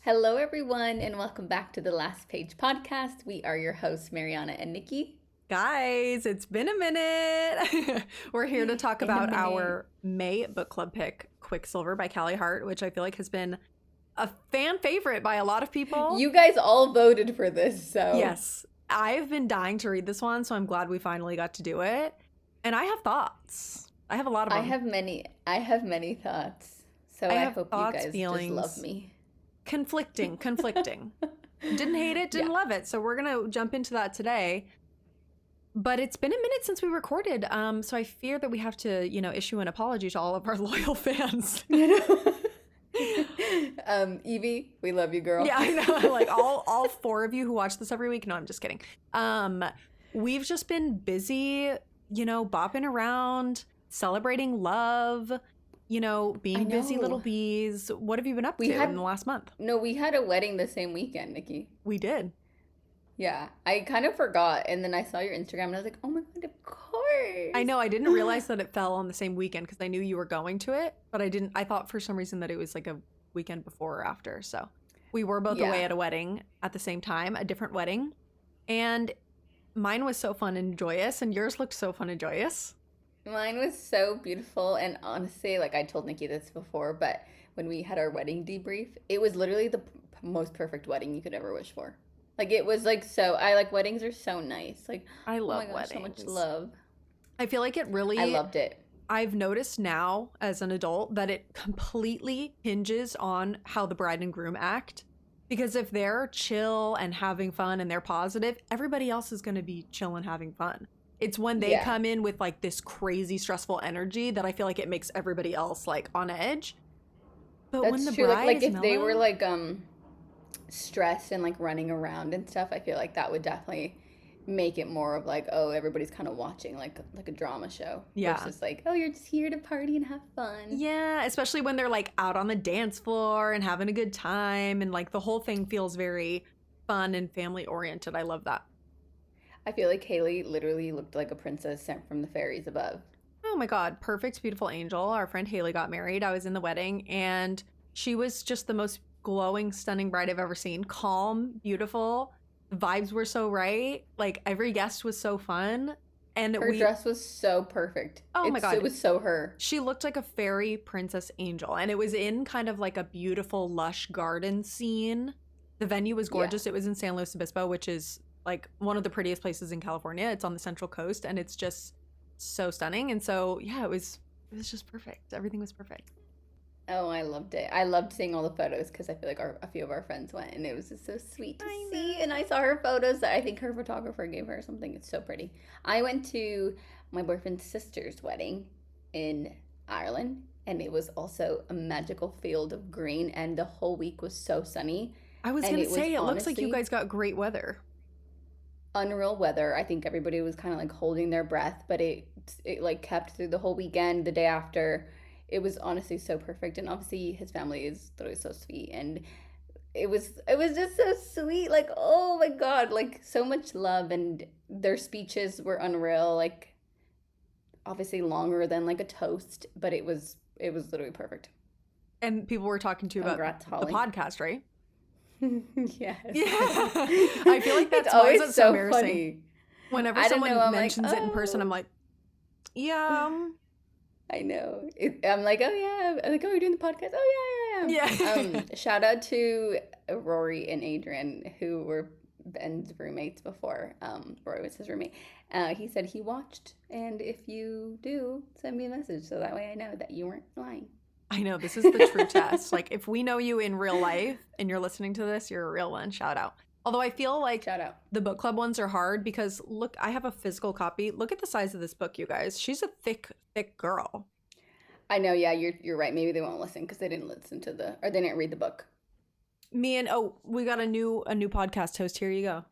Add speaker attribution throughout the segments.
Speaker 1: Hello, everyone, and welcome back to the Last Page podcast. We are your hosts, Mariana and Niki.
Speaker 2: Guys, it's been a minute. We're here to talk
Speaker 1: Been a
Speaker 2: about
Speaker 1: minute.
Speaker 2: our May book club pick, Quicksilver by Callie Hart, which I feel like has been a fan favorite by a lot of people.
Speaker 1: You guys all voted for this, so.
Speaker 2: Yes, I've been dying to read this one, so I'm glad we finally got to do it. And I have thoughts. I have a lot of them.
Speaker 1: I have many thoughts. So I hope you guys just love me.
Speaker 2: Conflicting. Didn't hate it, didn't love it. So we're going to jump into that today. But it's been a minute since we recorded, so I fear that we have to, issue an apology to all of our loyal fans.
Speaker 1: Evie, we love you, girl.
Speaker 2: Yeah, I know. Like all four of you who watch this every week. No, I'm just kidding. We've just been busy, bopping around, celebrating love, being busy little bees. What have you been up to in the last month?
Speaker 1: No, we had a wedding the same weekend, Nikki.
Speaker 2: We did.
Speaker 1: Yeah, I kind of forgot, and then I saw your Instagram, and I was like, oh my god, of course.
Speaker 2: I know, I didn't realize that it fell on the same weekend because I knew you were going to it, but I thought for some reason that it was like a weekend before or after, so we were both away at a wedding at the same time, a different wedding, and mine was so fun and joyous, and yours looked so fun and joyous.
Speaker 1: Mine was so beautiful, and honestly, like I told Nikki this before, but when we had our wedding debrief, it was literally the most perfect wedding you could ever wish for. Like, it was, like, so... weddings are so nice. Like,
Speaker 2: I love
Speaker 1: oh my gosh,
Speaker 2: weddings.
Speaker 1: so much love.
Speaker 2: I feel like it really...
Speaker 1: I loved it.
Speaker 2: I've noticed now, as an adult, that it completely hinges on how the bride and groom act. Because if they're chill and having fun and they're positive, everybody else is going to be chill and having fun. It's when they come in with, like, this crazy stressful energy that I feel like it makes everybody else, like, on edge. But
Speaker 1: That's
Speaker 2: when the
Speaker 1: true.
Speaker 2: bride
Speaker 1: Like,
Speaker 2: is
Speaker 1: if they
Speaker 2: mellow,
Speaker 1: were, like, stressed and like running around and stuff, I feel like that would definitely make it more of like, oh, everybody's kind of watching like a drama show.
Speaker 2: Yeah.
Speaker 1: Versus like, oh, you're just here to party and have fun.
Speaker 2: Yeah, especially when they're like out on the dance floor and having a good time, and like the whole thing feels very fun and family oriented. I love that.
Speaker 1: I feel like Haley literally looked like a princess sent from the fairies above.
Speaker 2: Oh my god, perfect, beautiful angel. Our friend Haley got married. I was in the wedding, and she was just the most glowing, stunning bride I've ever seen. Calm, beautiful. The vibes were so right. Like, every guest was so fun. And
Speaker 1: her dress was so perfect.
Speaker 2: Oh my god.
Speaker 1: It was so her.
Speaker 2: She looked like a fairy princess angel. And it was in kind of like a beautiful, lush garden scene. The venue was gorgeous. Yeah. It was in San Luis Obispo, which is like one of the prettiest places in California. It's on the Central Coast, and it's just so stunning. And so, yeah, it was just perfect. Everything was perfect.
Speaker 1: Oh, I loved it. I loved seeing all the photos because I feel like a few of our friends went, and it was just so sweet to see. And I saw her photos that I think her photographer gave her or something. It's so pretty. I went to my boyfriend's sister's wedding in Ireland, and it was also a magical field of green, and the whole week was so sunny.
Speaker 2: I was going to say, it looks like you guys got great weather.
Speaker 1: Unreal weather. I think everybody was kind of like holding their breath, but it like kept through the whole weekend, the day after. It was honestly so perfect, and obviously his family is literally so sweet, and it was just so sweet. Like, oh my god, like so much love, and their speeches were unreal. Like, obviously longer than like a toast, but it was literally perfect.
Speaker 2: And people were talking to you about the podcast, right?
Speaker 1: Yes.
Speaker 2: Yeah. I feel like that's always so embarrassing. Funny. Whenever someone mentions it in person, I'm like, yeah.
Speaker 1: I know. I'm like, oh yeah. I'm like, oh, you're doing the podcast? Oh yeah.
Speaker 2: Yeah.
Speaker 1: Shout out to Rory and Adrian, who were Ben's roommates before. Rory was his roommate. He said he watched, and if you do, send me a message so that way I know that you weren't lying.
Speaker 2: I know, this is the true test. Like, if we know you in real life and you're listening to this, you're a real one. Shout out. Although I feel like the book club ones are hard because, look, I have a physical copy. Look at the size of this book, you guys. She's a thick, thick girl.
Speaker 1: I know, yeah, you're right. Maybe they won't listen because they didn't listen to they didn't read the book.
Speaker 2: We got a new podcast host. Here you go.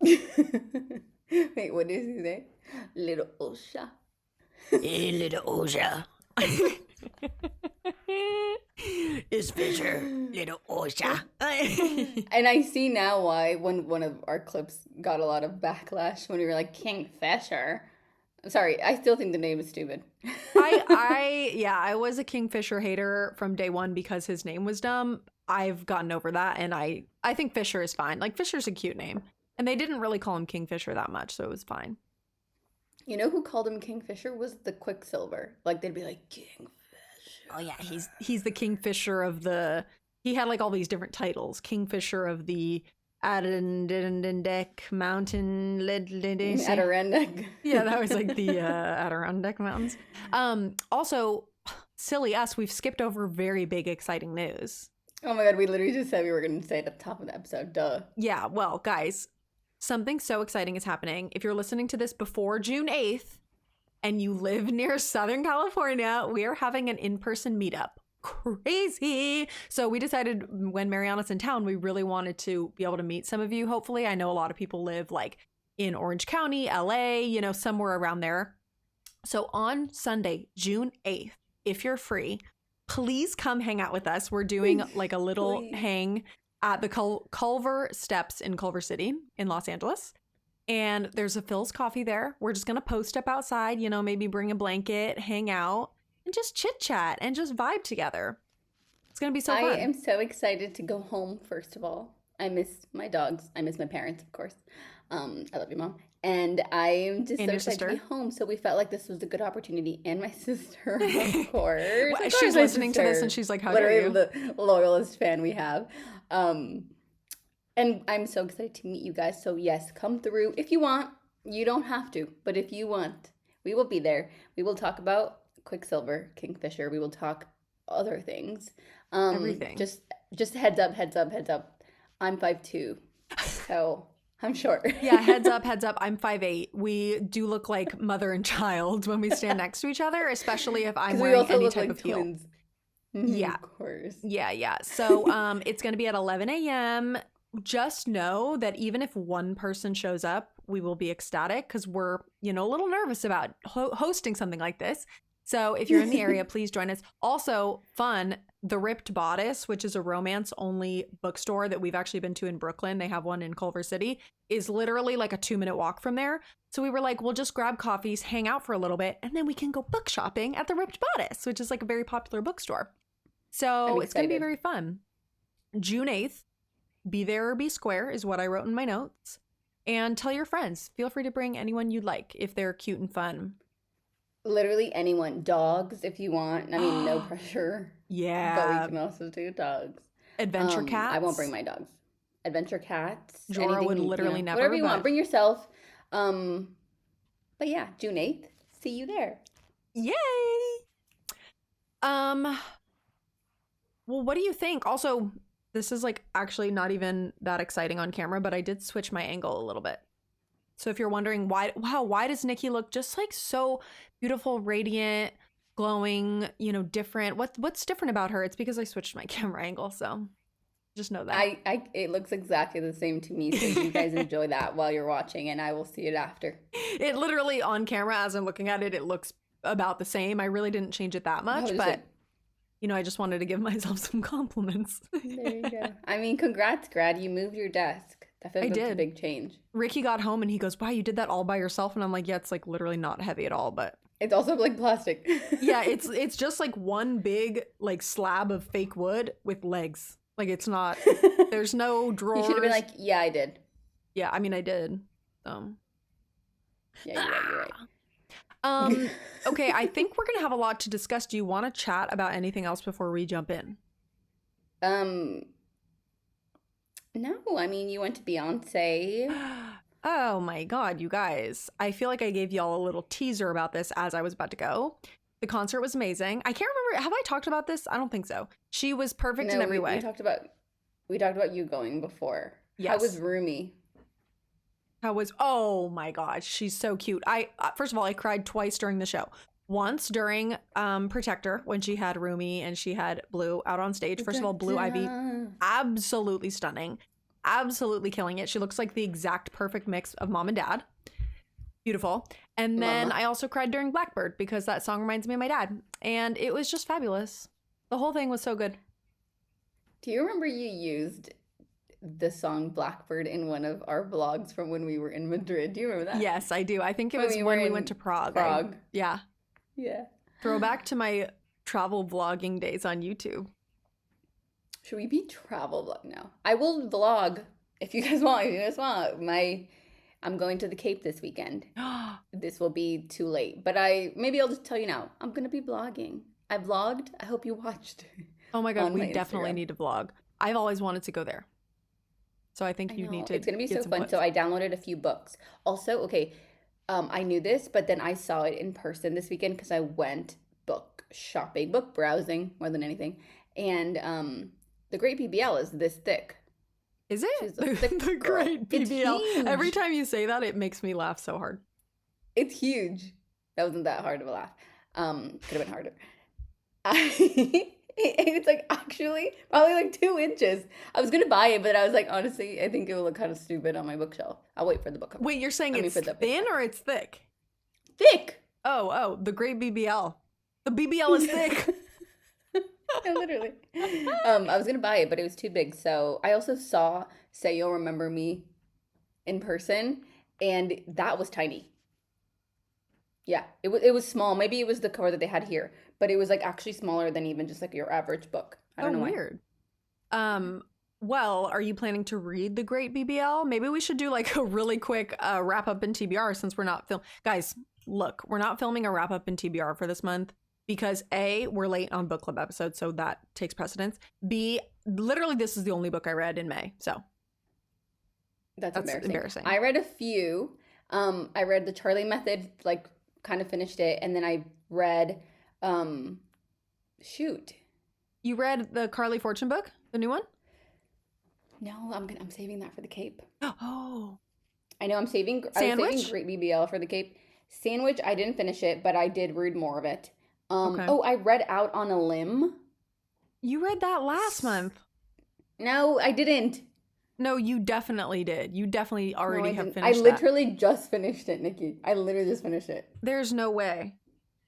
Speaker 1: Wait, what did he say? Little Osha.
Speaker 2: Hey, little Osha. It's Fisher, little Osha.
Speaker 1: And I see now why when one of our clips got a lot of backlash when we were like, King Fisher. Sorry, I still think the name is stupid.
Speaker 2: I was a Kingfisher hater from day one because his name was dumb. I've gotten over that, and I think Fisher is fine. Like, Fisher's a cute name. And they didn't really call him Kingfisher that much, so it was fine.
Speaker 1: You know who called him Kingfisher was the Quicksilver. Like they'd be like Kingfisher.
Speaker 2: Oh yeah, he's the Kingfisher of the. He had like all these different titles. Kingfisher of the Adirondack Mountain.
Speaker 1: Adirondack.
Speaker 2: Yeah, that was like the Adirondack Mountains. Also, silly us, we've skipped over very big, exciting news.
Speaker 1: Oh my god, we literally just said we were going to say it at the top of the episode. Duh.
Speaker 2: Yeah, well, guys, something so exciting is happening. If you're listening to this before June 8th and you live near Southern California, we are having an in-person meetup. Crazy. So we decided when Mariana's in town, we really wanted to be able to meet some of you. Hopefully, I know a lot of people live like in Orange County, LA, you know, somewhere around there. So on Sunday, June 8th, if you're free, please come hang out with us. We're doing like a little hang at the Culver Steps in Culver City in Los Angeles. And there's a Phil's Coffee there. We're just going to post up outside, you know, maybe bring a blanket, hang out, and just chit chat and just vibe together. It's going to be so fun.
Speaker 1: I am so excited to go home, first of all. I miss my dogs. I miss my parents, of course. I love you, Mom. And I am just so excited to be home. So we felt like this was a good opportunity. And my sister, of course.
Speaker 2: Well, she's listening to this and she's like, how dare you?
Speaker 1: Literally the loyalist fan we have. And I'm so excited to meet you guys. So yes, come through if you want. You don't have to. But if you want, we will be there. We will talk about Quicksilver, Kingfisher. We will talk other things.
Speaker 2: Everything.
Speaker 1: Just heads up. I'm 5'2", so I'm short.
Speaker 2: Yeah, heads up. I'm 5'8". We do look like mother and child when we stand next to each other, especially if I'm wearing any type of heel.
Speaker 1: Twins.
Speaker 2: Yeah.
Speaker 1: Of course.
Speaker 2: Yeah. So it's going to be at 11 a.m. Just know that even if one person shows up, we will be ecstatic because we're, you know, a little nervous about hosting something like this. So if you're in the area, please join us. Also, fun, The Ripped Bodice, which is a romance-only bookstore that we've actually been to in Brooklyn. They have one in Culver City, is literally like a 2-minute walk from there. So we were like, we'll just grab coffees, hang out for a little bit, and then we can go book shopping at The Ripped Bodice, which is like a very popular bookstore. So it's going to be very fun. June 8th, be there or be square is what I wrote in my notes. And tell your friends. Feel free to bring anyone you'd like if they're cute and fun.
Speaker 1: Literally anyone. Dogs, if you want. I mean, no pressure.
Speaker 2: Yeah.
Speaker 1: But we can also do dogs.
Speaker 2: Adventure cats.
Speaker 1: I won't bring my dogs. Adventure cats.
Speaker 2: Jorah would literally never.
Speaker 1: Whatever you want. Bring yourself. But yeah, June 8th. See you there.
Speaker 2: Yay! Well, what do you think? Also, this is like actually not even that exciting on camera, but I did switch my angle a little bit. So if you're wondering why does Niki look just like so beautiful, radiant, glowing, you know, different? What's different about her? It's because I switched my camera angle, so just know that.
Speaker 1: It looks exactly the same to me, so you guys enjoy that while you're watching, and I will see it after.
Speaker 2: It literally on camera, as I'm looking at it, it looks about the same. I really didn't change it that much, but you know, I just wanted to give myself some compliments.
Speaker 1: There you go. I mean, congrats, Grad. You moved your desk. That feels like a big change.
Speaker 2: Ricky got home and he goes, wow, you did that all by yourself? And I'm like, yeah, it's like literally not heavy at all, but
Speaker 1: it's also like plastic.
Speaker 2: Yeah, it's just like one big like slab of fake wood with legs. Like it's not, there's no drawers.
Speaker 1: You should have been like, yeah, I did.
Speaker 2: Yeah, I mean, I did.
Speaker 1: Yeah, you're right.
Speaker 2: Okay, I think we're gonna have a lot to discuss. Do you want to chat about anything else before we jump in?
Speaker 1: No, I mean, you went to Beyonce.
Speaker 2: Oh my God, you guys. I feel like I gave y'all a little teaser about this as I was about to go. The concert was amazing. I can't remember. Have I talked about this? I don't think so. She was perfect in every way.
Speaker 1: We talked about you going before.
Speaker 2: Yes.
Speaker 1: How was Rumi?
Speaker 2: Oh my gosh, she's so cute. First of all, I cried twice during the show. Once during Protector when she had Rumi and she had Blue out on stage. First of all, Blue Ivy, absolutely stunning. Absolutely killing it. She looks like the exact perfect mix of mom and dad. Beautiful. And then I also cried during Blackbird because that song reminds me of my dad. And it was just fabulous. The whole thing was so good.
Speaker 1: Do you remember you used the song Blackbird in one of our vlogs from when we were in Madrid? Do you remember that?
Speaker 2: Yes, I do. I think it was when we went to Prague. Yeah.
Speaker 1: Yeah.
Speaker 2: Throwback to my travel vlogging days on YouTube.
Speaker 1: Should we be travel vlog now? I will vlog if you guys want. If you guys want, I'm going to the Cape this weekend. This will be too late, but maybe I'll just tell you now. I'm gonna be vlogging. I vlogged. I hope you watched
Speaker 2: Oh my God,
Speaker 1: on
Speaker 2: we
Speaker 1: my
Speaker 2: definitely
Speaker 1: Instagram.
Speaker 2: need to vlog. I've always wanted to go there. So I
Speaker 1: I
Speaker 2: think you need
Speaker 1: know
Speaker 2: to
Speaker 1: it's gonna be
Speaker 2: get
Speaker 1: so
Speaker 2: some
Speaker 1: fun. So
Speaker 2: clips.
Speaker 1: I downloaded a few books. Also, okay, I knew this, but then I saw it in person this weekend because I went book shopping, book browsing more than anything, and the Great BBL is this thick.
Speaker 2: Is it?
Speaker 1: She's a thick
Speaker 2: The
Speaker 1: girl.
Speaker 2: great
Speaker 1: It's
Speaker 2: BBL. Every
Speaker 1: huge.
Speaker 2: time you say that, it makes me laugh so hard.
Speaker 1: It's huge. That wasn't that hard of a laugh. Could have been harder. It's like actually probably like 2 inches. I was gonna buy it, but I was like, honestly, I think it will look kind of stupid on my bookshelf. I'll wait for the book cover.
Speaker 2: Wait, you're saying
Speaker 1: I mean,
Speaker 2: it's
Speaker 1: for the
Speaker 2: thin
Speaker 1: picture.
Speaker 2: or it's thick?
Speaker 1: Thick.
Speaker 2: Oh, the great BBL. The BBL is thick.
Speaker 1: Yeah, literally. I was gonna buy it, but it was too big. So I also saw Say You'll Remember Me in person, and that was tiny. Yeah, it was small. Maybe it was the cover that they had here, but it was like actually smaller than even just like your average book. I
Speaker 2: Oh,
Speaker 1: don't know why.
Speaker 2: weird. Well, are you planning to read The Great BBL? Maybe we should do like a really quick wrap up in TBR since we're not Guys, look, we're not filming a wrap up in TBR for this month because A, we're late on book club episodes, so that takes precedence. B, literally this is the only book I read in May, so
Speaker 1: That's
Speaker 2: that's
Speaker 1: embarrassing.
Speaker 2: embarrassing.
Speaker 1: I read a few. I read the Charlie Method, like kind of finished it, and then I read, um, shoot.
Speaker 2: You read the Carly Fortune book, the new one?
Speaker 1: No, I'm saving that for the Cape.
Speaker 2: Oh,
Speaker 1: I know I was saving
Speaker 2: Sandwich?
Speaker 1: Great BBL for the Cape. Sandwich, I didn't finish it, but I did read more of it.
Speaker 2: Okay.
Speaker 1: Oh, I read Out on a Limb.
Speaker 2: You read that last month.
Speaker 1: No, I didn't.
Speaker 2: No, you definitely did. You definitely
Speaker 1: No,
Speaker 2: already
Speaker 1: I
Speaker 2: have
Speaker 1: didn't. I
Speaker 2: finished that.
Speaker 1: literally just finished it, Nikki. I literally just finished it.
Speaker 2: There's no way.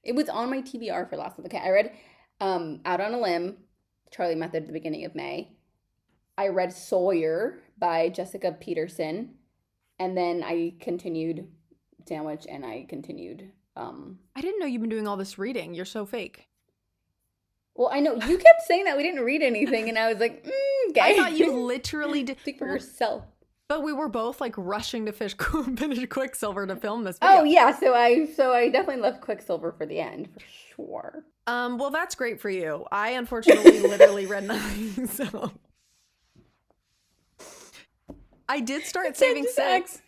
Speaker 1: It was on my TBR for last month. Okay, I read Out on a Limb, Charlie Method at the beginning of May. I read Sawyer by Jessica Peterson, and then I continued Sandwich, and I continued.
Speaker 2: I didn't know you've been doing all this reading. You're so fake.
Speaker 1: Well, I know you kept saying that we didn't read anything, and I was like, okay.
Speaker 2: I thought you literally did.
Speaker 1: Speak for yourself.
Speaker 2: But we were both like rushing to finish Quicksilver to film this video.
Speaker 1: Oh yeah, so I definitely left Quicksilver for the end for sure.
Speaker 2: Well, that's great for you. I unfortunately literally read nothing, so I did start saving
Speaker 1: Just
Speaker 2: six.
Speaker 1: act-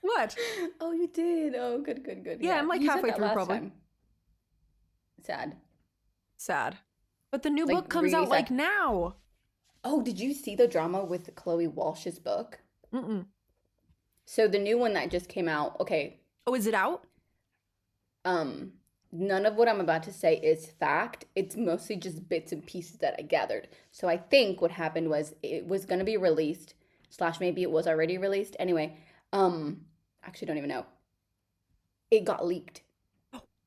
Speaker 2: What?
Speaker 1: Oh, you did. Oh, good, good, good.
Speaker 2: Yeah, I'm like
Speaker 1: you said
Speaker 2: halfway
Speaker 1: that
Speaker 2: through
Speaker 1: last
Speaker 2: probably.
Speaker 1: time. Sad.
Speaker 2: Sad. But the new
Speaker 1: Like,
Speaker 2: book comes
Speaker 1: really
Speaker 2: out
Speaker 1: sad.
Speaker 2: like now.
Speaker 1: Oh, did you see the drama with Chloe Walsh's book?
Speaker 2: Mm-mm.
Speaker 1: So the new one that just came out. Okay,
Speaker 2: Oh, is it out?
Speaker 1: none of what I'm about to say is fact. It's mostly just bits and pieces that I gathered. So I think what happened was it was going to be released, slash maybe it was already released. Anyway, actually don't even know. It got leaked.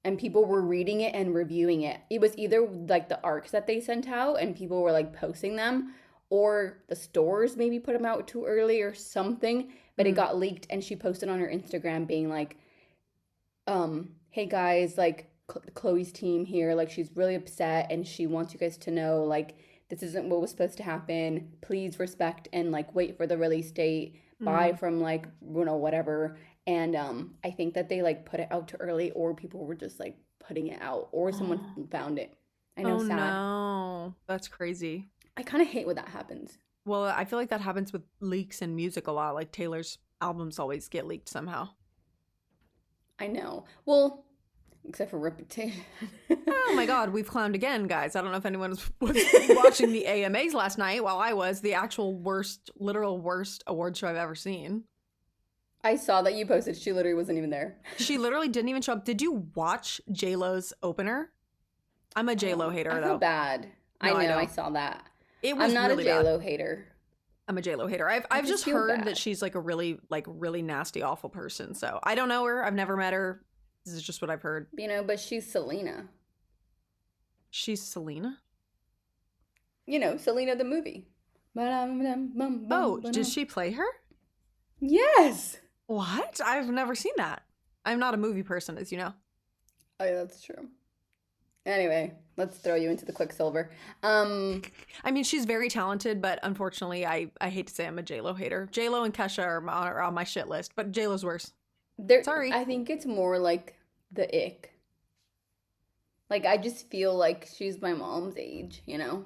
Speaker 1: And people were reading it and reviewing it. It was either like the arcs that they sent out and people were like posting them, or the stores maybe put them out too early or something, but it got leaked, and she posted on her Instagram being like, hey guys, like Chloe's team here, like she's really upset and she wants you guys to know like this isn't what was supposed to happen. Please respect and like wait for the release date. Buy from like, you know, whatever. And I think that they like put it out too early, or people were just like putting it out, or someone found it. I know,
Speaker 2: Oh
Speaker 1: sad.
Speaker 2: no. That's crazy.
Speaker 1: I kind of hate when that happens.
Speaker 2: Well, I feel like that happens with leaks in music a lot. Like Taylor's albums always get leaked somehow.
Speaker 1: I know. Well, except for Reputation.
Speaker 2: Oh my God, we've clowned again, guys. I don't know if anyone was watching the AMAs last night while I was. The actual worst, literal worst award show I've ever seen.
Speaker 1: I saw that you posted. She literally wasn't even there.
Speaker 2: She literally didn't even show up. Did you watch J-Lo's opener? I'm a J-Lo hater,
Speaker 1: I
Speaker 2: though.
Speaker 1: feel bad.
Speaker 2: No,
Speaker 1: I
Speaker 2: I
Speaker 1: know.
Speaker 2: know.
Speaker 1: I saw that.
Speaker 2: It was
Speaker 1: I'm not
Speaker 2: really
Speaker 1: a
Speaker 2: bad.
Speaker 1: J-Lo hater.
Speaker 2: I'm a J-Lo hater. I've
Speaker 1: just
Speaker 2: just
Speaker 1: feel
Speaker 2: heard
Speaker 1: bad.
Speaker 2: that she's like a really nasty, awful person. So I don't know her. I've never met her. This is just what I've heard.
Speaker 1: You know, but she's Selena.
Speaker 2: She's Selena?
Speaker 1: You know, Selena the movie.
Speaker 2: Oh, did she play her?
Speaker 1: Yes.
Speaker 2: What? I've never seen that. I'm not a movie person, as you know.
Speaker 1: Oh, yeah, that's true. Anyway, let's throw you into the Quicksilver.
Speaker 2: I mean, she's very talented, but unfortunately, I hate to say I'm a JLo hater. JLo and Kesha are on my shit list, but JLo's worse.
Speaker 1: There,
Speaker 2: Sorry.
Speaker 1: I think it's more like the ick. Like I just feel like she's my mom's age, you know?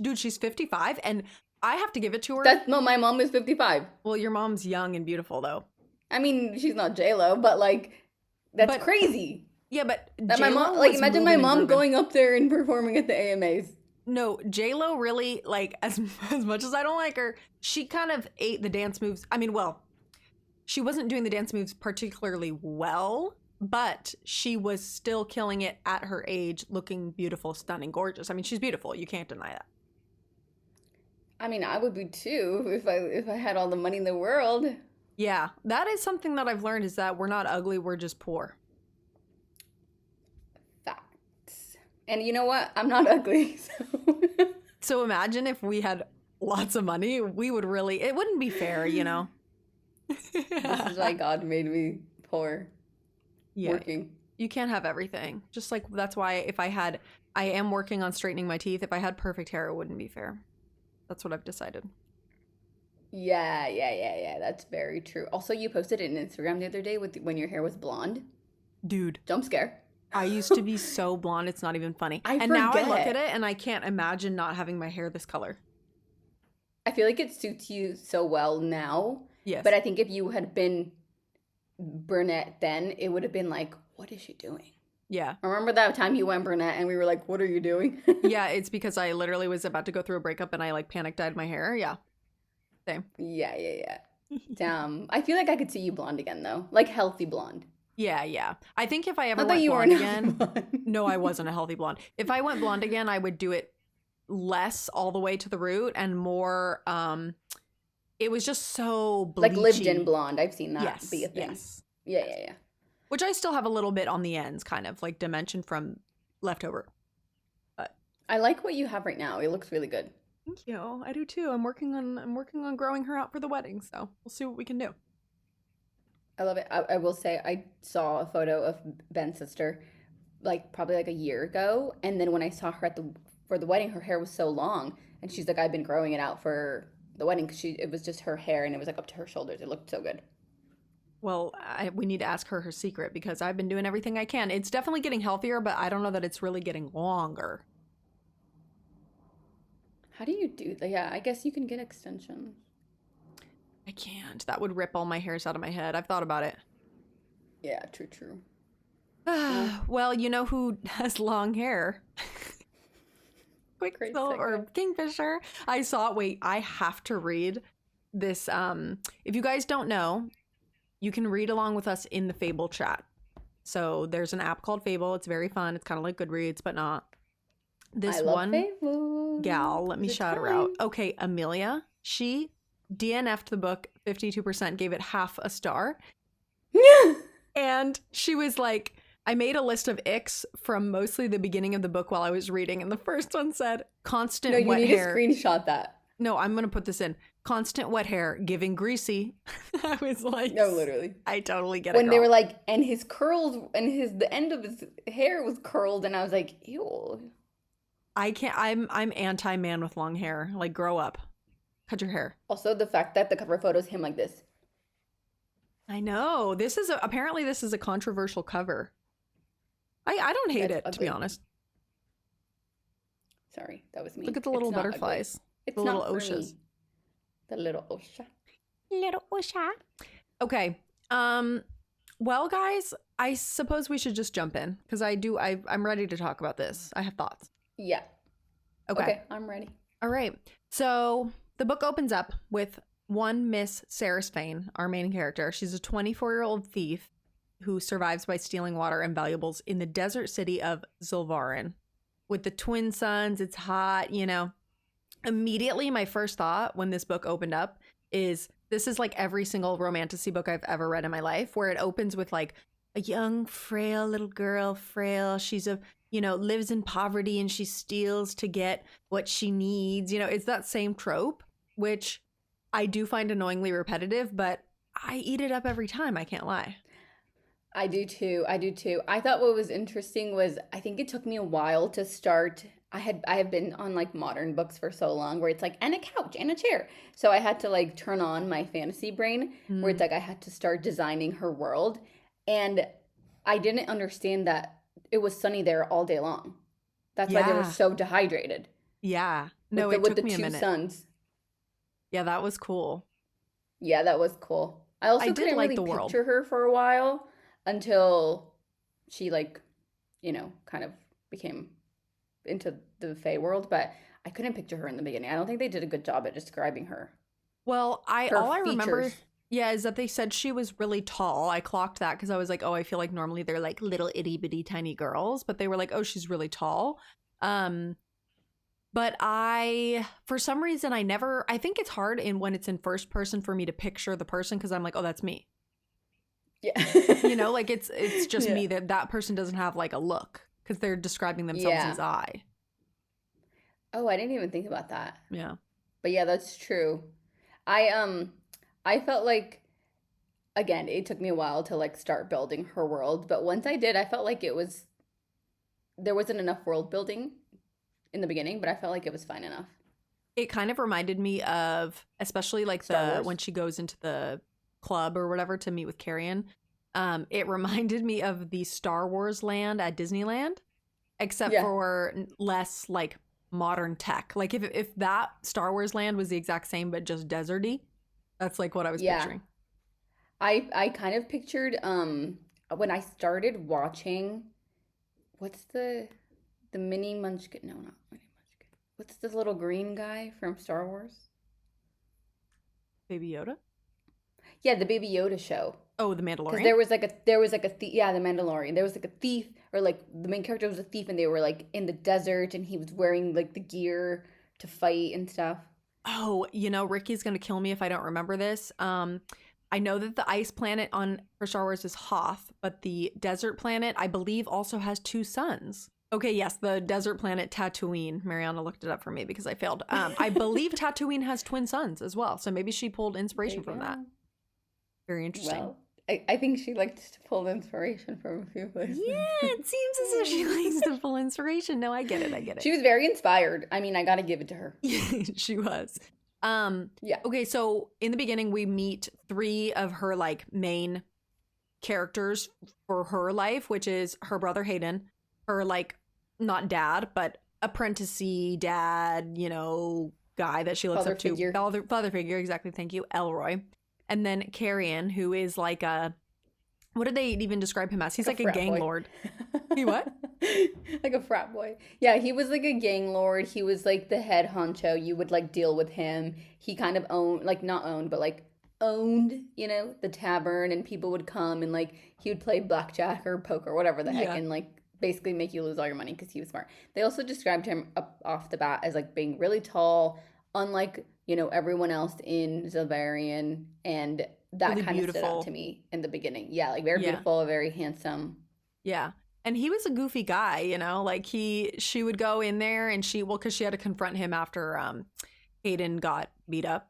Speaker 2: Dude, she's 55, and I have to give it to her.
Speaker 1: That's no, my mom is 55.
Speaker 2: Well, your mom's young and beautiful, though.
Speaker 1: I mean, she's not J Lo, but like that's
Speaker 2: But
Speaker 1: crazy.
Speaker 2: yeah, but
Speaker 1: That my
Speaker 2: JLo
Speaker 1: mom, like,
Speaker 2: was
Speaker 1: imagine my
Speaker 2: moving and
Speaker 1: mom
Speaker 2: grooving.
Speaker 1: going up there and performing at the AMAs.
Speaker 2: No, JLo really, like, as much as I don't like her, she kind of ate the dance moves. I mean, well, she wasn't doing the dance moves particularly well, but she was still killing it at her age, looking beautiful, stunning, gorgeous. I mean, she's beautiful. You can't deny that.
Speaker 1: I mean, I would be too if I had all the money in the world.
Speaker 2: Yeah, that is something that I've learned is that we're not ugly, we're just poor.
Speaker 1: Facts. And you know what? I'm not ugly, so
Speaker 2: So imagine if we had lots of money, we would really, it wouldn't be fair, you know?
Speaker 1: this is why God made me poor,
Speaker 2: Yeah,
Speaker 1: working.
Speaker 2: you can't have everything. Just like that's why if I am working on straightening my teeth. If I had perfect hair, it wouldn't be fair. That's what I've decided.
Speaker 1: Yeah. That's very true. Also, you posted it in Instagram the other day with when your hair was blonde.
Speaker 2: Dude,
Speaker 1: Jump scare.
Speaker 2: I used to be so blonde, it's not even funny.
Speaker 1: I
Speaker 2: And now I look
Speaker 1: forget.
Speaker 2: at it and I can't imagine not having my hair this color.
Speaker 1: I feel like it suits you so well now,
Speaker 2: Yes.
Speaker 1: but I think if you had been brunette then, it would have been like, what is she doing?
Speaker 2: Yeah.
Speaker 1: Remember that time you went brunette and we were like, what are you doing?
Speaker 2: Yeah, it's because I literally was about to go through a breakup and I like panic dyed my hair. Yeah. Same.
Speaker 1: Yeah. Damn. I feel like I could see you blonde again though. Like healthy blonde.
Speaker 2: Yeah. I think if I ever
Speaker 1: Not that
Speaker 2: went
Speaker 1: you
Speaker 2: blonde
Speaker 1: weren't
Speaker 2: again,
Speaker 1: blonde.
Speaker 2: no, I wasn't a healthy blonde. If I went blonde again, I would do it less all the way to the root and more it was just so bleachy.
Speaker 1: Like lived in blonde. I've seen that
Speaker 2: Yes.
Speaker 1: be a thing.
Speaker 2: Yes.
Speaker 1: Yeah.
Speaker 2: Which I still have a little bit on the ends, kind of like dimension from leftover. But
Speaker 1: I like what you have right now. It looks really good.
Speaker 2: thank you. I do too. I'm working on growing her out for the wedding, so we'll see what we can do.
Speaker 1: I love it. I will say I saw a photo of Ben's sister like probably like a year ago, and then when I saw her at the for the wedding, her hair was so long, and she's like, I've been growing it out for the wedding because it was just her hair and it was like up to her shoulders. It looked so good.
Speaker 2: Well, we need to ask her secret because I've been doing everything I can. It's definitely getting healthier, but I don't know that it's really getting longer.
Speaker 1: How do you do that? Yeah, I guess you can get extensions.
Speaker 2: I can't. That would rip all my hairs out of my head. I've thought about it.
Speaker 1: Yeah, true.
Speaker 2: Well, you know who has long hair?
Speaker 1: Great
Speaker 2: Quicksilver or
Speaker 1: segue.
Speaker 2: Kingfisher. I saw it. Wait, I have to read this. If you guys don't know, you can read along with us in the Fable chat. So there's an app called Fable. It's very fun. It's kind of like Goodreads, but not. This
Speaker 1: I love
Speaker 2: one
Speaker 1: Fable.
Speaker 2: gal, let me
Speaker 1: Is it
Speaker 2: shout her
Speaker 1: time?
Speaker 2: out. Okay, Amelia. She DNF'd the book 52%, gave it half a star. And she was like, I made a list of icks from mostly the beginning of the book while I was reading. And the first one said, constant
Speaker 1: No, you
Speaker 2: wet
Speaker 1: need
Speaker 2: hair.
Speaker 1: to screenshot that.
Speaker 2: No, I'm going to put this in. Constant wet hair, giving greasy. I was like,
Speaker 1: No, literally.
Speaker 2: I totally get
Speaker 1: When
Speaker 2: it.
Speaker 1: they
Speaker 2: Girl.
Speaker 1: were like, and his curls, and the end of his hair was curled, and I was like, ew.
Speaker 2: I can't, I'm anti man with long hair. Like, grow up. Cut your hair.
Speaker 1: Also, the fact that the cover photo is him like this.
Speaker 2: I know. Apparently this is a controversial cover. I don't hate
Speaker 1: That's
Speaker 2: it, to be
Speaker 1: ugly.
Speaker 2: honest.
Speaker 1: Sorry, that was me.
Speaker 2: Look at the
Speaker 1: It's
Speaker 2: little
Speaker 1: not ugly.
Speaker 2: butterflies.
Speaker 1: It's
Speaker 2: The
Speaker 1: not
Speaker 2: little
Speaker 1: for me.
Speaker 2: oshas.
Speaker 1: The little osha.
Speaker 2: Little Osha. Okay. Well, guys, I suppose we should just jump in because I'm ready to talk about this. I have thoughts.
Speaker 1: Yeah.
Speaker 2: Okay.
Speaker 1: I'm ready.
Speaker 2: All right. So the book opens up with one Miss Saris Fane, our main character. She's a 24-year-old thief who survives by stealing water and valuables in the desert city of Zulvarin. With the twin suns, it's hot, you know. Immediately, my first thought when this book opened up is this is like every single romantasy book I've ever read in my life, where it opens with like a young, frail little girl, she's lives in poverty and she steals to get what she needs. You know, it's that same trope, which I do find annoyingly repetitive, but I eat it up every time. I can't lie.
Speaker 1: I do too. I do too. I thought what was interesting was I think it took me a while to start. I have been on like modern books for so long where it's like and a couch and a chair. So I had to like turn on my fantasy brain where it's
Speaker 2: Mm,
Speaker 1: like I had to start designing her world. And I didn't understand that it was sunny there all day long. That's why they were
Speaker 2: yeah.
Speaker 1: so dehydrated
Speaker 2: Yeah.
Speaker 1: with
Speaker 2: No, it
Speaker 1: the
Speaker 2: took me a
Speaker 1: two
Speaker 2: minute.
Speaker 1: suns.
Speaker 2: Yeah, that was cool.
Speaker 1: Yeah, that was cool. I
Speaker 2: I
Speaker 1: also
Speaker 2: did
Speaker 1: couldn't
Speaker 2: like
Speaker 1: really
Speaker 2: the world.
Speaker 1: picture her for a while until she like, kind of became into the Fae world, but I couldn't picture her in the beginning. I don't think they did a good job at describing her.
Speaker 2: Well, I
Speaker 1: Her
Speaker 2: all I remember,
Speaker 1: features.
Speaker 2: yeah, is that they said she was really tall. I clocked that because I was like, oh, I feel like normally they're like little itty bitty tiny girls, but they were like, oh, she's really tall. Um, but for some reason, I think it's hard in when it's in first person for me to picture the person because I'm like, oh, that's me.
Speaker 1: Yeah.
Speaker 2: Like it's just
Speaker 1: Yeah.
Speaker 2: me that person doesn't have like a look because they're describing themselves
Speaker 1: Yeah.
Speaker 2: as I.
Speaker 1: Oh, I didn't even think about that.
Speaker 2: Yeah.
Speaker 1: But yeah, that's true. I I felt like again, it took me a while to like start building her world, but once I did, I felt like it was there wasn't enough world building in the beginning, but I felt like it was fine enough.
Speaker 2: It kind of reminded me of, especially like
Speaker 1: Star
Speaker 2: the when
Speaker 1: Wars.
Speaker 2: she goes into the club or whatever to meet with Carrion. It reminded me of the Star Wars land at Disneyland, except
Speaker 1: Yeah.
Speaker 2: for less like modern tech. Like if that Star Wars land was the exact same but just deserty, that's like what I was
Speaker 1: Yeah.
Speaker 2: picturing.
Speaker 1: I kind of pictured when I started watching what's the mini munchkin? No, not mini munchkin. What's the little green guy from Star Wars?
Speaker 2: Baby Yoda.
Speaker 1: Yeah, the Baby Yoda show.
Speaker 2: Oh, the
Speaker 1: Because
Speaker 2: Mandalorian.
Speaker 1: there was like a thief. Yeah, the Mandalorian. There was like a thief, or like the main character was a thief, and they were like in the desert, and he was wearing like the gear to fight and stuff.
Speaker 2: Oh, Ricky's gonna kill me if I don't remember this. I know that the ice planet on for Star Wars is Hoth, but the desert planet, I believe, also has two suns. Okay, yes, the desert planet Tatooine. Mariana looked it up for me because I failed. I believe Tatooine has twin suns as well, so maybe she pulled
Speaker 1: There
Speaker 2: inspiration
Speaker 1: you
Speaker 2: from that.
Speaker 1: go.
Speaker 2: Very interesting.
Speaker 1: Well, I think she liked to pull inspiration from a few places.
Speaker 2: Yeah, it seems as if she likes to pull inspiration. No, I get it. I get it.
Speaker 1: She was very inspired. I mean, I gotta give it to her.
Speaker 2: She was. Um,
Speaker 1: Yeah.
Speaker 2: okay, so in the beginning we meet three of her like main characters for her life, which is her brother Hayden, her like not dad, but apprenticey dad, guy that she looks
Speaker 1: Father
Speaker 2: up to.
Speaker 1: figure.
Speaker 2: Father figure, exactly, thank you, Elroy. And then Carrion, who is like a what did they even describe him as? He's
Speaker 1: Like a
Speaker 2: like a
Speaker 1: frat
Speaker 2: gang
Speaker 1: boy.
Speaker 2: lord. He what?
Speaker 1: Like a frat boy. Yeah, he was like a gang lord. He was like the head honcho. You would like deal with him. He kind of owned, like not owned, but like owned, the tavern, and people would come and like he would play blackjack or poker, whatever the heck,
Speaker 2: Yeah.
Speaker 1: and like basically make you lose all your money because he was smart. They also described him up off the bat as like being really tall, unlike, everyone else in Zilvarian, and that
Speaker 2: Really
Speaker 1: kind of stood out
Speaker 2: beautiful.
Speaker 1: to me in the beginning. Yeah, like very
Speaker 2: Yeah.
Speaker 1: beautiful, very handsome.
Speaker 2: Yeah. And he was a goofy guy, like she would go in there and because she had to confront him after Hayden got beat up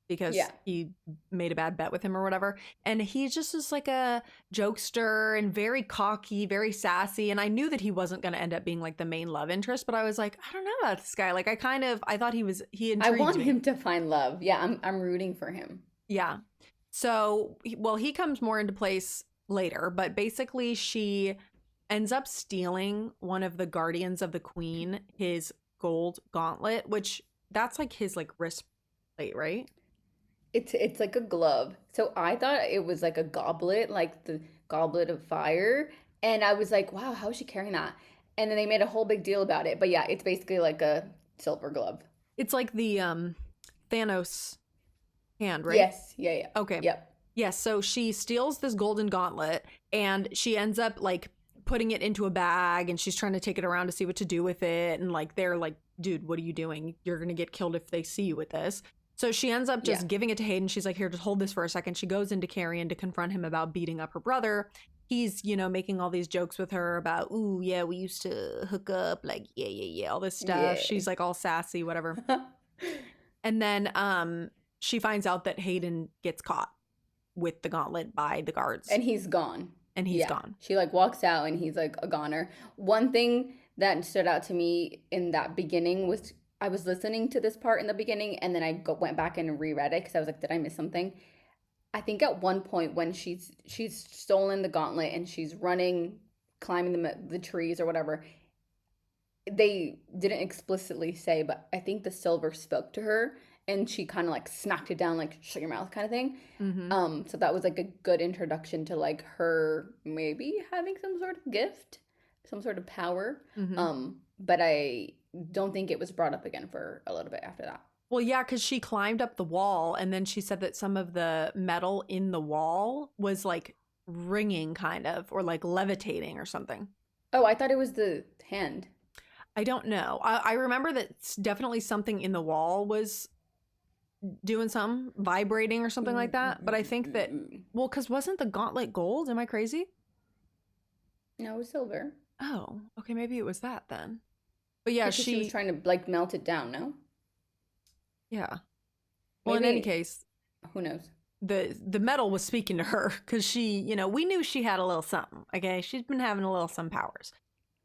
Speaker 2: because
Speaker 1: Yeah.
Speaker 2: he made a bad bet with him or whatever. And he just was like a jokester and very cocky, very sassy. And I knew that he wasn't going to end up being like the main love interest, but I was like, I don't know about this guy. Like I thought he
Speaker 1: I
Speaker 2: intrigued
Speaker 1: want
Speaker 2: me.
Speaker 1: him to find love. Yeah, I'm rooting for him.
Speaker 2: Yeah. So, well, he comes more into place later, but basically she ends up stealing one of the guardians of the queen, his gold gauntlet, which that's like his like wrist plate, right?
Speaker 1: It's like a glove. So I thought it was like a goblet, like the goblet of fire, and I was like, wow, how is she carrying that? And then they made a whole big deal about it. But yeah, it's basically like a silver glove.
Speaker 2: It's like the Thanos hand, right?
Speaker 1: Yes. Yeah, yeah.
Speaker 2: Okay.
Speaker 1: Yep.
Speaker 2: Yes, so she steals this golden gauntlet and she ends up like putting it into a bag and she's trying to take it around to see what to do with it. And like, they're like, dude, what are you doing? You're going to get killed if they see you with this. So she ends up
Speaker 1: Yeah.
Speaker 2: just giving it to Hayden. She's like, here, just hold this for a second. She goes into Carrion to confront him about beating up her brother. He's, making all these jokes with her about, ooh, yeah, we used to hook up, like, yeah, all this stuff.
Speaker 1: Yeah.
Speaker 2: She's like all sassy, whatever. And then she finds out that Hayden gets caught with the gauntlet by the guards.
Speaker 1: And he's gone.
Speaker 2: and he's
Speaker 1: Yeah.
Speaker 2: gone.
Speaker 1: She like walks out and he's like a goner. One thing that stood out to me in that beginning was I was listening to this part in the beginning and then went back and reread it because I was like, did I miss something? I think at one point when she's stolen the gauntlet and she's running, climbing the trees or whatever, they didn't explicitly say, but I think the silver spoke to her and she kind of like smacked it down, like shut your mouth kind of thing.
Speaker 2: Mm-hmm.
Speaker 1: So that was like a good introduction to like her maybe having some sort of gift, some sort of power.
Speaker 2: Mm-hmm.
Speaker 1: But I don't think it was brought up again for a little bit after that.
Speaker 2: Well, yeah, because she climbed up the wall and then she said that some of the metal in the wall was like ringing kind of, or like levitating or something.
Speaker 1: Oh, I thought it was the hand.
Speaker 2: I don't know. I remember that definitely something in the wall was doing something, vibrating or something like that. But I think that, well, because wasn't the gauntlet gold? Am I crazy?
Speaker 1: No, it was silver.
Speaker 2: Oh, okay, maybe it was that then. But yeah,
Speaker 1: Because she was trying to like melt it down, no?
Speaker 2: Yeah. Well,
Speaker 1: Maybe,
Speaker 2: in any case,
Speaker 1: who knows?
Speaker 2: the metal was speaking to her because she, you know, we knew she had a little something. Okay, she's been having a little some powers.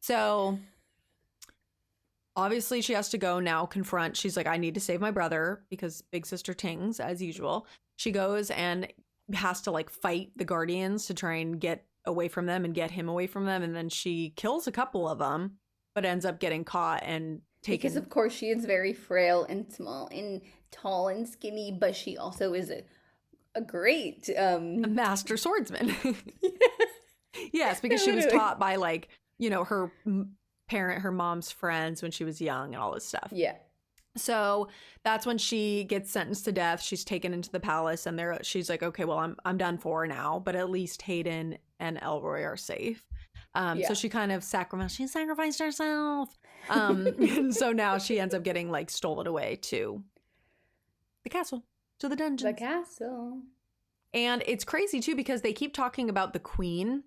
Speaker 2: So obviously she has to go now confront. She's like, I need to save my brother because big sister Tings, as usual. She goes and has to like fight the guardians to try and get away from them and get him away from them. And then she kills a couple of them, but ends up getting caught and taken.
Speaker 1: Because of course she is very frail and small and tall and skinny, but she also is a great
Speaker 2: a master swordsman. Yes, because she was taught by like, you know, her her mom's friends when she was young and all this stuff.
Speaker 1: Yeah.
Speaker 2: So that's when she gets sentenced to death. She's taken into the palace and she's like, okay, well, I'm done for now, but at least Hayden and Elroy are safe. So she kind of sacrificed herself. And so now she ends up getting like stolen away to the castle, to the dungeons.
Speaker 1: The castle.
Speaker 2: And it's crazy too because they keep talking about the queen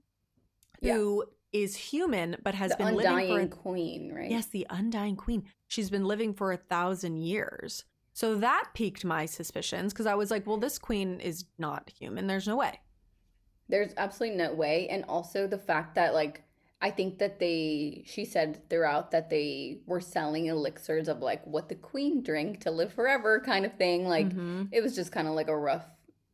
Speaker 2: who is human but has been living for
Speaker 1: queen, right?
Speaker 2: Yes, the undying queen. She's been living for 1,000 years. So that piqued my suspicions because I was like, well, this queen is not human. There's no way.
Speaker 1: There's absolutely no way. And also the fact that like I think that she said throughout that they were selling elixirs of like what the queen drank to live forever kind of thing. Like it was just kind of like a rough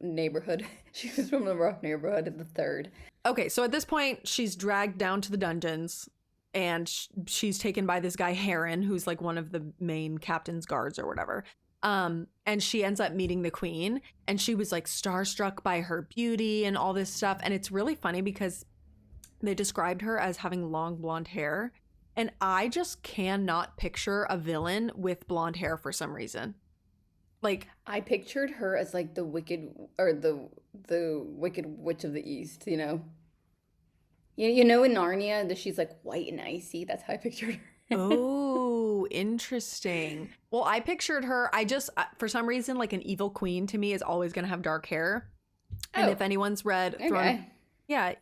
Speaker 1: neighborhood. She was from a rough neighborhood of the third.
Speaker 2: Okay, so at this point, she's dragged down to the dungeons and she's taken by this guy, Heron, who's like one of the main captain's guards or whatever. And she ends up meeting the queen and she was like starstruck by her beauty and all this stuff. And it's really funny because they described her as having long blonde hair. And I just cannot picture a villain with blonde hair for some reason. Like
Speaker 1: I pictured her as like the wicked or the wicked witch of the east, you know. You know in Narnia that she's like white and icy. That's how I pictured her.
Speaker 2: Oh, interesting. Well, I pictured her. I just for some reason like an evil queen to me is always going to have dark hair. And if anyone's read Throne, yes,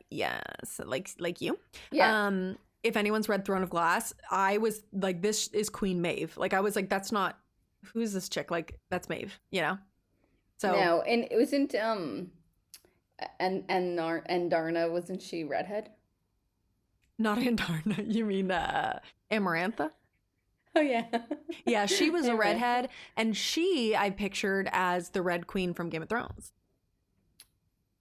Speaker 2: like you.
Speaker 1: Yeah.
Speaker 2: If anyone's read Throne of Glass, I was like, this is Queen Maeve. Like I was like, that's not. Who is this chick? Like, that's Maeve, you know? So
Speaker 1: no, and it wasn't and Darna, wasn't she redhead?
Speaker 2: Not Andarna. You mean Amarantha?
Speaker 1: Oh yeah.
Speaker 2: Yeah, she was a redhead, and I pictured as the Red Queen from Game of Thrones.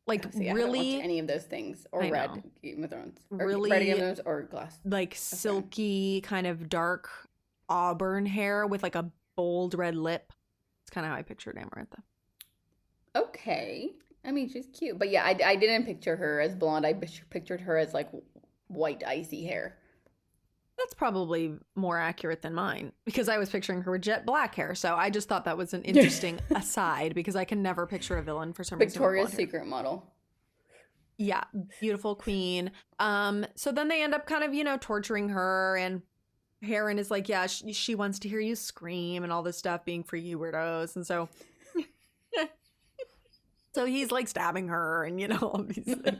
Speaker 2: Like
Speaker 1: See, I
Speaker 2: really
Speaker 1: haven't watched any of those things or read Game of Thrones. Or
Speaker 2: really
Speaker 1: read Game of Thrones or Glass.
Speaker 2: Like silky, kind of dark auburn hair with like a bold red lip. It's kind of how I pictured Amarantha.
Speaker 1: Okay. I mean, she's cute. But yeah, I didn't picture her as blonde. I pictured her as like white, icy hair.
Speaker 2: That's probably more accurate than mine because I was picturing her with jet black hair. So I just thought that was an interesting aside because I can never picture a villain for some reason.
Speaker 1: Victoria's Secret model.
Speaker 2: Yeah. Beautiful queen. So then they end up kind of, you know, torturing her, and Heron is like, yeah, she wants to hear you scream and all this stuff being for you weirdos. And so he's like stabbing her and, you know, all these things.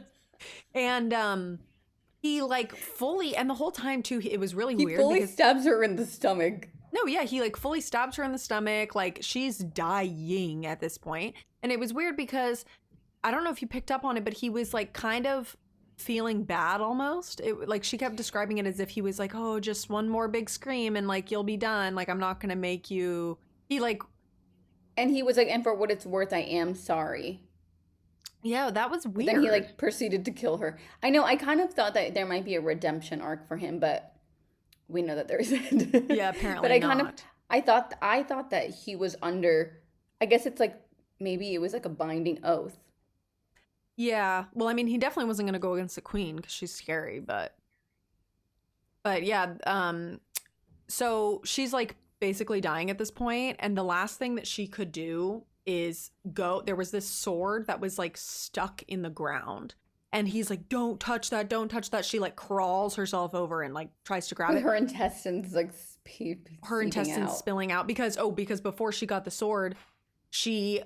Speaker 2: And he like fully, and the whole time too, it was really weird.
Speaker 1: He fully stabs her in the stomach.
Speaker 2: No, yeah, he like fully stabs her in the stomach. Like she's dying at this point. And it was weird because I don't know if you picked up on it, but he was like kind of feeling bad almost. It like she kept describing it as if he was like, "Oh, just one more big scream and like you'll be done. Like I'm not going to make you." He like,
Speaker 1: And he was like, and for what it's worth, I am sorry.
Speaker 2: yeah, that was
Speaker 1: But then he
Speaker 2: weird.
Speaker 1: like proceeded to kill her. I know, I kind of thought that there might be a redemption arc for him, but we know that there isn't.
Speaker 2: Yeah,
Speaker 1: But
Speaker 2: apparently
Speaker 1: I kind of
Speaker 2: not.
Speaker 1: I thought that he was under, I guess it's like maybe it was like a binding oath.
Speaker 2: Yeah. Well, I mean, he definitely wasn't going to go against the queen cuz she's scary, but yeah, so she's like basically dying at this point, and the last thing that she could do is go. There was this sword that was like stuck in the ground, and he's like, "Don't touch that! Don't touch that!" She like crawls herself over and like tries to grab
Speaker 1: With
Speaker 2: it.
Speaker 1: her intestines like
Speaker 2: Her
Speaker 1: seeping
Speaker 2: intestines
Speaker 1: out.
Speaker 2: spilling out because before she got the sword, she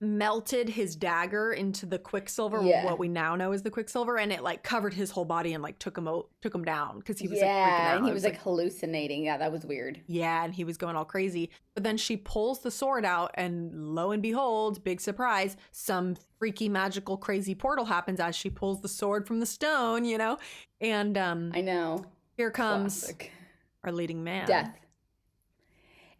Speaker 2: melted his dagger into the Quicksilver,
Speaker 1: Yeah.
Speaker 2: what we now know as the Quicksilver, and it like covered his whole body and like took him down because he was like freaking
Speaker 1: Yeah, and
Speaker 2: out.
Speaker 1: he
Speaker 2: It
Speaker 1: was
Speaker 2: was
Speaker 1: like
Speaker 2: like,
Speaker 1: hallucinating. Yeah, that was weird.
Speaker 2: yeah, and he was going all crazy. But then she pulls the sword out, and lo and behold, big surprise, some freaky magical crazy portal happens as she pulls the sword from the stone, you know? And
Speaker 1: I know.
Speaker 2: here comes
Speaker 1: Classic.
Speaker 2: our leading man.
Speaker 1: Death.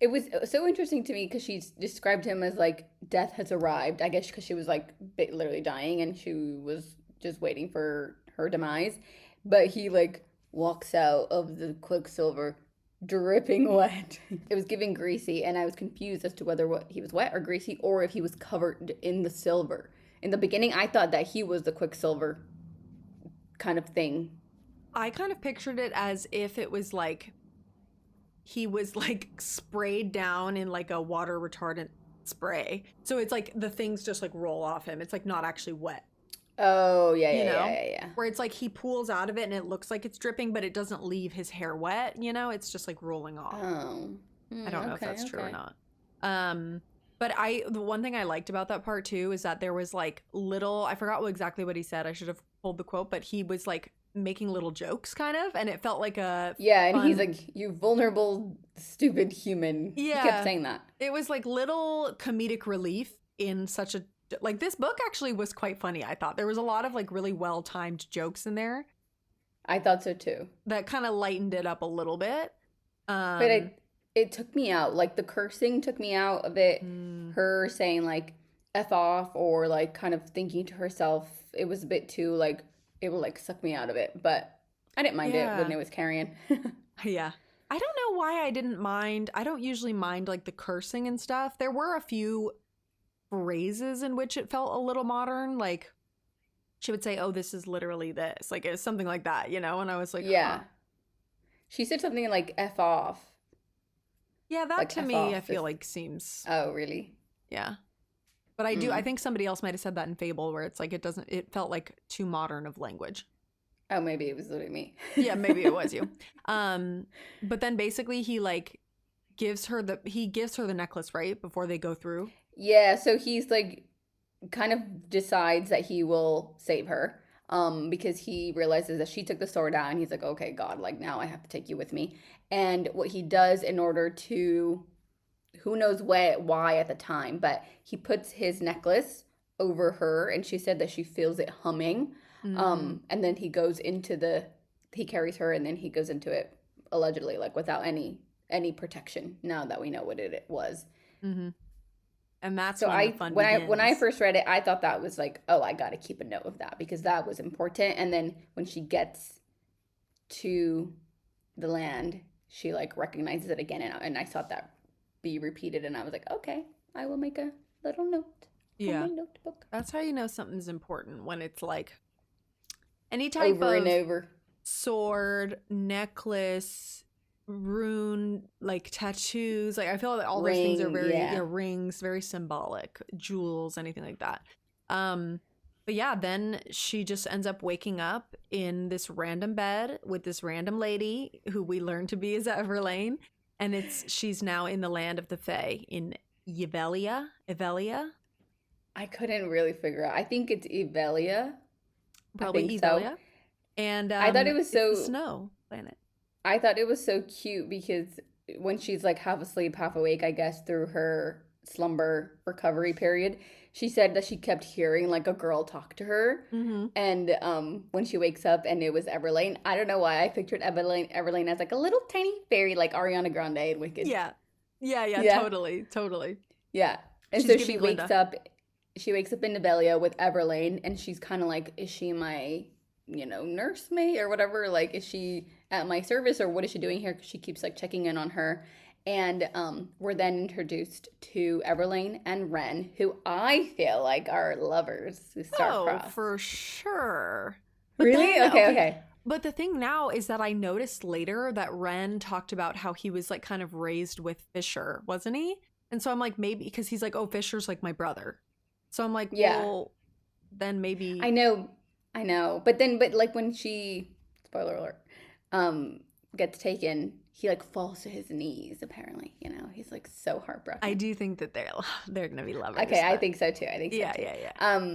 Speaker 1: It was so interesting to me because she described him as like death has arrived. I guess because she was like literally dying and she was just waiting for her demise. But he like walks out of the Quicksilver dripping wet. It was giving greasy, and I was confused as to whether what he was wet or greasy or if he was covered in the silver. In the beginning, I thought that he was the Quicksilver kind of thing.
Speaker 2: I kind of pictured it as if it was like he was like sprayed down in like a water retardant spray. So it's like the things just like roll off him. It's like not actually wet,
Speaker 1: Oh yeah,
Speaker 2: you
Speaker 1: yeah, yeah,
Speaker 2: know?
Speaker 1: yeah, yeah.
Speaker 2: Where it's like he pulls out of it and it looks like it's dripping, but it doesn't leave his hair wet, you know? It's just like rolling off.
Speaker 1: Oh,
Speaker 2: I don't know if
Speaker 1: okay,
Speaker 2: that's true or
Speaker 1: okay.
Speaker 2: not. But the one thing I liked about that part too is that there was like little, I forgot exactly what he said. I should have pulled the quote, but he was like making little jokes kind of, and it felt like a
Speaker 1: Yeah, and he's
Speaker 2: fun.
Speaker 1: like, "You vulnerable, stupid human." He kept
Speaker 2: Yeah,
Speaker 1: saying that.
Speaker 2: it was like little comedic relief in such a like this book actually was quite funny. I thought there was a lot of like really well timed jokes in there
Speaker 1: I thought so too.
Speaker 2: that kind of lightened it up a little bit.
Speaker 1: But
Speaker 2: Um,
Speaker 1: it took me out. Like the cursing took me out of it.
Speaker 2: mm,
Speaker 1: Her saying like "f off" or like kind of thinking to herself, it was a bit too like it would like suck me out of it. But I didn't mind it when
Speaker 2: yeah,
Speaker 1: it was carrying.
Speaker 2: yeah. I don't know why I didn't mind. I don't usually mind like the cursing and stuff. There were a few phrases in which it felt a little modern, like she would say, "Oh, this is literally this," like it was something like that, you know. And I was like, "Huh."
Speaker 1: Yeah, she said something like "f off,"
Speaker 2: Yeah, that
Speaker 1: like
Speaker 2: to
Speaker 1: "f
Speaker 2: me, I
Speaker 1: off."
Speaker 2: feel like seems,
Speaker 1: Oh, really?
Speaker 2: yeah. But I
Speaker 1: Mm.
Speaker 2: think somebody else might have said that in Fable where it's like it felt like too modern of language.
Speaker 1: Oh, maybe it was literally me.
Speaker 2: Yeah, maybe it was you. Um, but then basically he like gives her the necklace, right? Before they go through.
Speaker 1: Yeah, so he's like kind of decides that he will save her because he realizes that she took the sword out and he's like, okay, God, like now I have to take you with me. And what he does in order to, who knows why at the time, but he puts his necklace over her and she said that she feels it humming.
Speaker 2: Mm,
Speaker 1: And then he goes into the, he carries her and then he goes into it allegedly like without any protection now that we know what it was.
Speaker 2: mm-hmm. And that's
Speaker 1: So
Speaker 2: when the
Speaker 1: I
Speaker 2: fun
Speaker 1: when I
Speaker 2: begins.
Speaker 1: first read it, I thought that was like, oh, I got to keep a note of that because that was important. And then when she gets to the land, she like recognizes it again, and I saw that be repeated, and I was like, okay, I will make a little note on my
Speaker 2: Yeah.
Speaker 1: notebook
Speaker 2: That's how you know something's important when it's like any type
Speaker 1: over and
Speaker 2: of
Speaker 1: over.
Speaker 2: sword, necklace, rune, like tattoos. Like I feel like all those things are
Speaker 1: Ring,
Speaker 2: very,
Speaker 1: yeah.
Speaker 2: rings, very symbolic, jewels, anything like that. Um, but yeah, then she just ends up waking up in this random bed with this random lady who we learn to be is Everlane, and she's now in the land of the Fae in Yvelia. Yvelia,
Speaker 1: I couldn't really figure out. I think it's Evelia. I think
Speaker 2: probably
Speaker 1: so.
Speaker 2: Yvelia, and
Speaker 1: I thought it was
Speaker 2: it's the
Speaker 1: so
Speaker 2: snow planet.
Speaker 1: I thought it was so cute because when she's like half asleep, half awake, I guess through her slumber recovery period, she said that she kept hearing like a girl talk to her.
Speaker 2: Mm-hmm.
Speaker 1: And when she wakes up and it was Everlane, I don't know why I pictured Everlane as like a little tiny fairy like Ariana Grande and Wicked.
Speaker 2: Yeah. Yeah, yeah,
Speaker 1: Yeah.
Speaker 2: totally, totally.
Speaker 1: Yeah. And
Speaker 2: She's
Speaker 1: so
Speaker 2: giving Glinda.
Speaker 1: she wakes up in Nevelia with Everlane and she's kind of like, is she my, nursemaid or whatever? Like, is she at my service or what is she doing here? 'Cause she keeps like checking in on her. And we're then introduced to Everlane and Ren, who I feel like are lovers who
Speaker 2: Oh,
Speaker 1: star-crossed.
Speaker 2: for sure. But
Speaker 1: Really?
Speaker 2: then,
Speaker 1: Okay,
Speaker 2: okay,
Speaker 1: okay.
Speaker 2: but the thing now is that I noticed later that Ren talked about how he was like kind of raised with Fisher, wasn't he? And so I'm like, maybe because he's like, oh, Fisher's like my brother. So I'm like,
Speaker 1: Yeah.
Speaker 2: well, then
Speaker 1: I
Speaker 2: maybe.
Speaker 1: know, I know. But like when spoiler alert, um, gets taken, he like falls to his knees. Apparently, he's like so
Speaker 2: I
Speaker 1: heartbroken.
Speaker 2: do think that they're gonna be lovers,
Speaker 1: Okay, I
Speaker 2: but
Speaker 1: think so too. I think so
Speaker 2: yeah,
Speaker 1: too.
Speaker 2: yeah, yeah.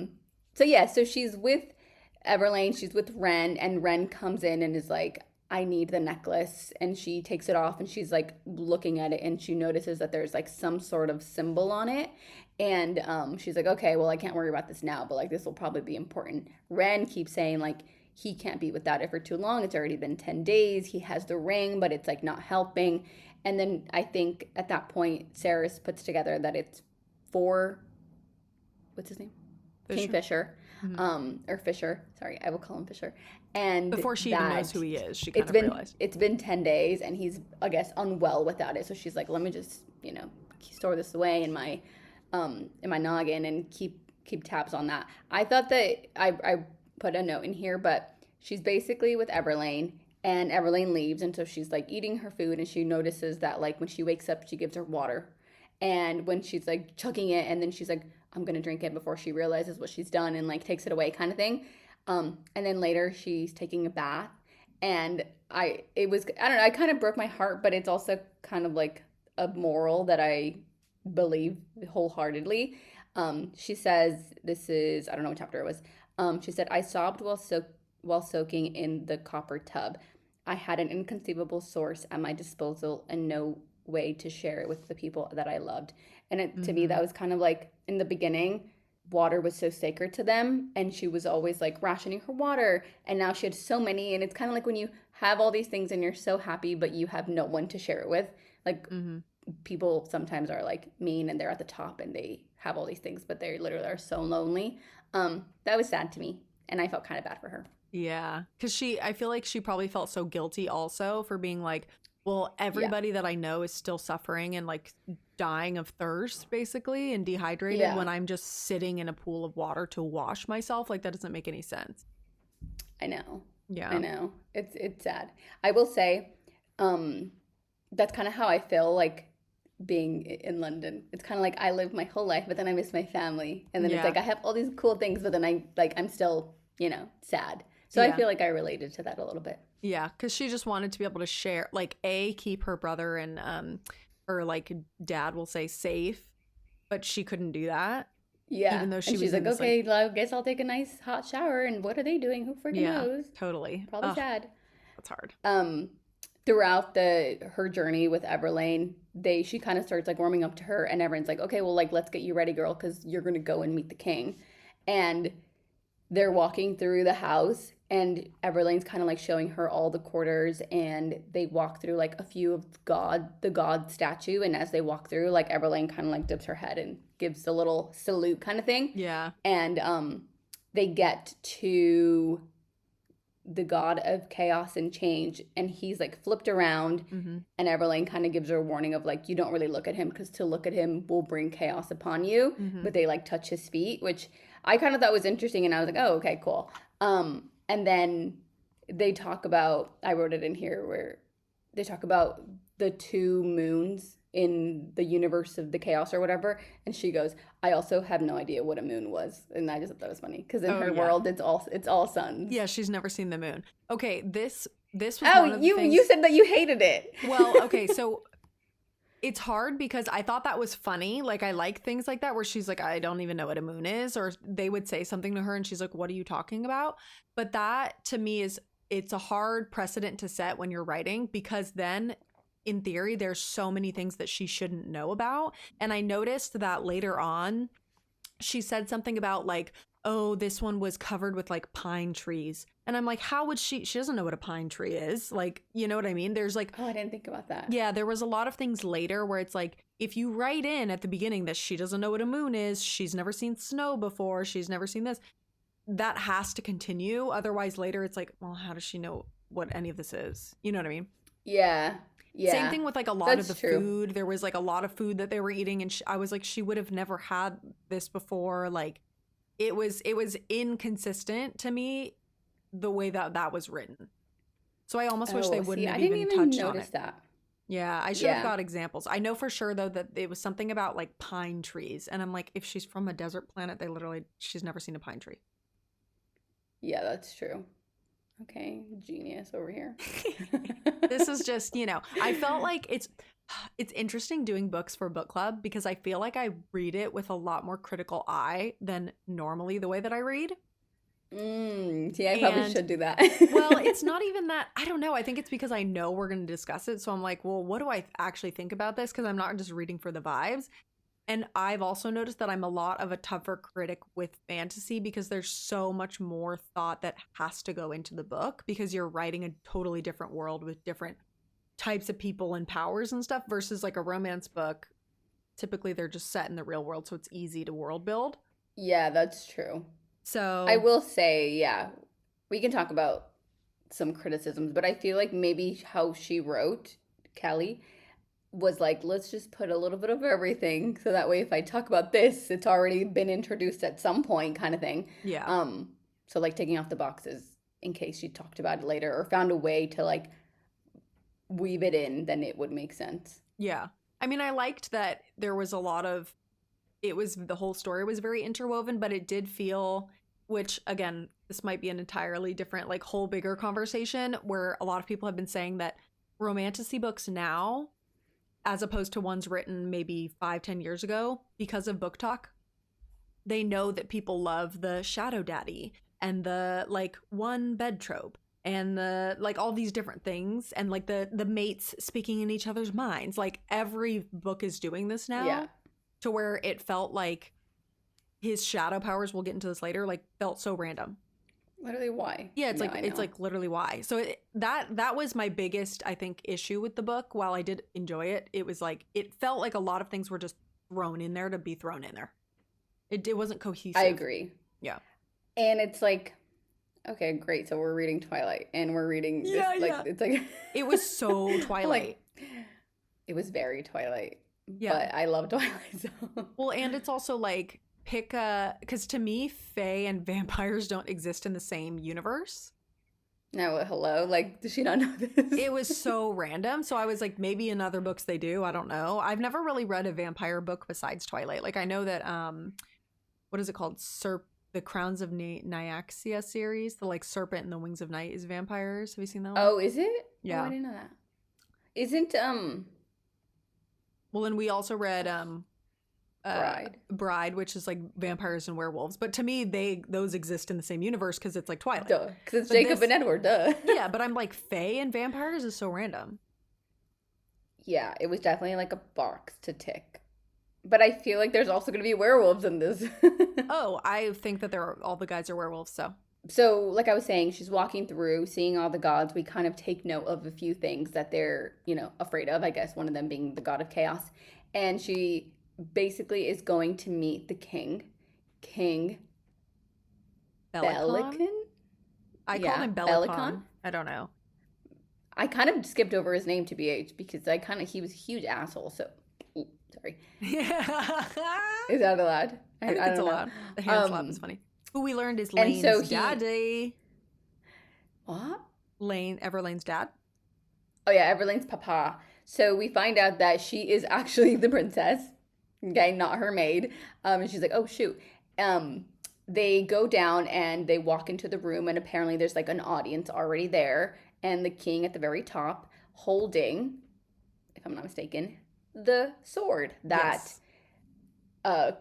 Speaker 1: So yeah, so she's with Everlane. She's with Ren, and Ren comes in and is like, "I need the necklace," and she takes it off, and she's like looking at it, and she notices that there's like some sort of symbol on it. And she's like, okay, well, I can't worry about this now, but like this will probably be important. Ren keeps saying like he can't be without it for too long. It's already been 10 days. He has the ring, but it's like not helping. And then I think at that point, Saris puts together that it's for, what's his name?
Speaker 2: Fisher.
Speaker 1: Kingfisher,
Speaker 2: Mhm.
Speaker 1: or Fisher. Sorry, I will call him Fisher. And
Speaker 2: Before she even knows
Speaker 1: that
Speaker 2: who he is, she kind
Speaker 1: it's
Speaker 2: of
Speaker 1: been
Speaker 2: realized.
Speaker 1: it's been 10 days and he's, I guess, unwell without it. So she's like, let me just, store this away in my noggin and keep tabs on that. I thought that I put a note in here, but she's basically with Everlane and Everlane leaves, and so she's like eating her food and she notices that like when she wakes up she gives her water. And when she's like chugging it and then she's like, I'm gonna drink it before she realizes what she's done and like takes it away kind of thing. And then later she's taking a bath and I don't know, I kind of broke my heart, but it's also kind of like a moral that I believe wholeheartedly. She says, this is, I don't know what chapter it was. She said, I sobbed while soaking in the copper tub. I had an inconceivable source at my disposal and no way to share it with the people that I loved. And to me,
Speaker 2: Mm-hmm.
Speaker 1: that was kind of like in the beginning, water was so sacred to them. And she was always like rationing her water. And now she had so many. And it's kind of like when you have all these things and you're so happy, but you have no one to share it with. Like
Speaker 2: Mm-hmm.
Speaker 1: people sometimes are like mean and they're at the top and they have all these things, but they literally are so lonely. That was sad to me, and I felt kind of bad for her.
Speaker 2: Yeah, because I feel like she probably felt so guilty also for being like, well,
Speaker 1: Yeah,
Speaker 2: everybody that I know is still suffering and like dying of thirst basically and dehydrated
Speaker 1: yeah,
Speaker 2: when I'm just sitting in a pool of water to wash myself. Like that doesn't make any sense.
Speaker 1: I know, I
Speaker 2: Yeah.
Speaker 1: know. It's sad. I will say, um, that's kind of how I feel like being in London. It's kind of like I live my whole life, but then I miss my family, and then it's
Speaker 2: Yeah.
Speaker 1: like I have all these cool things, but then I'm still sad. So I
Speaker 2: Yeah.
Speaker 1: feel like I related to that a little bit.
Speaker 2: Yeah. Because she just wanted to be able to share, like, keep her brother and her like dad will say safe, but she couldn't do that,
Speaker 1: Yeah.
Speaker 2: even though
Speaker 1: And
Speaker 2: she
Speaker 1: she's
Speaker 2: was in
Speaker 1: like,
Speaker 2: this like,
Speaker 1: okay, well, I guess I'll take a nice hot shower. And what are they doing? Who freaking
Speaker 2: yeah,
Speaker 1: knows?
Speaker 2: totally.
Speaker 1: Probably
Speaker 2: Oh,
Speaker 1: sad.
Speaker 2: that's hard.
Speaker 1: Um, Throughout her journey with Everlane, she kind of starts like warming up to her, and everyone's like, okay, well, like let's get you ready, girl, because you're gonna go and meet the king. And they're walking through the house, and Everlane's kind of like showing her all the quarters, and they walk through like a few of the god statue, and as they walk through, like Everlane kind of like dips her head and gives a little salute kind of thing.
Speaker 2: Yeah.
Speaker 1: And they get to the god of chaos and change, and he's like flipped around,
Speaker 2: Mm-hmm.
Speaker 1: and Everlane kind of gives her a warning of like, you don't really look at him because to look at him will bring chaos upon you.
Speaker 2: Mm-hmm.
Speaker 1: But they like touch his feet, which I kind of thought was interesting, and I was like, oh, okay, cool. And then they talk about, I wrote it in here, where they talk about the two moons in the universe of the chaos or whatever, and she goes, I also have no idea what a moon was, and I just thought that was funny because in
Speaker 2: Oh
Speaker 1: her
Speaker 2: yeah.
Speaker 1: world it's all suns.
Speaker 2: Yeah, she's never seen the moon. Okay, this was
Speaker 1: Oh,
Speaker 2: one of the
Speaker 1: you
Speaker 2: things.
Speaker 1: said that you hated it.
Speaker 2: Well, okay, so it's hard because I thought that was funny. Like I like things like that where she's like, I don't even know what a moon is, or they would say something to her and she's like, what are you talking about? But that to me it's a hard precedent to set when you're writing because then in theory, there's so many things that she shouldn't know about. And I noticed that later on, she said something about like, oh, this one was covered with like pine trees. And I'm like, how would she doesn't know what a pine tree is. Like, you know what I mean? There's like,
Speaker 1: Oh, I didn't think about that.
Speaker 2: yeah, there was a lot of things later where it's like, if you write in at the beginning that she doesn't know what a moon is, she's never seen snow before, she's never seen this, that has to continue. Otherwise, later it's like, well, how does she know what any of this is? You know what I mean?
Speaker 1: Yeah.
Speaker 2: Same
Speaker 1: Yeah.
Speaker 2: thing with like a lot of
Speaker 1: That's
Speaker 2: the
Speaker 1: true.
Speaker 2: food. There was like a lot of food that they were eating, and I was like, she would have never had this before. Like, it was inconsistent to me the way that that was written. So I almost wish they
Speaker 1: Oh, see,
Speaker 2: wouldn't
Speaker 1: I
Speaker 2: have
Speaker 1: didn't
Speaker 2: even
Speaker 1: even
Speaker 2: touched on
Speaker 1: notice
Speaker 2: it.
Speaker 1: that.
Speaker 2: Yeah, I should have
Speaker 1: Yeah.
Speaker 2: got examples. I know for sure though that it was something about like pine trees, and I'm like, if she's from a desert planet, she's never seen a pine tree.
Speaker 1: Yeah, that's true. Okay, genius over here.
Speaker 2: This is just, I felt like it's interesting doing books for book club because I feel like I read it with a lot more critical eye than normally the way that I read.
Speaker 1: See, I probably
Speaker 2: And
Speaker 1: should do that.
Speaker 2: well, it's not even that. I don't know. I think it's because I know we're going to discuss it. So I'm like, well, what do I actually think about this? Because I'm not just reading for the vibes. And I've also noticed that I'm a lot of a tougher critic with fantasy because there's so much more thought that has to go into the book because you're writing a totally different world with different types of people and powers and stuff versus like a romance book. Typically, they're just set in the real world, so it's easy to world build.
Speaker 1: Yeah, that's true. I
Speaker 2: So,
Speaker 1: will say, yeah, we can talk about some criticisms, but I feel like maybe how she wrote, Callie, was like, let's just put a little bit of everything so that way if I talk about this, it's already been introduced at some point kind of thing.
Speaker 2: yeah.
Speaker 1: So like taking off the boxes in case she talked about it later or found a way to like weave it in, then it would make sense.
Speaker 2: Yeah. I mean, I liked that there was a lot of the whole story was very interwoven, but it did feel, which again, this might be an entirely different, like whole bigger conversation where a lot of people have been saying that romantasy books now, as opposed to ones written maybe 5-10 years ago, because of book talk, they know that people love the shadow daddy and the like one bed trope and the like all these different things and like the mates speaking in each other's minds. Like every book is doing this now.
Speaker 1: Yeah.
Speaker 2: To where it felt like his shadow powers, we'll get into this later, like felt so random.
Speaker 1: Literally why?
Speaker 2: Yeah, it's
Speaker 1: No,
Speaker 2: like
Speaker 1: I
Speaker 2: it's
Speaker 1: know.
Speaker 2: like literally why. So that was my biggest, I think, issue with the book. While I did enjoy it, it was like it felt like a lot of things were just thrown in there to be thrown in there. It wasn't cohesive.
Speaker 1: I agree.
Speaker 2: Yeah.
Speaker 1: And it's like, okay, great. So we're reading Twilight and we're reading this.
Speaker 2: Yeah,
Speaker 1: Like,
Speaker 2: yeah.
Speaker 1: it's like,
Speaker 2: It was so Twilight.
Speaker 1: like, it was very Twilight.
Speaker 2: Yeah.
Speaker 1: But I love Twilight. So.
Speaker 2: Well, and it's also like pick a, because to me, fae and vampires don't exist in the same universe.
Speaker 1: No, hello. Like, does she not know this?
Speaker 2: It was so random. So I was like, maybe in other books they do. I don't know. I've never really read a vampire book besides Twilight. Like I know that what is it called? The Crowns of Nyaxia series. The like Serpent and the Wings of Night is vampires. Have you seen that one?
Speaker 1: Oh, is it?
Speaker 2: Yeah.
Speaker 1: Oh, I didn't know that. Isn't
Speaker 2: Well, and we also read
Speaker 1: Bride,
Speaker 2: which is like vampires and werewolves. But to me, those exist in the same universe because it's like Twilight.
Speaker 1: duh, because it's
Speaker 2: But
Speaker 1: Jacob
Speaker 2: this-
Speaker 1: and Edward, duh.
Speaker 2: Yeah, but I'm like fae and vampires is so random.
Speaker 1: Yeah, it was definitely like a box to tick. But I feel like there's also going to be werewolves in this.
Speaker 2: Oh, I think that all the guys are werewolves.
Speaker 1: So, like I was saying, she's walking through, seeing all the gods. We kind of take note of a few things that they're, afraid of. I guess one of them being the god of chaos. And she basically is going to meet the king. King Bellicon?
Speaker 2: I
Speaker 1: Yeah,
Speaker 2: called him Bellicon. I don't know.
Speaker 1: I kind of skipped over his name to BH because he was a huge asshole. So, ooh, sorry.
Speaker 2: Yeah.
Speaker 1: Is that allowed?
Speaker 2: I think it's
Speaker 1: don't know.
Speaker 2: allowed. The hand slap is funny. Who we learned is
Speaker 1: and
Speaker 2: Lane's
Speaker 1: so
Speaker 2: daddy.
Speaker 1: What?
Speaker 2: Everlane's dad.
Speaker 1: Oh yeah, Everlane's papa. So we find out that she is actually the princess, okay, not her maid. And she's like, oh shoot. They go down and they walk into the room, and apparently there's like an audience already there, and the king at the very top holding, if I'm not mistaken, the sword that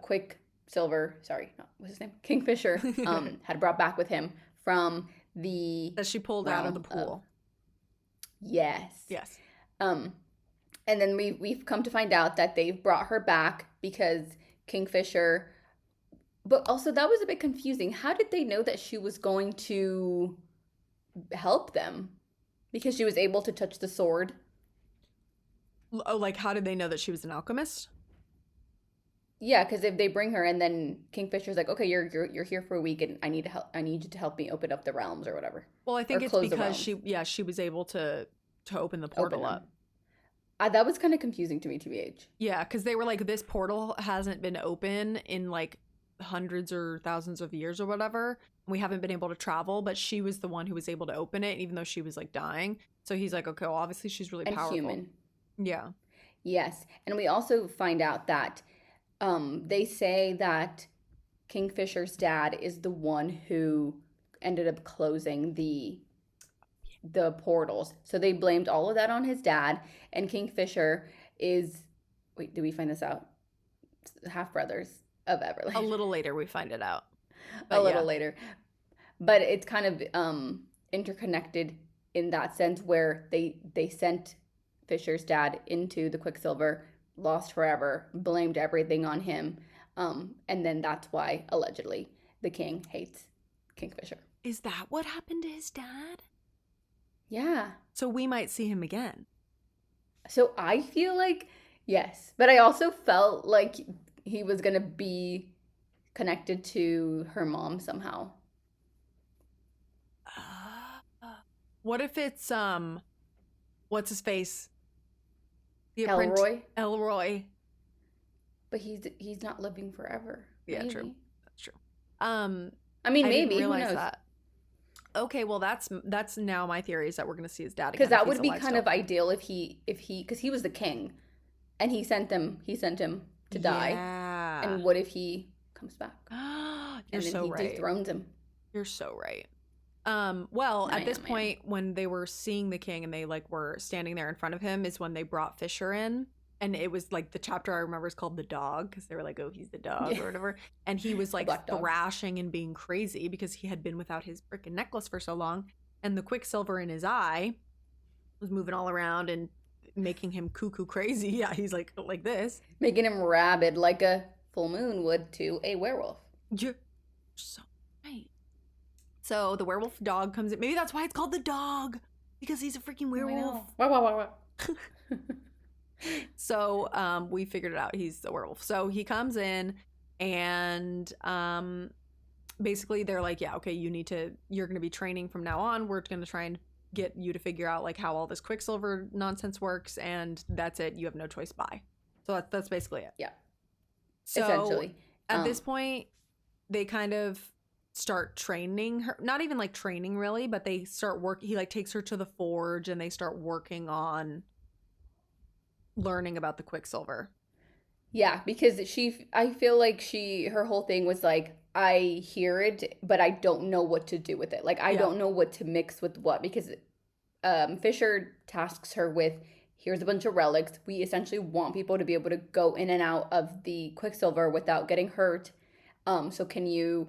Speaker 1: Quicksilver, sorry, what's his name? Kingfisher, had brought back with him from the
Speaker 2: That she pulled out of the pool.
Speaker 1: Yes.
Speaker 2: Yes.
Speaker 1: And then we've come to find out that they've brought her back because Kingfisher. But also that was a bit confusing. How did they know that she was going to help them? Because she was able to touch the sword.
Speaker 2: Oh, like how did they know that she was an alchemist?
Speaker 1: Yeah, because if they bring her and then Kingfisher's like, okay, you're here for a week and I need to help. I need you to help me open up the realms or whatever,
Speaker 2: Well, I
Speaker 1: or
Speaker 2: think it's
Speaker 1: close the
Speaker 2: because
Speaker 1: realms,
Speaker 2: she was able to open the
Speaker 1: open
Speaker 2: portal
Speaker 1: them.
Speaker 2: up.
Speaker 1: That was kind of confusing to me, tbh.
Speaker 2: Yeah, because they were like, this portal hasn't been open in like hundreds or thousands of years or whatever. We haven't been able to travel, but she was the one who was able to open it, even though she was like dying. So he's like, okay, well, obviously she's really
Speaker 1: And
Speaker 2: powerful.
Speaker 1: human.
Speaker 2: Yeah.
Speaker 1: Yes, and we also find out that they say that Kingfisher's dad is the one who ended up closing the portals. So they blamed all of that on his dad, and Kingfisher is, wait, did we find this out? Half brothers of
Speaker 2: A
Speaker 1: Everland.
Speaker 2: little later we find it out.
Speaker 1: A
Speaker 2: But
Speaker 1: little
Speaker 2: yeah.
Speaker 1: later. But it's kind of interconnected in that sense where they sent Fisher's dad into the Quicksilver, lost forever, blamed everything on him. And then that's why allegedly the king hates Kingfisher.
Speaker 2: Is that what happened to his dad?
Speaker 1: Yeah.
Speaker 2: So we might see him again.
Speaker 1: So I feel like yes, but I also felt like he was going to be connected to her mom somehow.
Speaker 2: What if it's what's his face? The
Speaker 1: Elroy,
Speaker 2: Elroy.
Speaker 1: but he's not living forever.
Speaker 2: Yeah,
Speaker 1: Maybe.
Speaker 2: true. That's true.
Speaker 1: I mean,
Speaker 2: I
Speaker 1: maybe.
Speaker 2: didn't
Speaker 1: Who
Speaker 2: realize
Speaker 1: knows?
Speaker 2: that. Okay, well that's now my theory is that we're gonna see his dad again
Speaker 1: Because
Speaker 2: if
Speaker 1: that
Speaker 2: he's
Speaker 1: would be
Speaker 2: alive
Speaker 1: kind
Speaker 2: still.
Speaker 1: of ideal if he because he was the king, and he sent him to die.
Speaker 2: Yeah.
Speaker 1: And what if he comes back
Speaker 2: You're
Speaker 1: and then
Speaker 2: so
Speaker 1: he
Speaker 2: right.
Speaker 1: dethrones him?
Speaker 2: You're so right. Well,
Speaker 1: I
Speaker 2: at this
Speaker 1: am.
Speaker 2: point, when they were seeing the king and they like were standing there in front of him, is when they brought Fisher in, and it was like the chapter I remember is called "The Dog" because they were like, "Oh, he's the dog"
Speaker 1: Yeah.
Speaker 2: or whatever, and he was
Speaker 1: The
Speaker 2: like
Speaker 1: black dog.
Speaker 2: thrashing and being crazy because he had been without his freaking necklace for so long, and the Quicksilver in his eye was moving all around and making him cuckoo crazy. Yeah, he's like this.
Speaker 1: Making him rabid like a full moon would to a werewolf.
Speaker 2: You're so right. So the werewolf dog comes in. Maybe that's why it's called the dog, because he's a freaking werewolf.
Speaker 1: Wow.
Speaker 2: So we figured it out. He's the werewolf. So he comes in and basically they're like, yeah, okay, you're going to be training from now on. We're going to try and get you to figure out like how all this Quicksilver nonsense works. And that's it. You have no choice. Bye. So that's basically it.
Speaker 1: Yeah.
Speaker 2: So
Speaker 1: Essentially.
Speaker 2: at this point, they kind of start training her, not even like training really, but they start he like takes her to the forge and they start working on learning about the Quicksilver.
Speaker 1: Yeah, because I feel like her whole thing was like, I hear it, but I don't know what to do with it. Like, I don't know what to mix with what, because Fisher tasks her with, here's a bunch of relics. We essentially want people to be able to go in and out of the Quicksilver without getting hurt. So can you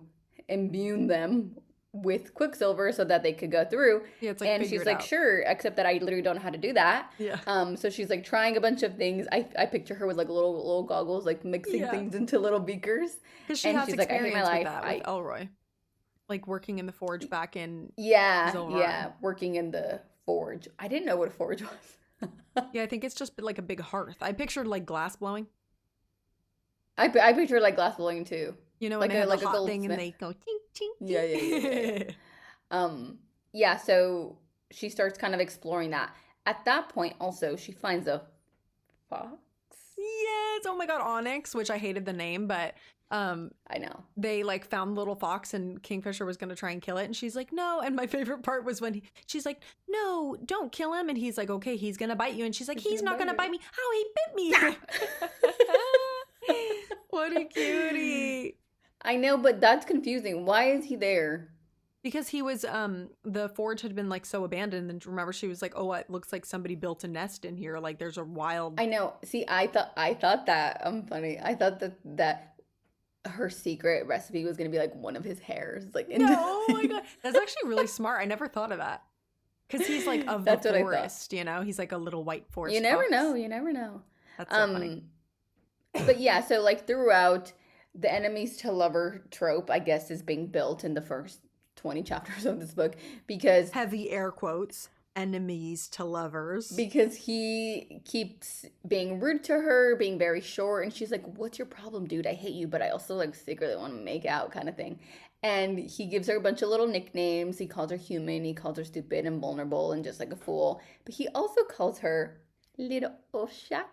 Speaker 1: imbue them with Quicksilver so that they could go through?
Speaker 2: Yeah, it's like,
Speaker 1: and she's like, sure, except that I literally don't know how to do that.
Speaker 2: Yeah.
Speaker 1: So she's like trying a bunch of things. I picture her with like little goggles, like mixing things into little beakers.
Speaker 2: Because she
Speaker 1: and
Speaker 2: has
Speaker 1: she's
Speaker 2: experience
Speaker 1: like, I hate my
Speaker 2: with
Speaker 1: life.
Speaker 2: that with Elroy, like working in the forge back in
Speaker 1: Yeah, working in the forge. I didn't know what a forge was.
Speaker 2: Yeah, I think it's just like a big hearth. I pictured like glass blowing.
Speaker 1: I picture like glass blowing too.
Speaker 2: You know,
Speaker 1: like
Speaker 2: when they have
Speaker 1: like
Speaker 2: the
Speaker 1: a
Speaker 2: hot thing
Speaker 1: goldsmith.
Speaker 2: and they go ting ting.
Speaker 1: Yeah. Yeah, so she starts kind of exploring that. At that point, also, she finds a fox.
Speaker 2: Yes. Oh my God, Onyx, which I hated the name, but
Speaker 1: I know.
Speaker 2: they like found the little fox and Kingfisher was going to try and kill it. And she's like, no. And my favorite part was when she's like, no, don't kill him. And he's like, okay, he's going to bite you. And she's like, he's not going to bite me. How he bit me. What a cutie.
Speaker 1: I know, but that's confusing. Why is he there?
Speaker 2: Because he was, the forge had been like so abandoned. And remember, she was like, oh, it looks like somebody built a nest in here. Like there's a wild.
Speaker 1: I know. See, I thought that, I'm funny. I thought that her secret recipe was going to be like one of his hairs. Like,
Speaker 2: No, oh my God. That's actually really smart. I never thought of that. Because he's like of the
Speaker 1: That's what I thought.
Speaker 2: forest, you know? He's like a little white
Speaker 1: You
Speaker 2: forest
Speaker 1: never
Speaker 2: fox.
Speaker 1: know. You never know.
Speaker 2: That's so funny.
Speaker 1: Um, but yeah, so like throughout the enemies to lover trope, I guess, is being built in the first 20 chapters of this book because
Speaker 2: Heavy air quotes, enemies to lovers.
Speaker 1: he keeps being rude to her, being very short, and she's like, "What's your problem, dude? I hate you, but I also like secretly want to make out," kind of thing. And he gives her a bunch of little nicknames. He calls her human, he calls her stupid and vulnerable and just like a fool. But he also calls her little Osha,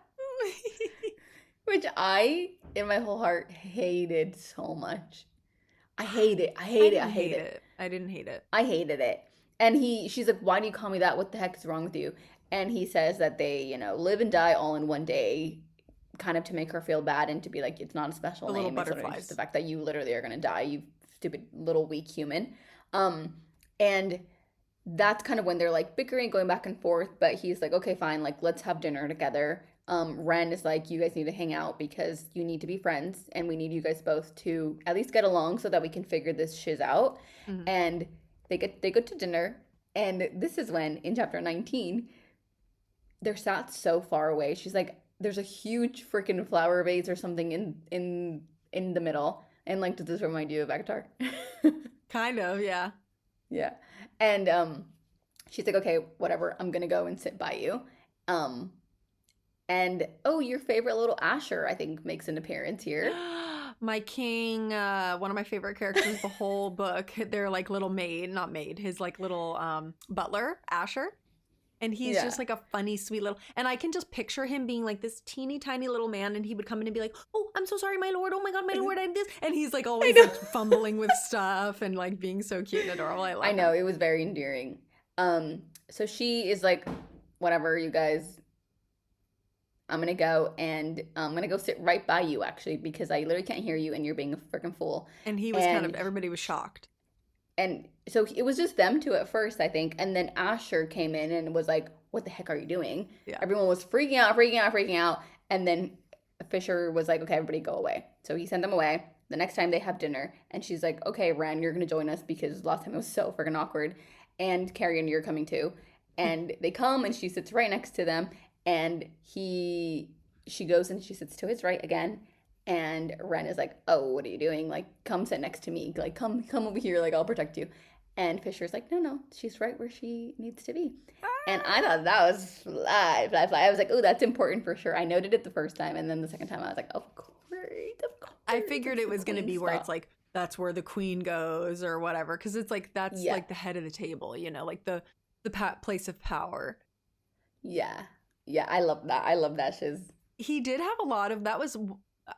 Speaker 1: which I, in my whole heart, hated so much. I hate it. I
Speaker 2: I
Speaker 1: hate it. I
Speaker 2: didn't
Speaker 1: hate
Speaker 2: hate
Speaker 1: it.
Speaker 2: it. I didn't hate it.
Speaker 1: I hated it. And she's like, "Why do you call me that? What the heck is wrong with you?" And he says that they, live and die all in one day, kind of to make her feel bad and to be like, it's not a special
Speaker 2: The little
Speaker 1: name. It's literally just the
Speaker 2: butterflies.
Speaker 1: fact that you literally are gonna die, you stupid little weak human. Um, and that's kind of when they're like bickering, going back and forth. But he's like, okay, fine, like let's have dinner together. Ren is like, you guys need to hang out because you need to be friends, and we need you guys both to at least get along so that we can figure this shiz out.
Speaker 2: Mhm.
Speaker 1: And they go to dinner, and this is when in chapter 19 they're sat so far away. She's like, there's a huge freaking flower vase or something in the middle. And like, does this remind you of Avatar?
Speaker 2: Kind of, yeah.
Speaker 1: Yeah. And she's like, okay, whatever, I'm gonna go and sit by you. Um and oh, your favorite little Asher, I think, makes an appearance here.
Speaker 2: My king, one of my favorite characters the whole book. Their like little maid, not maid, his like little butler, Asher. And he's
Speaker 1: Yeah.
Speaker 2: just like a funny, sweet little. And I can just picture him being like this teeny tiny little man, and he would come in and be like, "Oh, I'm so sorry, my lord. Oh my god, my lord, I'm this." And he's like
Speaker 1: I
Speaker 2: always
Speaker 1: know.
Speaker 2: like fumbling with stuff and like being so cute and adorable. I
Speaker 1: I
Speaker 2: love
Speaker 1: know,
Speaker 2: him.
Speaker 1: it was very endearing. So she is like, whatever, you guys, I'm gonna go, and I'm gonna go sit right by you actually because I literally can't hear you and you're being a freaking fool.
Speaker 2: And he was kind of
Speaker 1: And
Speaker 2: everybody was shocked.
Speaker 1: and so it was just them two at first, I think, and then Asher came in and was like, "What the heck are you doing?"
Speaker 2: Yeah.
Speaker 1: Everyone was freaking out, freaking out, freaking out, and then Fisher was like, "Okay, everybody go away." So he sent them away. The next time they have dinner, and she's like, "Okay, Ren, you're gonna join us because last time it was so freaking awkward, and Carrion, you're coming too." And they come, and she sits right next to them, and she goes and she sits to his right again, and Ren is like, "Oh, what are you doing? Like, come sit next to me. Like, come over here. Like, I'll protect you." And Fisher's like, "No, no, she's right where she needs to be." And I thought that was fly, fly, fly. I was like, "Oh, that's important for sure." I noted it the first time, and then the second time I was like, "Of course, of course."
Speaker 2: I figured
Speaker 1: That's
Speaker 2: it
Speaker 1: the
Speaker 2: was going to
Speaker 1: queen
Speaker 2: be where it's
Speaker 1: stuff.
Speaker 2: like that's where the queen goes or whatever, because it's like that's
Speaker 1: Yeah,
Speaker 2: like the head of the table, you know, like the place of power.
Speaker 1: yeah, yeah. I love that. I love that shiz.
Speaker 2: He did have a lot of that was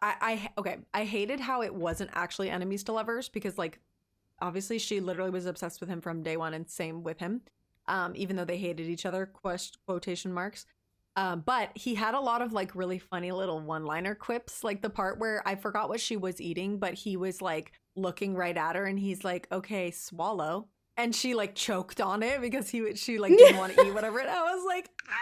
Speaker 2: I okay. I hated how it wasn't actually enemies to lovers because like obviously she literally was obsessed with him from day one, and same with him. Even though they hated each other, quotation marks. But he had a lot of like really funny little one-liner quips, like the part where I forgot what she was eating, but he was like looking right at her, and he's like, "Okay, swallow," and she like choked on it because she like didn't want to eat whatever. And I was like, ah!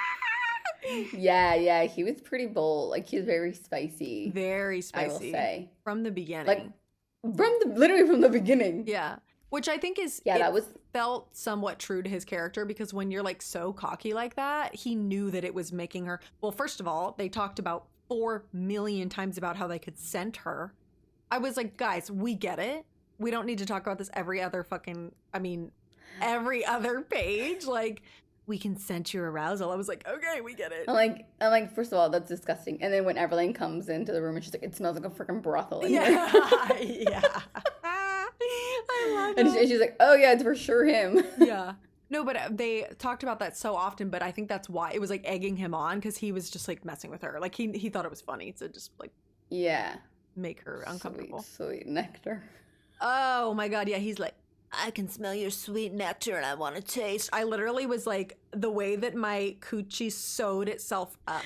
Speaker 1: Yeah, yeah. He was pretty bold. Like, he was very spicy,
Speaker 2: Very
Speaker 1: I will
Speaker 2: spicy
Speaker 1: say.
Speaker 2: from the
Speaker 1: Like,
Speaker 2: beginning.
Speaker 1: literally from the beginning.
Speaker 2: Yeah. Which I think is
Speaker 1: Yeah,
Speaker 2: it
Speaker 1: that was
Speaker 2: felt somewhat true to his character because when you're like so cocky like that, he knew that it was making her. Well, first of all, they talked about 4 million times about how they could scent her. I was like, guys, we get it. We don't need to talk about this every other fucking, I mean, every other page. Like, we can scent your arousal. I was like, okay, we get it.
Speaker 1: I'm like, first of all, that's disgusting. And then when Evelyn comes into the room and she's like, "It smells like a freaking brothel in here."
Speaker 2: Yeah. Yeah. I love
Speaker 1: And
Speaker 2: it.
Speaker 1: she's like, "Oh yeah, it's for sure him."
Speaker 2: Yeah. No, but they talked about that so often, but I think that's why it was like egging him on because he was just like messing with her. Like he thought it was funny to just like
Speaker 1: Yeah.
Speaker 2: make her uncomfortable.
Speaker 1: Sweet, sweet nectar.
Speaker 2: Oh my god, yeah, he's like, I can smell your sweet nectar and I want to taste. I literally was like, the way that my coochie sewed itself up.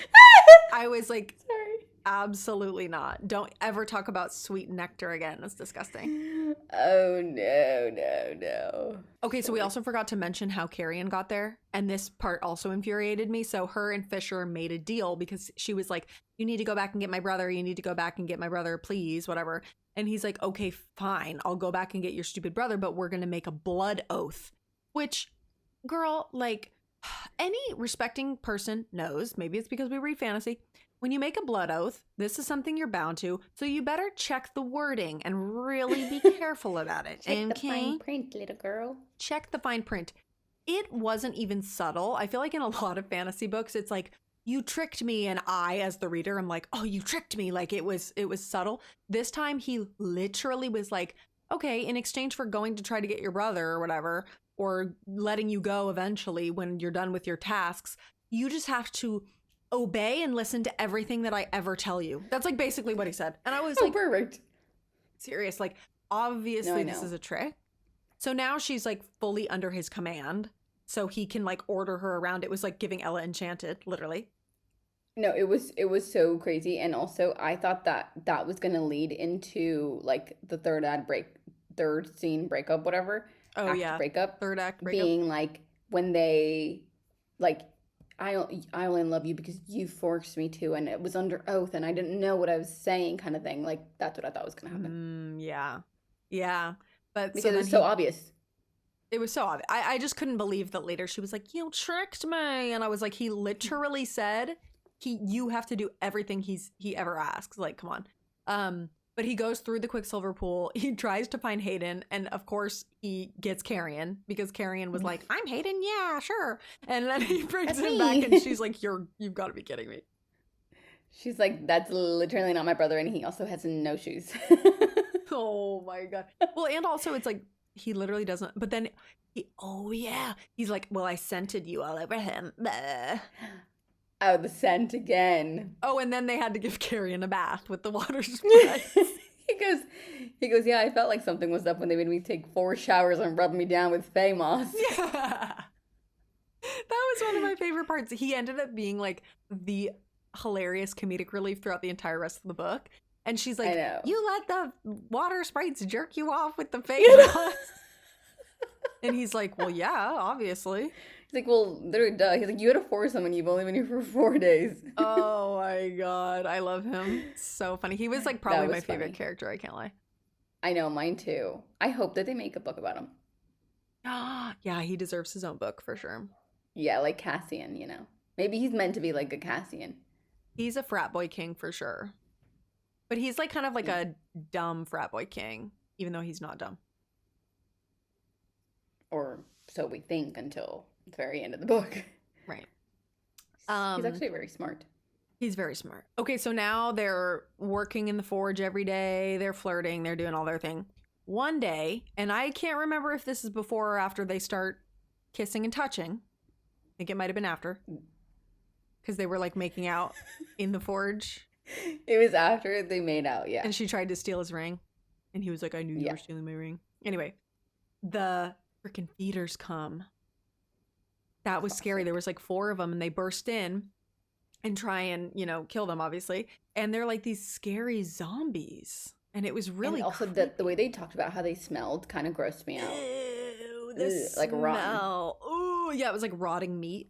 Speaker 2: I was like,
Speaker 1: Sorry.
Speaker 2: absolutely not. Don't ever talk about sweet nectar again. That's disgusting.
Speaker 1: Oh no, no, no.
Speaker 2: Okay, so we also forgot to mention how Carrion got there, and this part also infuriated me. So her and Fisher made a deal because she was like, "You need to go back and get my brother. You need to go back and get my brother, please, whatever." And he's like, "Okay, fine. I'll go back and get your stupid brother, but we're going to make a blood oath." Which Girl, like any respecting person knows, maybe it's because we read fantasy. When you make a blood oath, this is something you're bound to, so you better check the wording and really be careful about it.
Speaker 1: Check the
Speaker 2: Okay?
Speaker 1: fine print, little girl.
Speaker 2: Check the fine print. It wasn't even subtle. I feel like in a lot of fantasy books, it's like, you tricked me, and I, as the reader, I'm like, oh, you tricked me. Like it was subtle. This time he literally was like, okay, in exchange for going to try to get your brother or whatever, or letting you go eventually when you're done with your tasks, you just have to obey and listen to everything that I ever tell you. That's like basically what he said. And I was
Speaker 1: Oh,
Speaker 2: like,
Speaker 1: perfect.
Speaker 2: serious, like
Speaker 1: No,
Speaker 2: obviously
Speaker 1: I
Speaker 2: this
Speaker 1: know.
Speaker 2: is a trick. So now she's like fully under his command. So he can like order her around. It was like giving Ella Enchanted, literally.
Speaker 1: No, it was so crazy, and also I thought that that was gonna lead into like the third scene breakup, whatever,
Speaker 2: Oh
Speaker 1: act
Speaker 2: yeah.
Speaker 1: breakup,
Speaker 2: Third act breakup.
Speaker 1: being like when they like I only love you because you forced me to, and it was under oath, and I didn't know what I was saying, kind of thing. Like that's what I thought was gonna happen
Speaker 2: Yeah. Yeah. But so
Speaker 1: because
Speaker 2: then
Speaker 1: it's so
Speaker 2: he,
Speaker 1: obvious.
Speaker 2: it was so obvious. I just couldn't believe that later she was like, you tricked me. And I was like, he literally said, you have to do everything he ever asks. Like, come on. But he goes through the Quicksilver pool. He tries to find Hayden. And of course, he gets Carrion because Carrion was like, I'm Hayden. Yeah, sure. And then he brings
Speaker 1: That's
Speaker 2: him back and
Speaker 1: me.
Speaker 2: she's like, you've got to be kidding me.
Speaker 1: She's like, that's literally not my brother, and he also has no shoes.
Speaker 2: Oh my God. Well, and also it's like he literally doesn't, but then oh yeah. He's like, well, I scented you all over him. Blah.
Speaker 1: Oh, the scent again.
Speaker 2: Oh, and then they had to give Carrion a bath with the water sprites.
Speaker 1: he goes, he goes, yeah, I felt like something was up when they made me take 4 showers and rub me down with Fey moss.
Speaker 2: Yeah. That was one of my favorite parts. He ended up being like the hilarious comedic relief throughout the entire rest of the book. And she's
Speaker 1: I
Speaker 2: like,
Speaker 1: know.
Speaker 2: you let the water sprites jerk you off with the Fey moss. And he's like, well, yeah, obviously.
Speaker 1: He's like, well, literally, duh. He's like, you had to force them when you've only been here for 4 days.
Speaker 2: Oh my God. I love him. So funny. He was like probably
Speaker 1: That
Speaker 2: my
Speaker 1: was
Speaker 2: favorite
Speaker 1: funny.
Speaker 2: character. I can't lie.
Speaker 1: I know, mine too. I hope that they make a book about him.
Speaker 2: Yeah, he deserves his own book for sure.
Speaker 1: Yeah, like Cassian, you know. Maybe he's meant to be like a Cassian.
Speaker 2: He's a frat boy king for sure. But he's like kind of like a dumb frat boy king, even though he's not dumb.
Speaker 1: Or so we think until the very end of the book.
Speaker 2: Right.
Speaker 1: He's actually very smart.
Speaker 2: He's very smart. Okay, so now they're working in the forge every day. They're flirting. They're doing all their thing. One day, and I can't remember if this is before or after they start kissing and touching. I think it might have been after. Because they were like making out in the forge.
Speaker 1: It was after they made out, yeah.
Speaker 2: And she tried to steal his ring. And he was like, I knew you were stealing my ring. Anyway, the freaking feeders come. That was scary. There was like 4 of them and they burst in and try and, kill them, obviously. And they're like these scary zombies. And it was really
Speaker 1: and also the way they talked about how they smelled kind of grossed me out.
Speaker 2: Ew, the
Speaker 1: Like rotten.
Speaker 2: smell. Ooh, yeah, it was like rotting meat.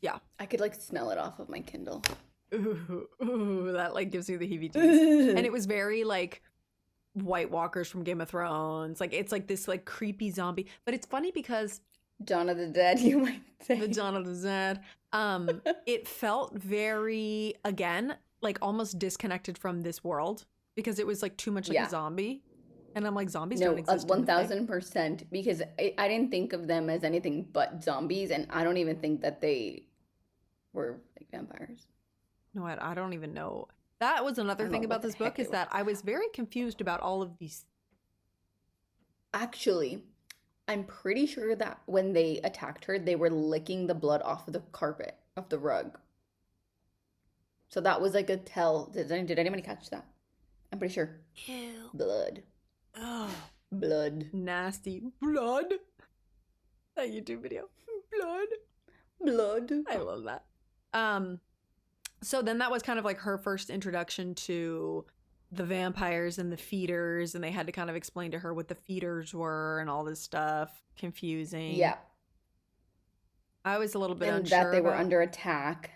Speaker 2: Yeah.
Speaker 1: I could like smell it off of my Kindle.
Speaker 2: Ooh, that like gives me the heebie-jeebies. And it was very like White Walkers from Game of Thrones. Like it's like this like creepy zombie. But it's funny because
Speaker 1: Dawn of the Dead, you might say.
Speaker 2: the Dawn of the Dead. It felt very, again, like almost disconnected from this world because it was like too much like a zombie. And I'm like, zombies don't exist.
Speaker 1: 1000%, because I didn't think of them as anything but zombies, and I don't even think that they were like vampires.
Speaker 2: No, I don't even know. That was another thing about this book is that I was very confused about all of these.
Speaker 1: Actually, I'm pretty sure that when they attacked her, they were licking the blood off of the carpet, off the rug. So that was like a tell. Did anybody catch that? I'm pretty sure.
Speaker 2: Ew.
Speaker 1: Blood.
Speaker 2: Oh,
Speaker 1: Blood.
Speaker 2: nasty blood. That YouTube video.
Speaker 1: Blood.
Speaker 2: I love that. So then that was kind of like her first introduction to the vampires and the feeders, and they had to kind of explain to her what the feeders were and all this stuff. Confusing.
Speaker 1: Yeah.
Speaker 2: I was a little bit
Speaker 1: And
Speaker 2: unsure
Speaker 1: that they were
Speaker 2: about...
Speaker 1: under attack.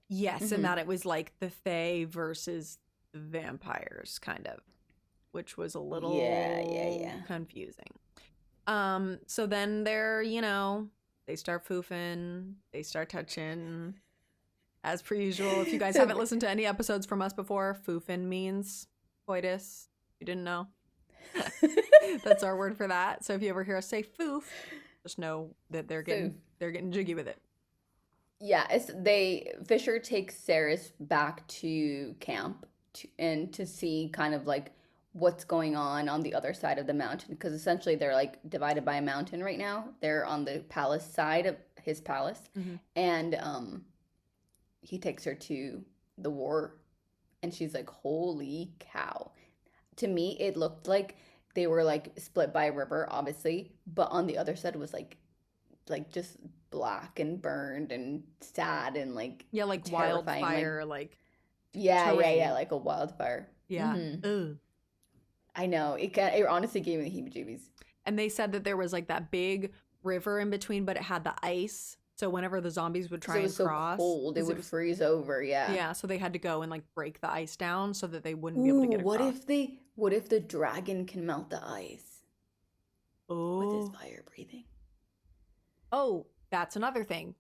Speaker 2: Yes, and that it was like the Fae versus the vampires, kind of, which was a little confusing. So then they're, they start foofing, they start touching. As per usual, if you guys
Speaker 1: So
Speaker 2: haven't listened to any episodes from us before, foofing means coitus. You didn't know? That's our word for that. So if you ever hear us say foof, just know that they're
Speaker 1: so
Speaker 2: getting jiggy with it.
Speaker 1: yeah, Fisher takes Saris back to camp and to see kind of like what's going on the other side of the mountain because essentially they're like divided by a mountain right now. They're on the palace side of his palace,
Speaker 2: Mm-hmm.
Speaker 1: and he takes her to the war, and she's like, "Holy cow!" To me, it looked like they were like split by a river, obviously, but on the other side was like just black and burned and sad and like
Speaker 2: Yeah, like
Speaker 1: terrifying.
Speaker 2: wildfire, like
Speaker 1: Yeah,
Speaker 2: terrain.
Speaker 1: like a wildfire.
Speaker 2: Yeah.
Speaker 1: Mm-hmm.
Speaker 2: Ugh.
Speaker 1: I know. It honestly gave me the heebie-jeebies.
Speaker 2: And they said that there was like that big river in between, but it had the ice. So whenever the zombies would
Speaker 1: Because
Speaker 2: try
Speaker 1: it
Speaker 2: and
Speaker 1: was so
Speaker 2: cross,
Speaker 1: cold, it
Speaker 2: because it
Speaker 1: would
Speaker 2: was,
Speaker 1: freeze over. Yeah.
Speaker 2: yeah, so they had to go and like break the ice down so that they wouldn't be able to
Speaker 1: Ooh,
Speaker 2: get across.
Speaker 1: what if the dragon can melt the ice with his
Speaker 2: Oh,
Speaker 1: fire breathing?
Speaker 2: oh, that's another thing.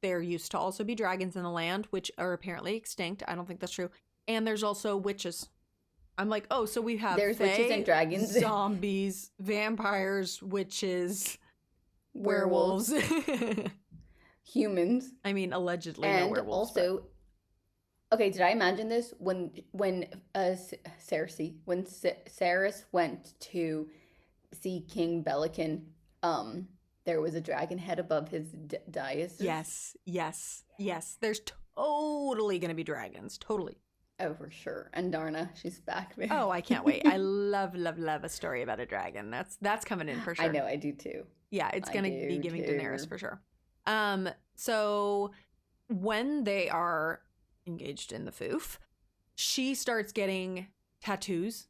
Speaker 2: There used to also be dragons in the land, which are apparently extinct. I don't think that's true. And there's also witches. I'm like, oh, so we have
Speaker 1: There's witches and
Speaker 2: fae,
Speaker 1: dragons,
Speaker 2: zombies, vampires, witches,
Speaker 1: werewolves,
Speaker 2: werewolves.
Speaker 1: humans,
Speaker 2: I mean, allegedly no
Speaker 1: and
Speaker 2: werewolves, but
Speaker 1: also, okay, did I imagine this when Saris went to see King Belican, there was a dragon head above his dais.
Speaker 2: yes, yes, yes. There's totally gonna be dragons, totally.
Speaker 1: Oh, for sure. And Darna, she's back, man.
Speaker 2: Oh, I can't wait. I love, love, love a story about a dragon. That's coming in for
Speaker 1: I
Speaker 2: sure.
Speaker 1: know, I do too.
Speaker 2: Yeah, it's
Speaker 1: I
Speaker 2: gonna be
Speaker 1: do
Speaker 2: giving
Speaker 1: too.
Speaker 2: Daenerys for sure. So when they are engaged in the foof, she starts getting tattoos.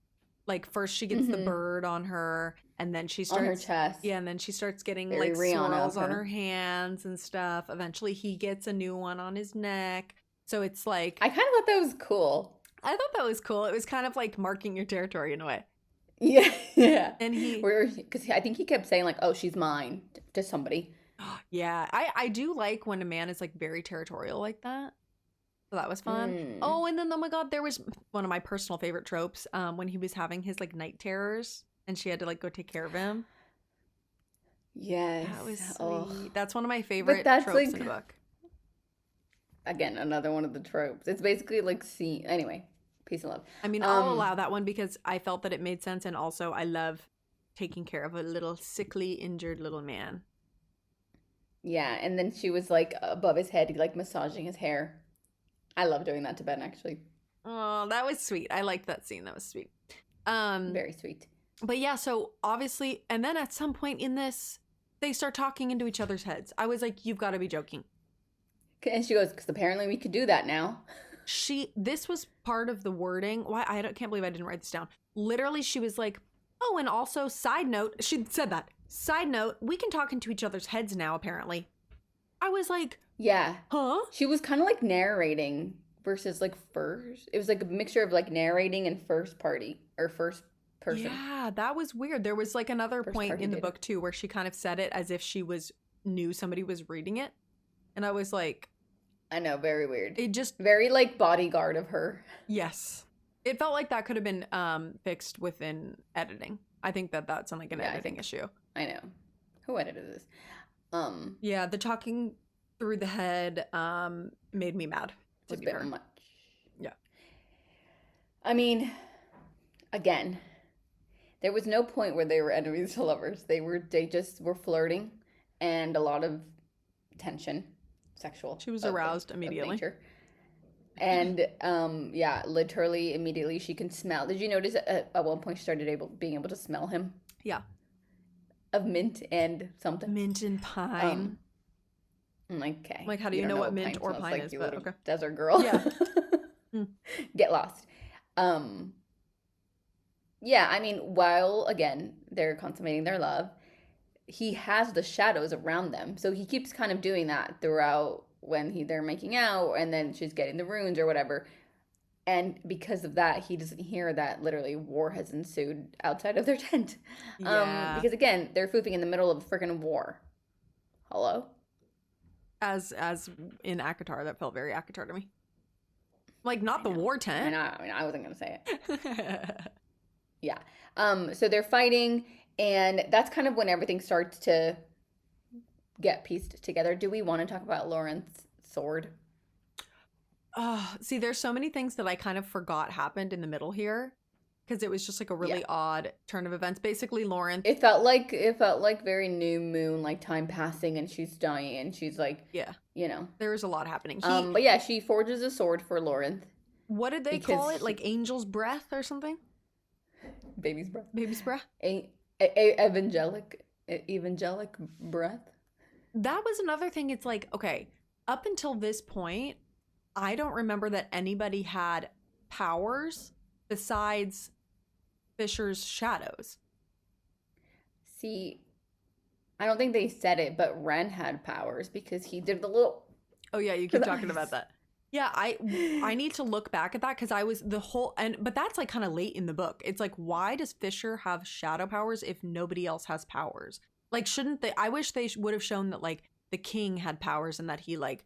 Speaker 2: Like first she gets the
Speaker 1: Mm-hmm.
Speaker 2: bird on her, and then she
Speaker 1: On her
Speaker 2: starts
Speaker 1: chest.
Speaker 2: yeah, and then she starts getting
Speaker 1: Very
Speaker 2: like
Speaker 1: Rihanna
Speaker 2: swirls
Speaker 1: of
Speaker 2: on
Speaker 1: her.
Speaker 2: her hands and stuff. Eventually he gets a new one on his neck. So it's like
Speaker 1: I kind of thought that was cool.
Speaker 2: I thought that was cool. It was kind of like marking your territory in a way.
Speaker 1: Yeah, yeah.
Speaker 2: And
Speaker 1: Because I think he kept saying like, "Oh, she's mine" to somebody.
Speaker 2: yeah, I do like when a man is like very territorial like that. So that was fun.
Speaker 1: Mm.
Speaker 2: Oh, and then oh my god, there was one of my personal favorite tropes when he was having his like night terrors and she had to like go take care of him.
Speaker 1: Yes.
Speaker 2: That was sweet.
Speaker 1: Oh.
Speaker 2: That's one of my favorite
Speaker 1: that's
Speaker 2: tropes
Speaker 1: like
Speaker 2: in the book.
Speaker 1: again another one of the tropes. It's basically like see anyway. Peace and love.
Speaker 2: I mean, I'll allow that one because I felt that it made sense, and also I love taking care of a little sickly, injured little man.
Speaker 1: Yeah, and then she was like above his head, like massaging his hair. I love doing that to Ben actually.
Speaker 2: Oh, that was sweet. I liked that scene. That was sweet.
Speaker 1: Very sweet.
Speaker 2: But yeah, so obviously, and then at some point in this, they start talking into each other's heads. I was like, you've got to be joking.
Speaker 1: And she goes, because apparently we could do that now.
Speaker 2: This was part of the wording. Why can't believe I didn't write this down. Literally, she was like, oh, and also side note, she said that. Side note, we can talk into each other's heads now, apparently. I was like,
Speaker 1: Yeah.
Speaker 2: huh?
Speaker 1: She was kind of like narrating versus like first. It was like a mixture of like narrating and first party or first person.
Speaker 2: Yeah, that was weird. There was like another
Speaker 1: First
Speaker 2: point
Speaker 1: party
Speaker 2: in the
Speaker 1: data.
Speaker 2: book too where she kind of said it as if she knew somebody was reading it. And I was like,
Speaker 1: I know, very weird.
Speaker 2: it just
Speaker 1: Very like bodyguard of her.
Speaker 2: yes. It felt like that could have been fixed within editing. I think that that's like an editing issue.
Speaker 1: I know. Who edited this?
Speaker 2: Yeah, the talking through the head made me mad. To
Speaker 1: Was a
Speaker 2: be
Speaker 1: bit
Speaker 2: fair.
Speaker 1: much.
Speaker 2: Yeah.
Speaker 1: I mean, again, there was no point where they were enemies to lovers. They just were flirting and a lot of tension, sexual.
Speaker 2: She was
Speaker 1: of
Speaker 2: aroused immediately.
Speaker 1: nature. And yeah, literally immediately she can smell. Did you notice at one point she started being able to smell him?
Speaker 2: Yeah.
Speaker 1: Of mint and something.
Speaker 2: Mint and pine.
Speaker 1: I'm like, okay.
Speaker 2: Like, how do you know what mint or
Speaker 1: smells
Speaker 2: pine
Speaker 1: like,
Speaker 2: is?
Speaker 1: you
Speaker 2: But
Speaker 1: little
Speaker 2: okay.
Speaker 1: desert girl.
Speaker 2: Yeah. Mm.
Speaker 1: Get lost. Yeah, I mean, while again they're consummating their love, he has the shadows around them. So he keeps kind of doing that throughout when they're making out and then she's getting the runes or whatever. And because of that, he doesn't hear that literally war has ensued outside of their tent.
Speaker 2: Yeah.
Speaker 1: Because again, they're foofing in the middle of a freaking war. Hello?
Speaker 2: As in Akatar, that felt very Akatar to me. Like, not
Speaker 1: I
Speaker 2: the
Speaker 1: know.
Speaker 2: war tent.
Speaker 1: I wasn't going to say
Speaker 2: it.
Speaker 1: it. Yeah. So they're fighting, and that's kind of when everything starts to get pieced together. Do we want to talk about Lauren's sword?
Speaker 2: See, there's so many things that I kind of forgot happened in the middle here because it was just like a really odd turn of events. Basically, Lauren.
Speaker 1: It felt like very new moon, like time passing, and she's dying, and she's like,
Speaker 2: yeah,
Speaker 1: you know,
Speaker 2: there was a lot happening.
Speaker 1: But yeah, she forges a sword for Lauren.
Speaker 2: What did they call it? Like angel's breath or something?
Speaker 1: Baby's breath.
Speaker 2: Baby's breath.
Speaker 1: Evangelic breath.
Speaker 2: That was another thing. It's like, okay, up until this point, I don't remember that anybody had powers besides Fisher's shadows.
Speaker 1: See, I don't think they said it, but Ren had powers because he did the little.
Speaker 2: Oh yeah, you keep talking about that. Yeah, I need to look back at that because I was but that's like kind of late in the book. It's like, why does Fisher have shadow powers if nobody else has powers? Like, shouldn't they? I wish they would have shown that like the king had powers and that he like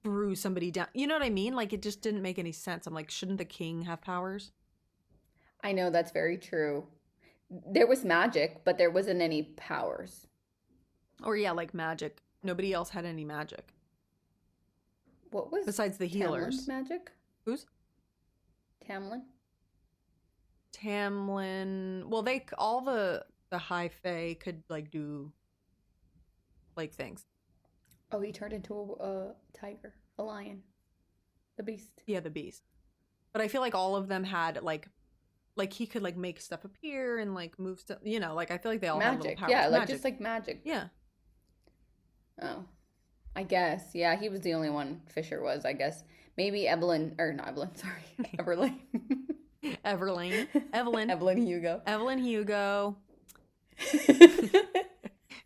Speaker 2: threw somebody down. You know what I mean? Like, it just didn't make any sense. I'm like, shouldn't the king have powers?
Speaker 1: I know that's very true. There was magic, but there wasn't any powers.
Speaker 2: Or yeah, like magic. Nobody else had any magic.
Speaker 1: What was
Speaker 2: besides the healers?
Speaker 1: Tamlin's magic?
Speaker 2: Who's? Tamlin. Well, they all the high fae could like do like things.
Speaker 1: Oh, he turned into a tiger, a lion, the beast.
Speaker 2: Yeah, the beast. But I feel like all of them had like he could like make stuff appear and like move stuff. You know, like I feel like they all had little powers.
Speaker 1: Yeah, like just like magic.
Speaker 2: Yeah.
Speaker 1: Oh. I guess. Yeah, he was the only one Fisher was, I guess. Maybe Evelyn, or not Evelyn, sorry. Everlane.
Speaker 2: Evelyn.
Speaker 1: Evelyn Hugo.
Speaker 2: Evelyn Hugo.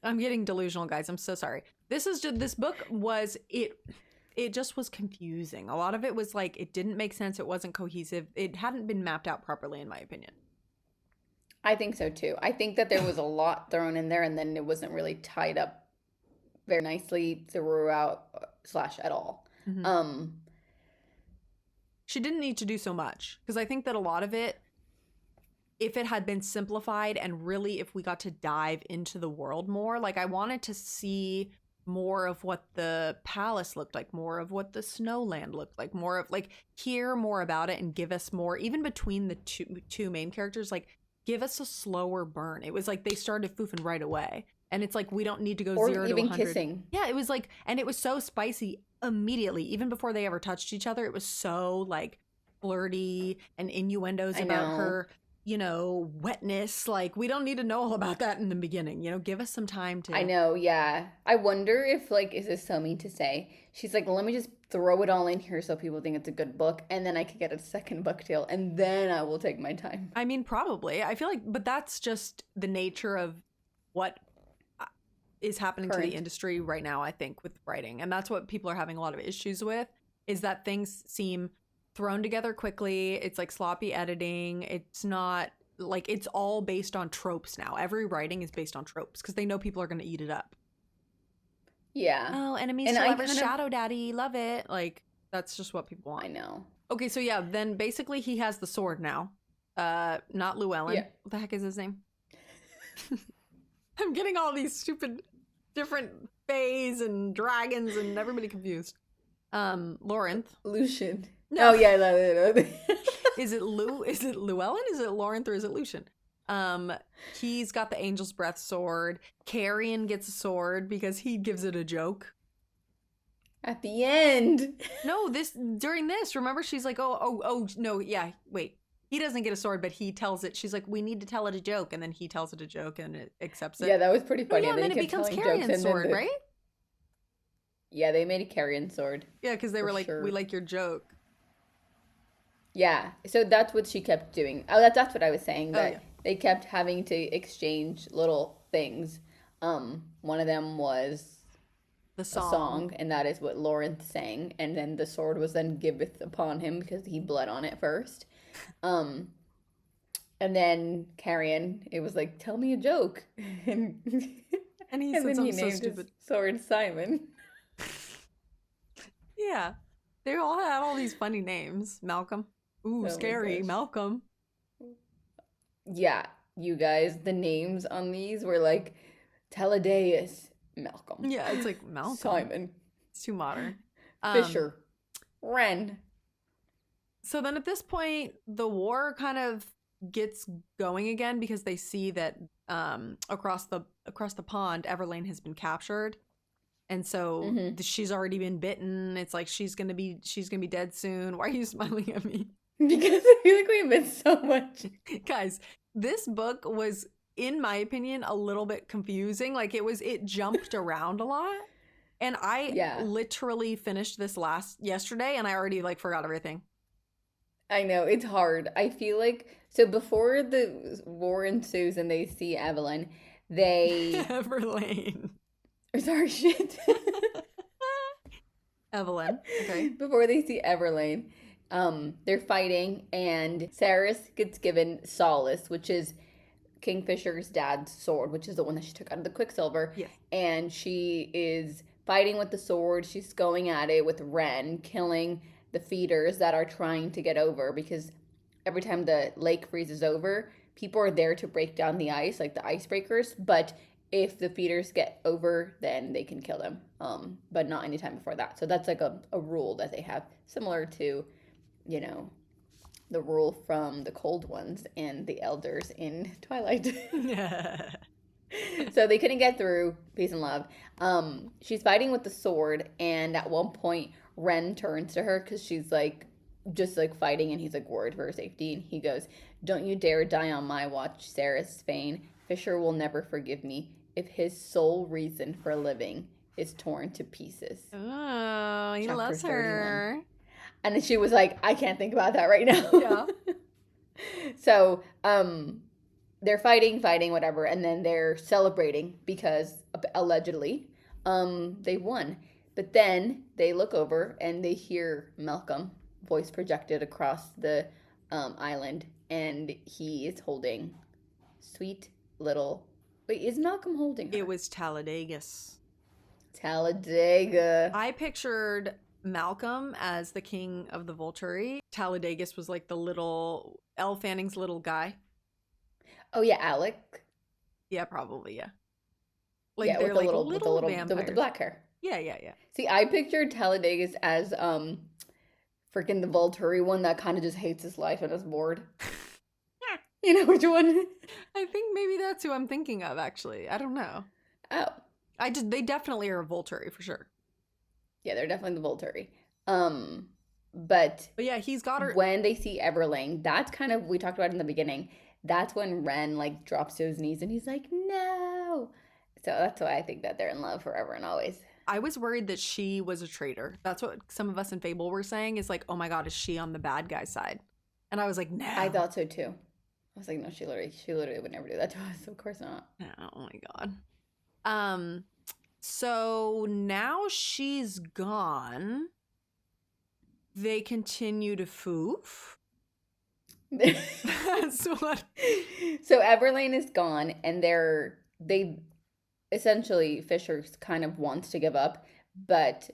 Speaker 2: I'm getting delusional, guys. I'm so sorry. This book was, it just was confusing. A lot of it was like, it didn't make sense. It wasn't cohesive. It hadn't been mapped out properly, in my opinion.
Speaker 1: I think so too. I think that there was a lot thrown in there and then it wasn't really tied up very nicely throughout / at all.
Speaker 2: Mm-hmm. She didn't need to do so much because I think that a lot of it, if it had been simplified and really if we got to dive into the world more, like I wanted to see more of what the palace looked like, more of what the snowland looked like, more of like hear more about it and give us more, even between the two main characters, like give us a slower burn. It was like they started foofing right away. And it's like, we don't need to go 0 to 100. Or even kissing. Yeah, it was like, and it was so spicy immediately. Even before they ever touched each other, it was so like flirty and innuendos about her, you know, wetness. Like, we don't need to know all about that in the beginning. You know, give us some time to.
Speaker 1: I know, yeah. I wonder if, like, is this so mean to say? She's like, let me just throw it all in here so people think it's a good book. And then I can get a second book deal. And then I will take my time.
Speaker 2: I mean, probably. I feel like, but that's just the nature of what is happening to the industry right now, I think, with writing. And that's what people are having a lot of issues with, is that things seem thrown together quickly. It's like sloppy editing. It's not like, it's all based on tropes now. Every writing is based on tropes because they know people are going to eat it up.
Speaker 1: Yeah.
Speaker 2: Oh, enemies to lovers, shadow daddy, love it. Like, that's just what people want.
Speaker 1: I know.
Speaker 2: Okay, so yeah, then basically he has the sword now. Not Llewellyn. Yeah. What the heck is his name? I'm getting all these stupid different fays and dragons and everybody confused. Lawrence.
Speaker 1: Lucian. No. Oh yeah,
Speaker 2: Is it Llewellyn? Is it Lawrence or is it Lucian? He's got the Angel's Breath sword. Carrion gets a sword because he gives it a joke.
Speaker 1: At the end.
Speaker 2: No, during this, remember she's like, oh no, yeah, wait. He doesn't get a sword, but he tells it. She's like, we need to tell it a joke. And then he tells it a joke and it accepts it.
Speaker 1: Yeah, that was pretty funny.
Speaker 2: Oh, yeah, and then it becomes Carrion's sword, right?
Speaker 1: Yeah, they made a Carrion sword.
Speaker 2: Yeah, because they were like, we like your joke.
Speaker 1: Yeah, so that's what she kept doing. Oh, that's what I was saying. That they kept having to exchange little things. One of them was
Speaker 2: The
Speaker 1: a
Speaker 2: song.
Speaker 1: song, and that is what Lawrence sang. And then the sword was then giveth upon him because he bled on it first. Um, and then Carrion, it was like, tell me a joke. And,
Speaker 2: And he
Speaker 1: and
Speaker 2: said
Speaker 1: then he
Speaker 2: something so
Speaker 1: named his
Speaker 2: stupid.
Speaker 1: sword Simon.
Speaker 2: Yeah. They all had all these funny names. Malcolm. Ooh,
Speaker 1: Oh my
Speaker 2: scary.
Speaker 1: gosh.
Speaker 2: Malcolm.
Speaker 1: Yeah, you guys, the names on these were like Teledeus, Malcolm,
Speaker 2: Yeah, it's like Malcolm.
Speaker 1: Simon,
Speaker 2: It's too modern. Um,
Speaker 1: Fisher, Wren.
Speaker 2: so then at this point, the war kind of gets going again because they see that across the pond, Everlane has been captured. And so
Speaker 1: Mm-hmm.
Speaker 2: she's already been bitten. It's like she's gonna be dead soon. Why are you smiling at me?
Speaker 1: Because I feel like we missed so much.
Speaker 2: Guys, this book was, in my opinion, a little bit confusing. Like it jumped around a lot. And I
Speaker 1: Yeah,
Speaker 2: literally finished this yesterday and I already like forgot everything.
Speaker 1: I know, it's hard. I feel like, so before the war ensues and they see Evelyn, they,
Speaker 2: Everlane.
Speaker 1: or sorry, shit.
Speaker 2: Evelyn. Okay.
Speaker 1: Before they see Everlane, they're fighting, and Saris gets given Solace, which is Kingfisher's dad's sword, which is the one that she took out of the Quicksilver.
Speaker 2: Yes.
Speaker 1: And she is fighting with the sword. She's going at it with Ren, killing the feeders that are trying to get over because every time the lake freezes over, people are there to break down the ice, like the icebreakers. But if the feeders get over, then they can kill them. But not anytime before that. So that's like a rule that they have, similar to, you know, the rule from the cold ones and the elders in Twilight. So they couldn't get through. Peace and love. She's fighting with the sword, and at one point, Ren turns to her because she's like, just like fighting, and he's like worried for her safety, and he goes, "Don't you dare die on my watch, Saris Fane. Fisher will never forgive me if his sole reason for living is torn to pieces."
Speaker 2: Oh, he
Speaker 1: Chapter
Speaker 2: loves
Speaker 1: 31.
Speaker 2: her.
Speaker 1: And then she was like, I can't think about that right now.
Speaker 2: Yeah.
Speaker 1: So, they're fighting, whatever, and then they're celebrating because allegedly, they won. But then they look over and they hear Malcolm voice projected across the island, and he is holding sweet little. Wait, is Malcolm holding her?
Speaker 2: It was Talladega.
Speaker 1: Talladega.
Speaker 2: I pictured Malcolm as the king of the Volturi. Talladega was like the little Elle Fanning's little guy.
Speaker 1: Oh yeah, Alec.
Speaker 2: Yeah, probably, yeah. Like
Speaker 1: Yeah,
Speaker 2: they're
Speaker 1: with the
Speaker 2: like
Speaker 1: little
Speaker 2: vampires.
Speaker 1: with the black hair.
Speaker 2: Yeah.
Speaker 1: See, I pictured Talladega as freaking the Volturi one that kind of just hates his life and is bored. You know which one?
Speaker 2: I think maybe that's who I'm thinking of, actually. I don't know.
Speaker 1: Oh.
Speaker 2: They definitely are a Volturi for sure.
Speaker 1: Yeah, they're definitely the Volturi. But
Speaker 2: yeah, he's got her.
Speaker 1: When they see Everling, that's kind of, we talked about in the beginning, that's when Ren like drops to his knees and he's like, no. So that's why I think that they're in love forever and always.
Speaker 2: I was worried that she was a traitor. That's what some of us in Fable were saying, is like, oh my god, is she on the bad guy's side? And I was like, no.
Speaker 1: I thought so too. I was like, no, she literally would never do that to us. Of course not.
Speaker 2: Oh my god. So now she's gone. They continue to foof. That's what.
Speaker 1: So Everlane is gone, and they essentially, Fisher kind of wants to give up, but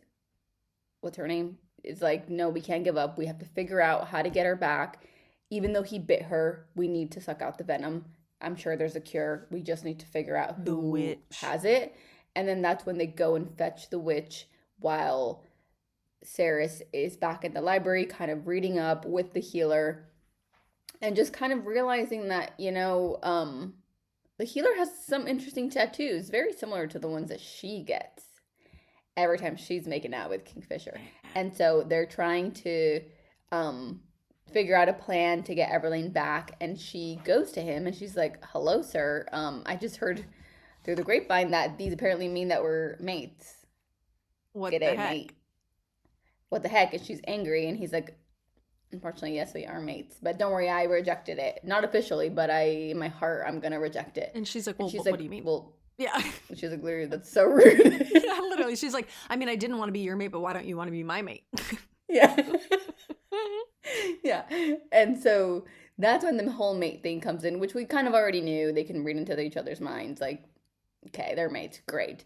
Speaker 1: what's her name is like, no, we can't give up. We have to figure out how to get her back. Even though he bit her, we need to suck out the venom. I'm sure there's a cure. We just need to figure out who has it. And then that's when they go and fetch the witch while Saris is back in the library, kind of reading up with the healer and just kind of realizing that, the healer has some interesting tattoos, very similar to the ones that she gets every time she's making out with Kingfisher. And so they're trying to figure out a plan to get Everlane back, and she goes to him and she's like, hello, sir. I just heard through the grapevine that these apparently mean that we're mates.
Speaker 2: What the heck?
Speaker 1: Mate. What the heck? And she's angry, and he's like, unfortunately, yes, we are mates. But don't worry, I rejected it. Not officially, but in my heart, I'm going to reject it.
Speaker 2: And she's like, well, what do you mean?
Speaker 1: Well,
Speaker 2: Yeah.
Speaker 1: She's like, literally, that's so rude.
Speaker 2: Yeah, literally. She's like, I mean, I didn't want to be your mate, but why don't you want to be my mate?
Speaker 1: Yeah. Yeah. And so that's when the whole mate thing comes in, which we kind of already knew. They can read into each other's minds. Like, okay, they're mates. Great.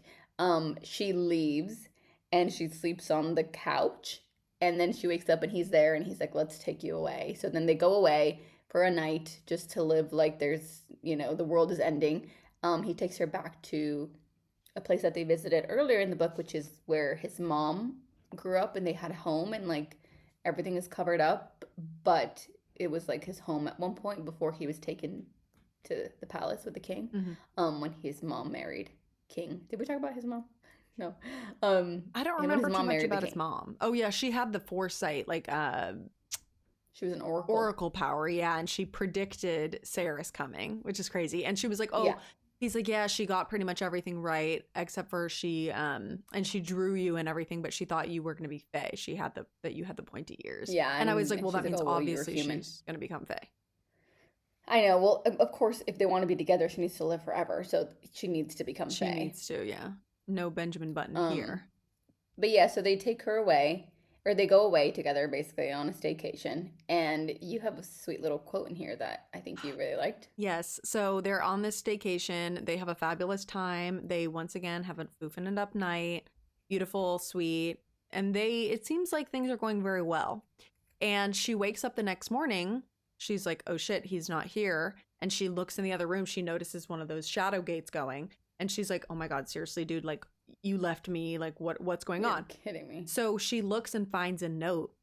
Speaker 1: She leaves and she sleeps on the couch. And then she wakes up and he's there and he's like, let's take you away. So then they go away for a night just to live like there's, the world is ending. He takes her back to a place that they visited earlier in the book, which is where his mom grew up and they had a home and like everything is covered up, but it was like his home at one point before he was taken to the palace with the king. When his mom married King. Did we talk about his mom? No.
Speaker 2: I don't
Speaker 1: When his
Speaker 2: remember too
Speaker 1: mom
Speaker 2: much
Speaker 1: married the
Speaker 2: about his
Speaker 1: king.
Speaker 2: mom. Oh yeah, she had the foresight, like
Speaker 1: She was an oracle.
Speaker 2: oracle power, yeah, and she predicted Sarah's coming, which is crazy. And she was like, "Oh,
Speaker 1: Yeah.
Speaker 2: he's like, yeah, she got pretty much everything right except for she and she drew you and everything, but she thought you were going to be Fae. She had that you had the pointy ears."
Speaker 1: Yeah,
Speaker 2: And I was like,
Speaker 1: and
Speaker 2: "Well,
Speaker 1: she's
Speaker 2: that
Speaker 1: like,
Speaker 2: means
Speaker 1: oh, well, you're
Speaker 2: obviously
Speaker 1: human.
Speaker 2: she's going to become Fae."
Speaker 1: I know. Well, of course, if they want to be together, she needs to live forever. So she needs to become
Speaker 2: She
Speaker 1: Fae.
Speaker 2: needs to, yeah. No Benjamin Button here.
Speaker 1: But yeah, so they take her away, or they go away together basically on a staycation. And you have a sweet little quote in here that I think you really liked.
Speaker 2: Yes. So they're on this staycation. They have a fabulous time. They once again have a foofing it up night. Beautiful, sweet. And it seems like things are going very well. And she wakes up the next morning. She's like, oh shit, he's not here. And she looks in the other room. She notices one of those shadow gates going. And she's like, oh my God, seriously, dude, like you left me. Like what's going on?
Speaker 1: You're kidding me.
Speaker 2: So she looks and finds a note.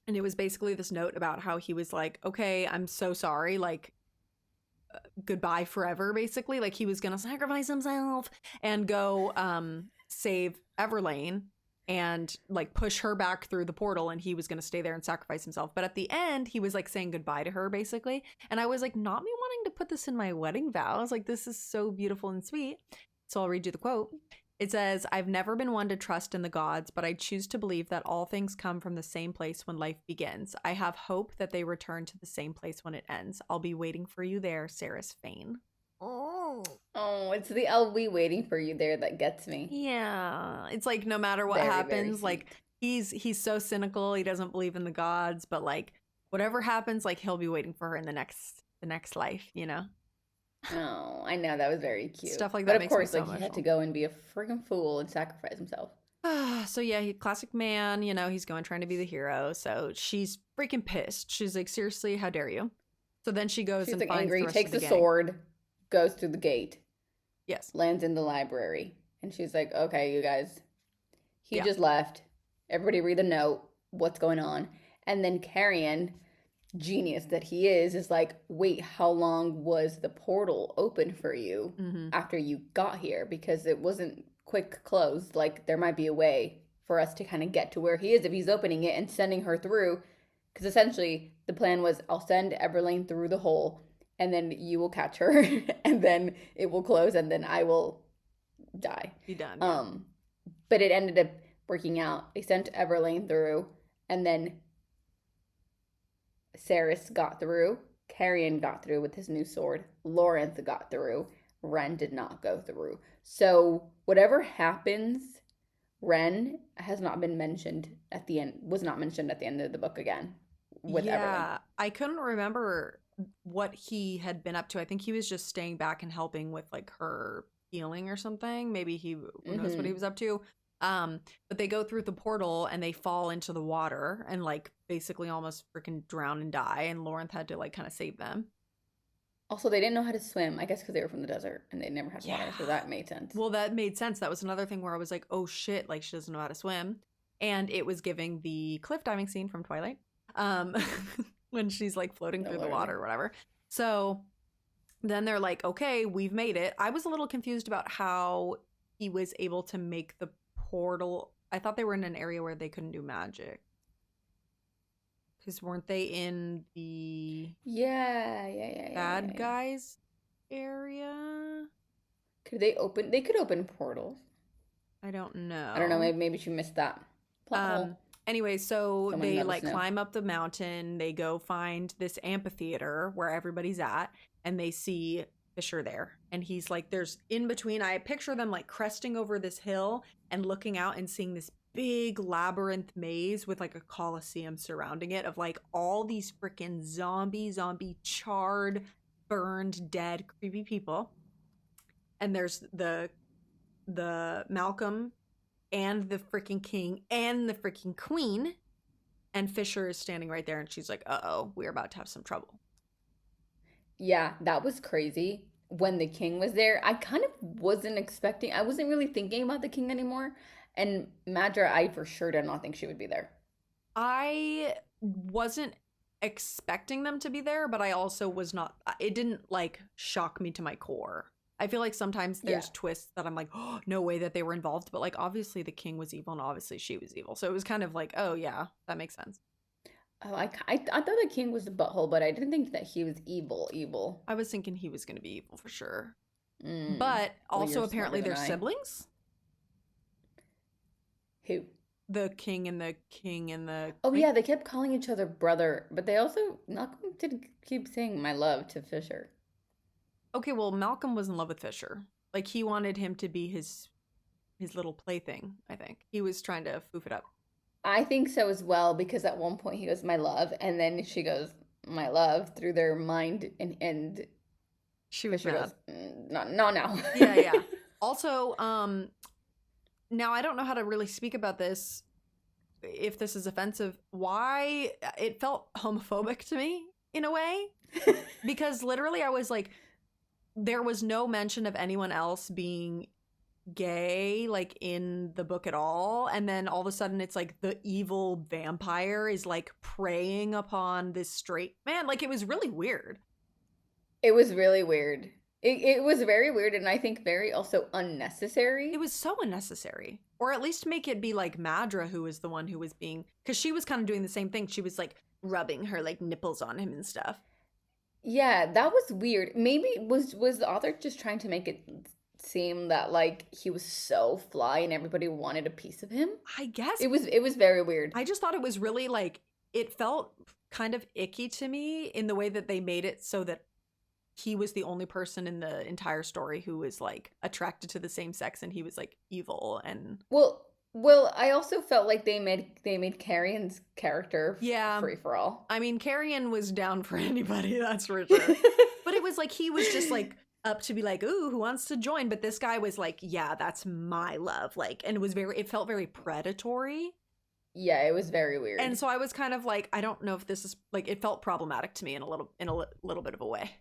Speaker 2: And it was basically this note about how he was like, okay, I'm so sorry. Like, goodbye forever, basically. Like he was going to sacrifice himself and go save Everlane and like push her back through the portal, and he was going to stay there and sacrifice himself. But at the end, he was like saying goodbye to her, basically. And I was like, not me wanting to put this in my wedding vows. Like, this is so beautiful and sweet. So I'll read you the quote. It says, I've never been one to trust in the gods, but I choose to believe that all things come from the same place when life begins. I have hope that they return to the same place when it ends. I'll be waiting for you there, Sarah's Fane.
Speaker 1: Oh, it's the I'll be waiting for you there that gets me.
Speaker 2: Yeah. It's like no matter what
Speaker 1: Very,
Speaker 2: happens,
Speaker 1: very
Speaker 2: like he's so cynical, he doesn't believe in the gods, but like whatever happens, like he'll be waiting for her in the next life, you know?
Speaker 1: Oh, I know, that was very cute.
Speaker 2: Stuff like
Speaker 1: but
Speaker 2: that
Speaker 1: of
Speaker 2: makes me
Speaker 1: course,
Speaker 2: so
Speaker 1: like he had to
Speaker 2: emotional.
Speaker 1: go and be a freaking fool and sacrifice himself.
Speaker 2: So yeah, classic man, you know, he's going trying to be the hero. So she's freaking pissed. She's like, seriously, how dare you? So then she goes
Speaker 1: She's
Speaker 2: and
Speaker 1: like
Speaker 2: finds
Speaker 1: angry,
Speaker 2: the rest
Speaker 1: takes
Speaker 2: of the
Speaker 1: the
Speaker 2: gang.
Speaker 1: sword, goes through the gate,
Speaker 2: Yes.
Speaker 1: lands in the library, and she's like, okay, you guys, he
Speaker 2: Yeah.
Speaker 1: just left. Everybody read the note. What's going on? And then Carrion, genius that he is like, wait, how long was the portal open for you after you got here? Because it wasn't quick closed. Like, there might be a way for us to kind of get to where he is if he's opening it and sending her through. Because essentially, the plan was I'll send Everlane through the hole, and then you will catch her, and then it will close, and then I will die.
Speaker 2: Be done. Yeah.
Speaker 1: But it ended up working out. They sent Everlane through, and then Saris got through. Carrion got through with his new sword. Lawrence got through. Ren did not go through. So whatever happens, Ren has not been mentioned at the end. Was not mentioned at the end of the book again with Everlane.
Speaker 2: I couldn't remember what he had been up to. I think he was just staying back and helping with like her healing or something. Maybe who knows what he was up to. But they go through the portal and they fall into the water and like basically almost freaking drown and die. And Lawrence had to like kind of save them.
Speaker 1: Also, they didn't know how to swim. I guess because they were from the desert and they never had water, so that made sense.
Speaker 2: Well, that made sense. That was another thing where I was like, oh shit, like she doesn't know how to swim. And it was giving the cliff diving scene from Twilight. When she's like floating through the water or whatever. So then they're like, okay, we've made it. I was a little confused about how he was able to make the portal. I thought they were in an area where they couldn't do magic. Because weren't they in the bad guys area?
Speaker 1: Could they open? They could open portals.
Speaker 2: I don't know.
Speaker 1: I don't know. Maybe she missed that.
Speaker 2: Anyway, so they like climb up the mountain. They go find this amphitheater where everybody's at, and they see Fisher there. And he's like, there's in between, I picture them like cresting over this hill and looking out and seeing this big labyrinth maze with like a coliseum surrounding it of like all these freaking zombie, charred, burned, dead, creepy people. And there's the Malcolm and the freaking king and the freaking queen. And Fisher is standing right there and she's like, uh-oh, we're about to have some trouble.
Speaker 1: Yeah, that was crazy. When the king was there, I kind of wasn't expecting, I wasn't really thinking about the king anymore. And Madra, I for sure did not think she would be there.
Speaker 2: I wasn't expecting them to be there, but I also was not, it didn't like shock me to my core. I feel like sometimes there's twists that I'm like, oh, no way that they were involved. But like, obviously the king was evil and obviously she was evil. So it was kind of like, oh yeah, that makes sense.
Speaker 1: Oh, I thought the king was the butthole, but I didn't think that he was evil, evil.
Speaker 2: I was thinking he was going to be evil for sure.
Speaker 1: Mm.
Speaker 2: But
Speaker 1: Well,
Speaker 2: also
Speaker 1: you're
Speaker 2: apparently
Speaker 1: smarter
Speaker 2: they're
Speaker 1: than I.
Speaker 2: siblings.
Speaker 1: Who?
Speaker 2: The king and the
Speaker 1: Oh
Speaker 2: queen.
Speaker 1: yeah, they kept calling each other brother, but they also not did keep saying my love to Fisher.
Speaker 2: Okay, well, Malcolm was in love with Fisher. Like he wanted him to be his little plaything, I think. He was trying to foof it up.
Speaker 1: I think so as well because at one point he goes my love, and then she goes my love through their mind, and
Speaker 2: She was
Speaker 1: Fisher
Speaker 2: mad.
Speaker 1: goes not no now.
Speaker 2: Yeah, yeah. Also, now I don't know how to really speak about this if this is offensive. Why it felt homophobic to me in a way because literally I was like there was no mention of anyone else being gay like in the book at all, and then all of a sudden it's like the evil vampire is like preying upon this straight man. Like it was really weird.
Speaker 1: It was really weird. It was very weird, and I think very also
Speaker 2: It
Speaker 1: unnecessary.
Speaker 2: was so unnecessary. Or at least make it be like Madra who was the one who was being, because she was kind of doing the same thing. She was like rubbing her like nipples on him and stuff.
Speaker 1: Yeah, that was weird. Maybe was the author just trying to make it seem that like he was so fly and everybody wanted a piece of him?
Speaker 2: I guess
Speaker 1: It was very weird.
Speaker 2: I just thought it was really like it felt kind of icky to me in the way that they made it so that he was the only person in the entire story who was like attracted to the same sex and he was like evil and
Speaker 1: Well, I also felt like they made Carrion's character
Speaker 2: yeah.
Speaker 1: free for all.
Speaker 2: I mean, Carrion was down for anybody, that's for sure. But it was like he was just like up to be like, ooh, who wants to join? But this guy was like, yeah, that's my love. Like, and it felt very predatory.
Speaker 1: Yeah, it was very weird.
Speaker 2: And so I was kind of like, I don't know if this is like, it felt problematic to me in little bit of a way.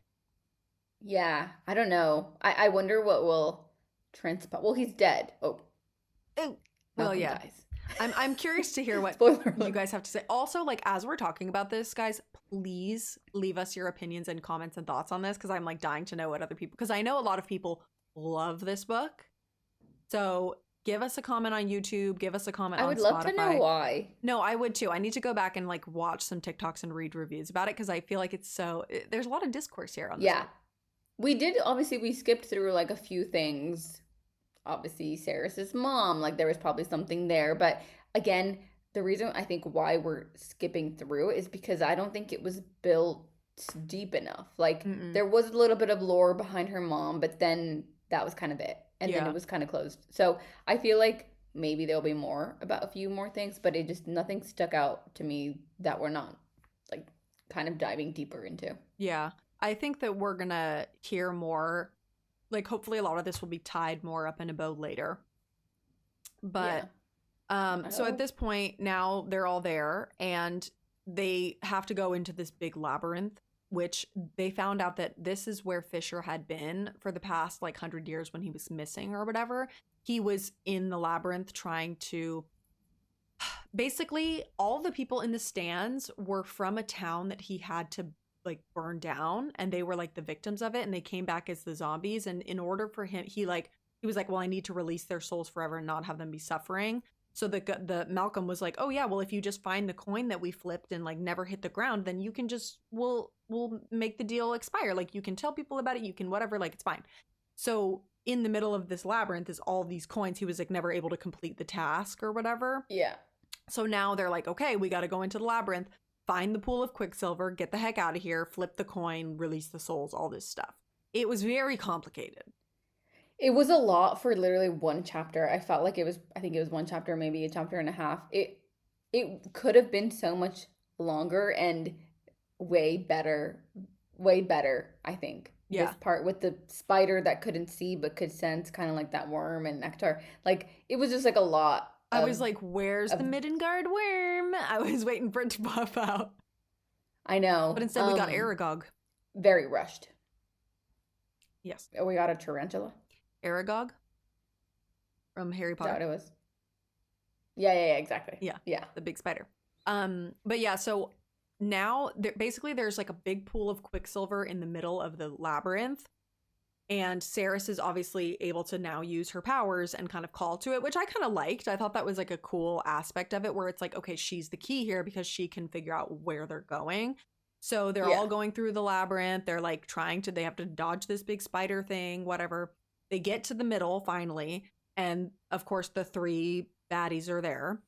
Speaker 1: Yeah, I don't know. I wonder what will transpire. Well, he's dead. Oh,
Speaker 2: Oh, well,
Speaker 1: Malcolm
Speaker 2: yeah.
Speaker 1: dies.
Speaker 2: I'm curious to hear what
Speaker 1: Spoiler
Speaker 2: you
Speaker 1: alert.
Speaker 2: guys have to say. Also, like as we're talking about this, guys, please leave us your opinions and comments and thoughts on this because I'm like dying to know what other people because I know a lot of people love this book. So give us a comment on YouTube, give us a comment
Speaker 1: I
Speaker 2: on
Speaker 1: would
Speaker 2: Spotify.
Speaker 1: love to know why.
Speaker 2: No, I would too. I need to go back and like watch some TikToks and read reviews about it because I feel like there's a lot of discourse here on this.
Speaker 1: Yeah. We did obviously we skipped through like a few things. Obviously, Saris's mom, like there was probably something there, but again, the reason I think why we're skipping through is because I don't think it was built deep enough. Like
Speaker 2: Mm-mm.
Speaker 1: there was a little bit of lore behind her mom, but then that was kind of it. And then
Speaker 2: Yeah.
Speaker 1: it was kind of closed. So, I feel like maybe there'll be more about a few more things, but it just nothing stuck out to me that we're not like kind of diving deeper into.
Speaker 2: Yeah. I think that we're gonna hear more. Like, hopefully, a lot of this will be tied more up in a bow later. But, so at
Speaker 1: Oh.
Speaker 2: this point, now they're all there and they have to go into this big labyrinth, which they found out that this is where Fisher had been for the past like 100 years when he was missing or whatever. He was in the labyrinth trying to. Basically, all the people in the stands were from a town that he had to like burn down and they were like the victims of it and they came back as the zombies and in order for him he was like well I need to release their souls forever and not have them be suffering. So the Malcolm was like, oh yeah, well if you just find the coin that we flipped and like never hit the ground, then you can just we'll make the deal expire. Like you can tell people about it, you can whatever, like it's fine. So in the middle of this labyrinth is all these coins. He was like never able to complete the task or whatever.
Speaker 1: Yeah.
Speaker 2: So now they're like, okay, we got to go into the labyrinth, find the pool of Quicksilver, get the heck out of here, flip the coin, release the souls, all this stuff. It was very complicated.
Speaker 1: It was a lot for literally one chapter. I felt like I think it was one chapter, maybe a chapter and a half. It could have been so much longer and way better, way better, I think. This
Speaker 2: Yeah.
Speaker 1: part with the spider that couldn't see but could sense, kind of like that worm and nectar. Like it was just like a lot
Speaker 2: I was like, where's the
Speaker 1: of
Speaker 2: Middengard worm? I was waiting for it to pop out.
Speaker 1: I
Speaker 2: But
Speaker 1: know.
Speaker 2: instead we got Aragog.
Speaker 1: Very rushed.
Speaker 2: Yes.
Speaker 1: Oh, we got a tarantula.
Speaker 2: Aragog from Harry
Speaker 1: Is that what
Speaker 2: Potter.
Speaker 1: it was? Yeah, exactly.
Speaker 2: Yeah.
Speaker 1: Yeah.
Speaker 2: The big spider. But yeah, so now basically there's like a big pool of Quicksilver in the middle of the labyrinth. And Ceres is obviously able to now use her powers and kind of call to it, which I kind of liked. I thought that was like a cool aspect of it where it's like, okay, she's the key here because she can figure out where they're going. So they're all going through the labyrinth. They're like they have to dodge this big spider thing, whatever. They get to the middle finally. And of course, the three baddies are there.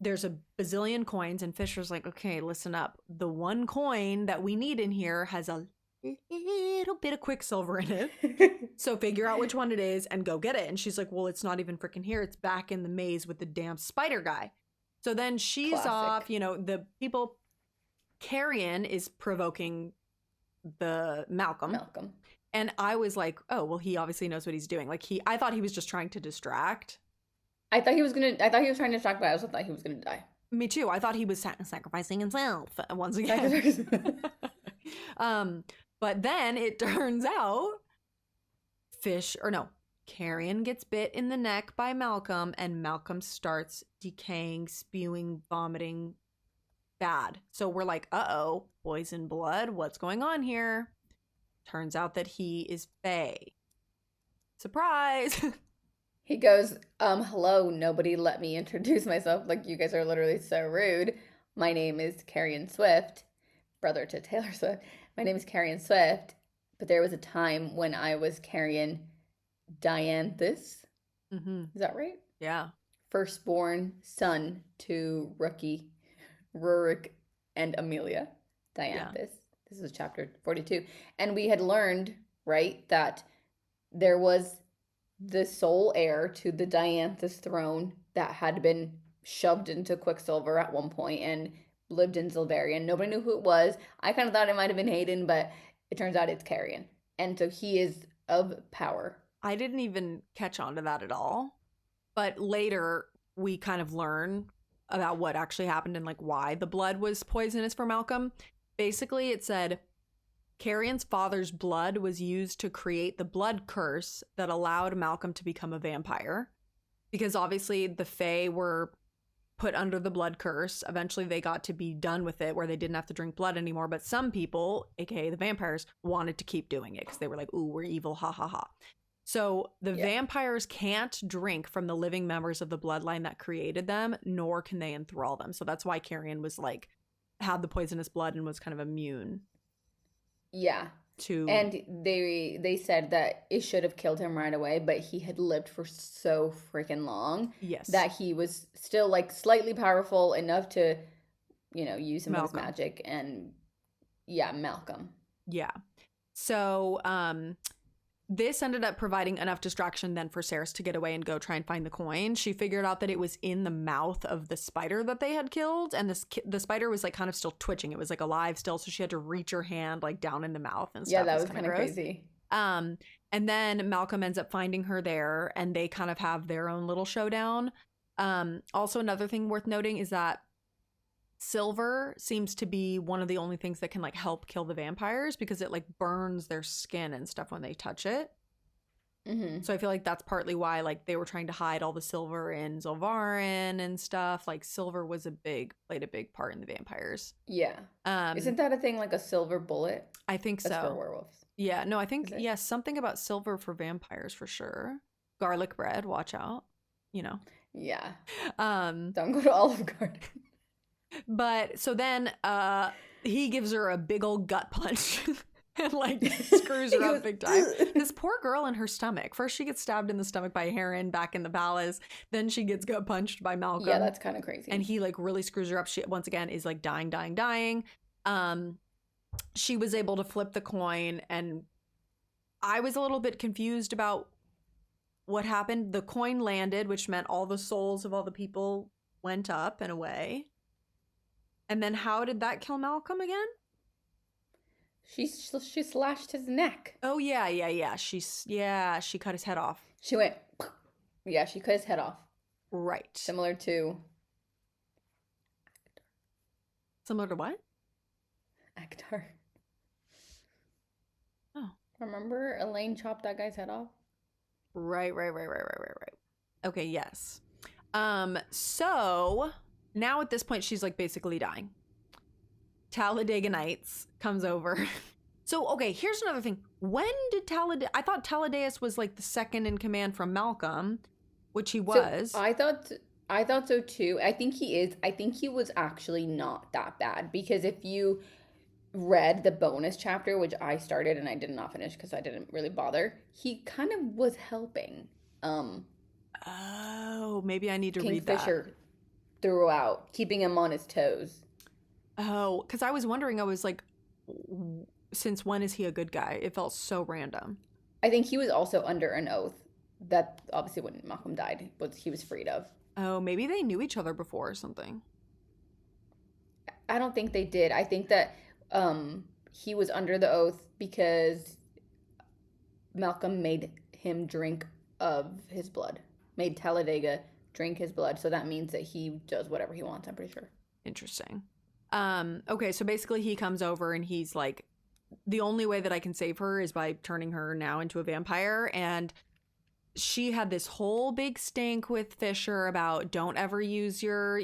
Speaker 2: There's a bazillion coins, and Fisher's like, okay, listen up. The one coin that we need in here has a little bit of Quicksilver in it. So figure out which one it is and go get it. And she's like, well, it's not even freaking here. It's back in the maze with the damn spider guy. So then she's off, the people. Carrion is provoking the Malcolm. And I was like, oh, well, he obviously knows what he's doing. Like I thought he was just trying to distract.
Speaker 1: I thought he was trying to distract, but I also thought he was gonna die.
Speaker 2: Me too. I thought he was sacrificing himself once again. But then it turns out Carrion gets bit in the neck by Malcolm, and Malcolm starts decaying, spewing, vomiting bad. So we're like, uh-oh, poison blood, what's going on here? Turns out that he is Fae. Surprise!
Speaker 1: He goes, hello, nobody let me introduce myself. Like, you guys are literally so rude. My name is Carrion Swift, brother to Taylor Swift. My name is Carrion Swift, but there was a time when I was Carrion Dianthus.
Speaker 2: Mm-hmm.
Speaker 1: Is that right?
Speaker 2: Yeah.
Speaker 1: Firstborn son to Rookie, Rurik, and Amelia Dianthus. Yeah. This was chapter 42. And we had learned, right, that there was the sole heir to the Dianthus throne that had been shoved into Quicksilver at one point and lived in Silverian. Nobody knew who it was. I kind of thought it might have been Hayden, but it turns out it's Carrion. And so he is of power.
Speaker 2: I didn't even catch on to that at all. But later, we kind of learn about what actually happened and like why the blood was poisonous for Malcolm. Basically, it said Carrion's father's blood was used to create the blood curse that allowed Malcolm to become a vampire. Because obviously the Fae were put under the blood curse. Eventually they got to be done with it where they didn't have to drink blood anymore. But some people, aka the vampires, wanted to keep doing it because they were like, ooh, we're evil, ha ha ha. So the vampires can't drink from the living members of the bloodline that created them, nor can they enthrall them. So that's why Carrion was like, had the poisonous blood and was kind of immune.
Speaker 1: Yeah. And they said that it should have killed him right away, but he had lived for so freaking long.
Speaker 2: Yes.
Speaker 1: That he was still like slightly powerful enough to, use him as magic. And Malcolm.
Speaker 2: Yeah. So this ended up providing enough distraction then for Ceres to get away and go try and find the coin. She figured out that it was in the mouth of the spider that they had killed, and the spider was like kind of still twitching. It was like alive still, so she had to reach her hand like down in the mouth and stuff.
Speaker 1: Yeah, that was kind of crazy.
Speaker 2: And then Malcolm ends up finding her there, and they kind of have their own little showdown. Also, another thing worth noting is that silver seems to be one of the only things that can like help kill the vampires because it like burns their skin and stuff when they touch it. Mm-hmm. So I feel like that's partly why like they were trying to hide all the silver in Zolvarin and stuff. Like silver played a big part in the vampires.
Speaker 1: Yeah. Isn't that a thing, like a silver bullet?
Speaker 2: I think so.
Speaker 1: That's for werewolves.
Speaker 2: Yeah. No, I think something about silver for vampires for sure. Garlic bread, watch out.
Speaker 1: Yeah. Don't go to Olive Garden.
Speaker 2: But so then he gives her a big old gut punch and like screws her up big time. This poor girl in her stomach. First she gets stabbed in the stomach by Heron back in the palace. Then she gets gut punched by Malcolm.
Speaker 1: Yeah, that's kind of crazy.
Speaker 2: And he like really screws her up. She once again is like dying. She was able to flip the coin, and I was a little bit confused about what happened. The coin landed, which meant all the souls of all the people went up and away. And then how did that kill Malcolm again?
Speaker 1: She slashed his neck.
Speaker 2: Oh yeah. She cut his head off.
Speaker 1: She went. Yeah, she cut his head off.
Speaker 2: Right.
Speaker 1: Similar to
Speaker 2: what?
Speaker 1: Akhtar.
Speaker 2: Oh.
Speaker 1: Remember Elaine chopped that guy's head off?
Speaker 2: Right. Okay, yes. So now at this point she's like basically dying. Talladega Nights comes over. So, okay, here's another thing. When did I thought Talladega was like the second in command from Malcolm, which he was.
Speaker 1: So I thought so too. I think he is. I think he was actually not that bad, because if you read the bonus chapter, which I started and I did not finish because I didn't really bother, he kind of was helping
Speaker 2: Oh, maybe I need to read
Speaker 1: Kingfisher
Speaker 2: that.
Speaker 1: throughout, keeping him on his toes.
Speaker 2: Oh, because I was wondering, I was like, since when is he a good guy? It felt so random.
Speaker 1: I think he was also under an oath that obviously when Malcolm died, he was freed of.
Speaker 2: Oh, maybe they knew each other before or something.
Speaker 1: I don't think they did. I think that he was under the oath because Malcolm made him drink of his blood. Made Talladega drink his blood. So that means that he does whatever he wants, I'm pretty sure.
Speaker 2: Interesting. Okay, so basically he comes over and he's like, the only way that I can save her is by turning her now into a vampire. And she had this whole big stink with Fisher about don't ever use your,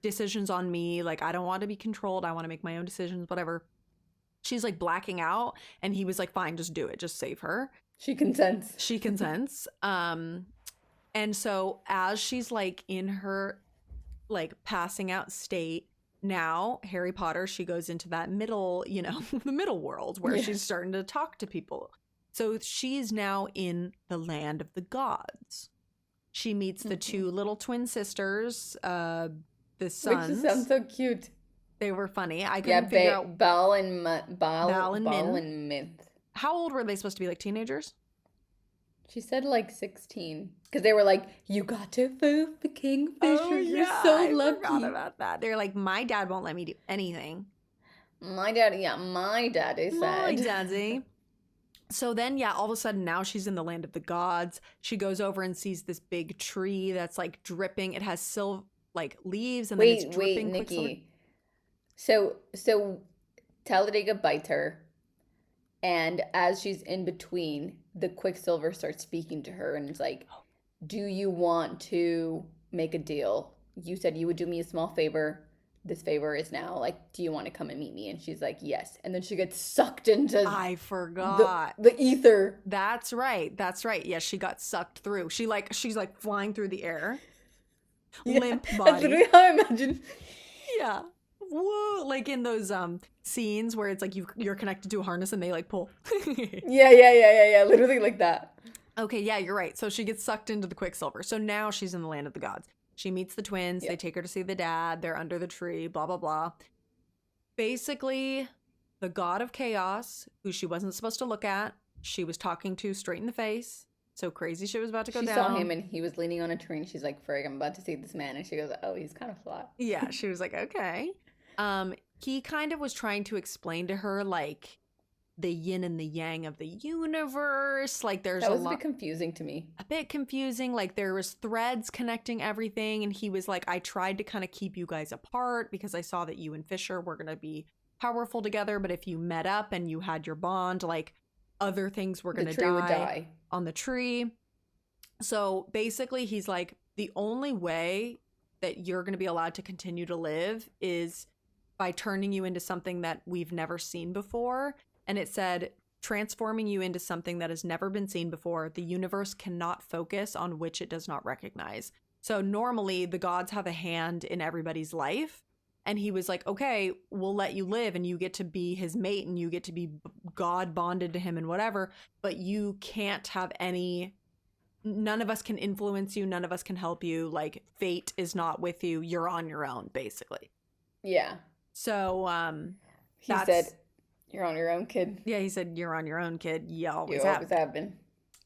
Speaker 2: decisions on me. Like, I don't want to be controlled. I want to make my own decisions, whatever. She's like blacking out and he was like, fine, just do it. Just save her.
Speaker 1: She consents.
Speaker 2: And so as she's like in her like passing out state, now Harry Potter, she goes into that middle, the middle world where she's starting to talk to people. So she's now in the land of the gods. She meets the two little twin sisters, the sons.
Speaker 1: Which sounds so cute.
Speaker 2: They were funny. I couldn't figure out.
Speaker 1: Belle and Mint.
Speaker 2: How old were they supposed to be? Like teenagers?
Speaker 1: She said like 16. Because they were like, you got to vote for Kingfisher.
Speaker 2: Oh,
Speaker 1: You're so lucky.
Speaker 2: I forgot about that. They're like, my dad won't let me do anything.
Speaker 1: My daddy said.
Speaker 2: My daddy. So then, all of a sudden now she's in the land of the gods. She goes over and sees this big tree that's like dripping. It has leaves and then it's dripping.
Speaker 1: Wait, Nikki. So Talladega bites her, and as she's in between, the Quicksilver starts speaking to her and it's like, do you want to make a deal? You said you would do me a small favor. This favor is now like, do you want to come and meet me? And she's like, yes. And then she gets sucked into
Speaker 2: I forgot
Speaker 1: the ether.
Speaker 2: That's right. Yes, she got sucked through. She's like flying through the air. Limp body.
Speaker 1: That's literally how I imagine.
Speaker 2: Yeah. Whoa, like in those scenes where it's like you're connected to a harness and they like pull.
Speaker 1: Yeah, literally like that.
Speaker 2: Okay, yeah, you're right. So she gets sucked into the Quicksilver. So now she's in the land of the gods. She meets the twins. They take her to see the dad. They're under the tree, blah, blah, blah. Basically, the god of chaos, who she wasn't supposed to look at, she was talking to straight in the face. So crazy shit was about to go down.
Speaker 1: She saw him and he was leaning on a tree and she's like, frig, I'm about to see this man. And she goes, oh, he's kind of flat.
Speaker 2: Yeah, she was like, okay. He kind of was trying to explain to her like the yin and the yang of the universe. Like there's
Speaker 1: that was a bit confusing to me.
Speaker 2: A bit confusing. Like there was threads connecting everything. And he was like, I tried to kind of keep you guys apart because I saw that you and Fisher were going to be powerful together. But if you met up and you had your bond, like other things were going to die on the tree. So basically he's like, the only way that you're going to be allowed to continue to live is by turning you into something that we've never seen before. And it said, transforming you into something that has never been seen before. The universe cannot focus on which it does not recognize. So normally the gods have a hand in everybody's life. And he was like, okay, we'll let you live and you get to be his mate and you get to be God bonded to him and whatever. But you can't have none of us can influence you. None of us can help you. Like fate is not with you. You're on your own, basically.
Speaker 1: Yeah.
Speaker 2: So
Speaker 1: he said, You're on your own, kid.
Speaker 2: Yeah, he said, "You're on your own, kid. You
Speaker 1: You
Speaker 2: always have
Speaker 1: always
Speaker 2: been."
Speaker 1: have been.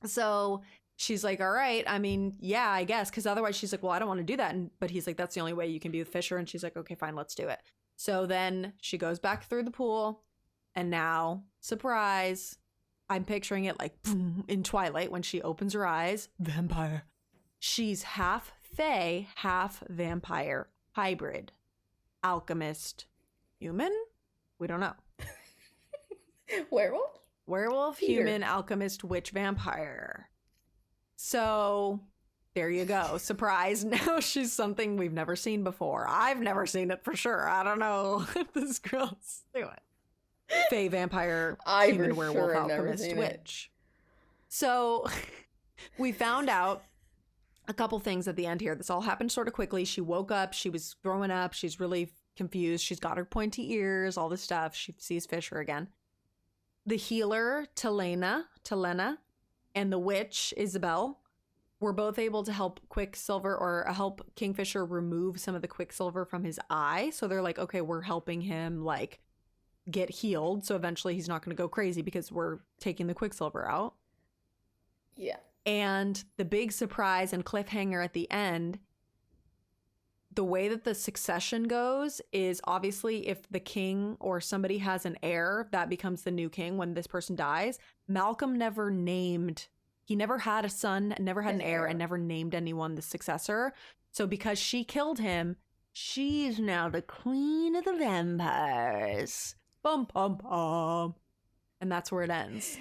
Speaker 2: So she's like, "All right. I mean, yeah, I guess." Because otherwise she's like, "Well, I don't want to do that." But he's like, "That's the only way you can be with Fisher." And she's like, "Okay, fine, let's do it." So then she goes back through the pool. And now, surprise, I'm picturing it like boom, in Twilight when she opens her eyes. Vampire. She's half fae, half vampire. Hybrid. Alchemist. Human? We don't know.
Speaker 1: Werewolf?
Speaker 2: Werewolf,
Speaker 1: Peter.
Speaker 2: human, alchemist, witch, vampire. So there you go. Surprise. Now she's something we've never seen before. I've never seen it for sure. I don't know if this girl's doing it. Fae, vampire,
Speaker 1: I
Speaker 2: human,
Speaker 1: for
Speaker 2: werewolf,
Speaker 1: sure have never
Speaker 2: alchemist,
Speaker 1: seen it.
Speaker 2: witch. So we found out a couple things at the end here. This all happened sort of quickly. She woke up. She was throwing up. She's really confused. She's got her pointy ears, all this stuff. She sees Fisher again. The healer, Telena, and the witch, Isabel, were both able to help Quicksilver or help Kingfisher remove some of the Quicksilver from his eye. So they're like, okay, we're helping him like get healed. So eventually he's not going to go crazy because we're taking the Quicksilver out.
Speaker 1: Yeah.
Speaker 2: And the big surprise and cliffhanger at the end, the way that the succession goes is obviously if the king or somebody has an heir, that becomes the new king when this person dies. Malcolm he never had a son, never had an heir, and never named anyone the successor. So because she killed him, she's now the queen of the vampires. Bum, bum, bum. And that's where it ends.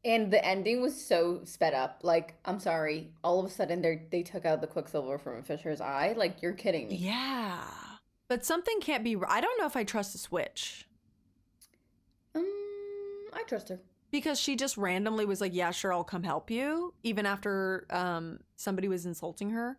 Speaker 1: And the ending was so sped up. Like, I'm sorry, all of a sudden they took out the Quicksilver from Fisher's eye. Like, you're kidding me.
Speaker 2: Yeah. But something can't be... I don't know if I trust the Switch.
Speaker 1: I trust her.
Speaker 2: Because she just randomly was like, yeah, sure, I'll come help you. Even after somebody was insulting her.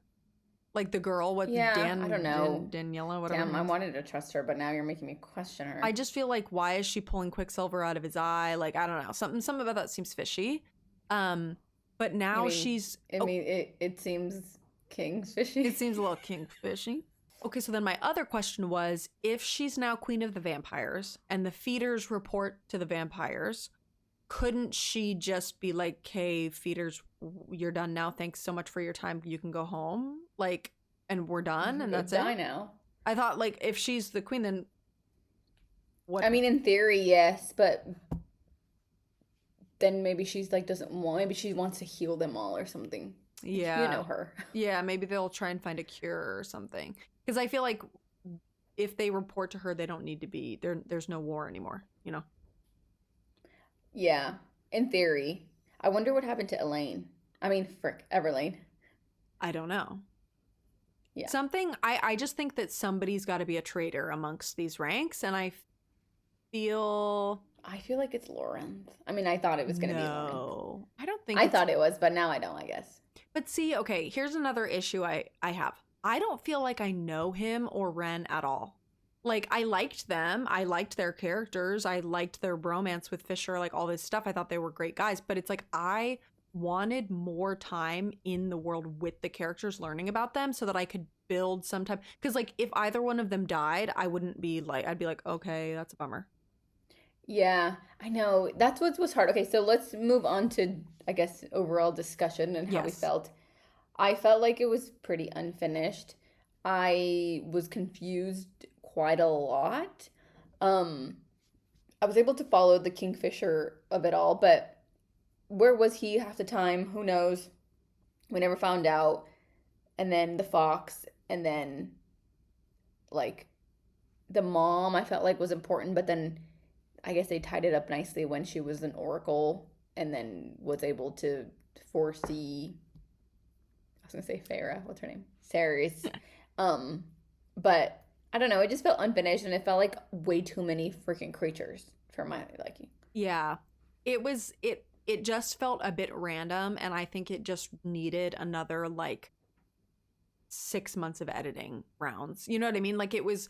Speaker 2: Like the girl with
Speaker 1: I don't know.
Speaker 2: Daniela, whatever.
Speaker 1: Damn, I wanted to trust her, but now you're making me question her.
Speaker 2: I just feel like, why is she pulling Quicksilver out of his eye? Like, I don't know. Something about that seems fishy. But now she's...
Speaker 1: it seems King's fishy.
Speaker 2: It seems a little king fishy. Okay, so then my other question was, if she's now queen of the vampires and the feeders report to the vampires, couldn't she just be like, hey, feeders, you're done now. Thanks so much for your time. You can go home. Like, and we're done, and that's it.
Speaker 1: I know.
Speaker 2: I thought, like, if she's the queen, then what?
Speaker 1: I mean, in theory, yes, but then maybe she's like maybe she wants to heal them all or something.
Speaker 2: Yeah.
Speaker 1: You know her.
Speaker 2: Yeah, maybe they'll try and find a cure or something. Because I feel like if they report to her, they don't need to be, there's no war anymore, you know?
Speaker 1: Yeah, in theory. I wonder what happened to Elaine. I mean, frick, Everlane.
Speaker 2: I don't know.
Speaker 1: Yeah.
Speaker 2: I just think that somebody's got to be a traitor amongst these ranks, and I feel
Speaker 1: like it's Lauren. I mean, I thought it was going to be Lauren.
Speaker 2: No, I don't think
Speaker 1: I thought it was, but now I don't, I guess.
Speaker 2: But see, okay, here's another issue I have. I don't feel like I know him or Ren at all. Like, I liked them. I liked their characters. I liked their bromance with Fisher, like all this stuff. I thought they were great guys. But it's like, I wanted more time in the world with the characters, learning about them so that I could build some time. Because, like, if either one of them died, I'd be like, okay, that's a bummer.
Speaker 1: Yeah, I know. That's what was hard. Okay, so let's move on to, I guess, overall discussion and how we felt. I felt like it was pretty unfinished. I was confused quite a lot. I was able to follow the Kingfisher of it all, but where was he half the time? Who knows? We never found out. And then the fox, and then like the mom, I felt like was important, but then I guess they tied it up nicely when she was an oracle and then was able to foresee. I was gonna say Farah. What's her name? Ceres. But I don't know. It just felt unfinished, and it felt like way too many freaking creatures for my liking.
Speaker 2: Yeah, it was. It just felt a bit random, and I think it just needed another like 6 months of editing rounds. You know what I mean? Like, it was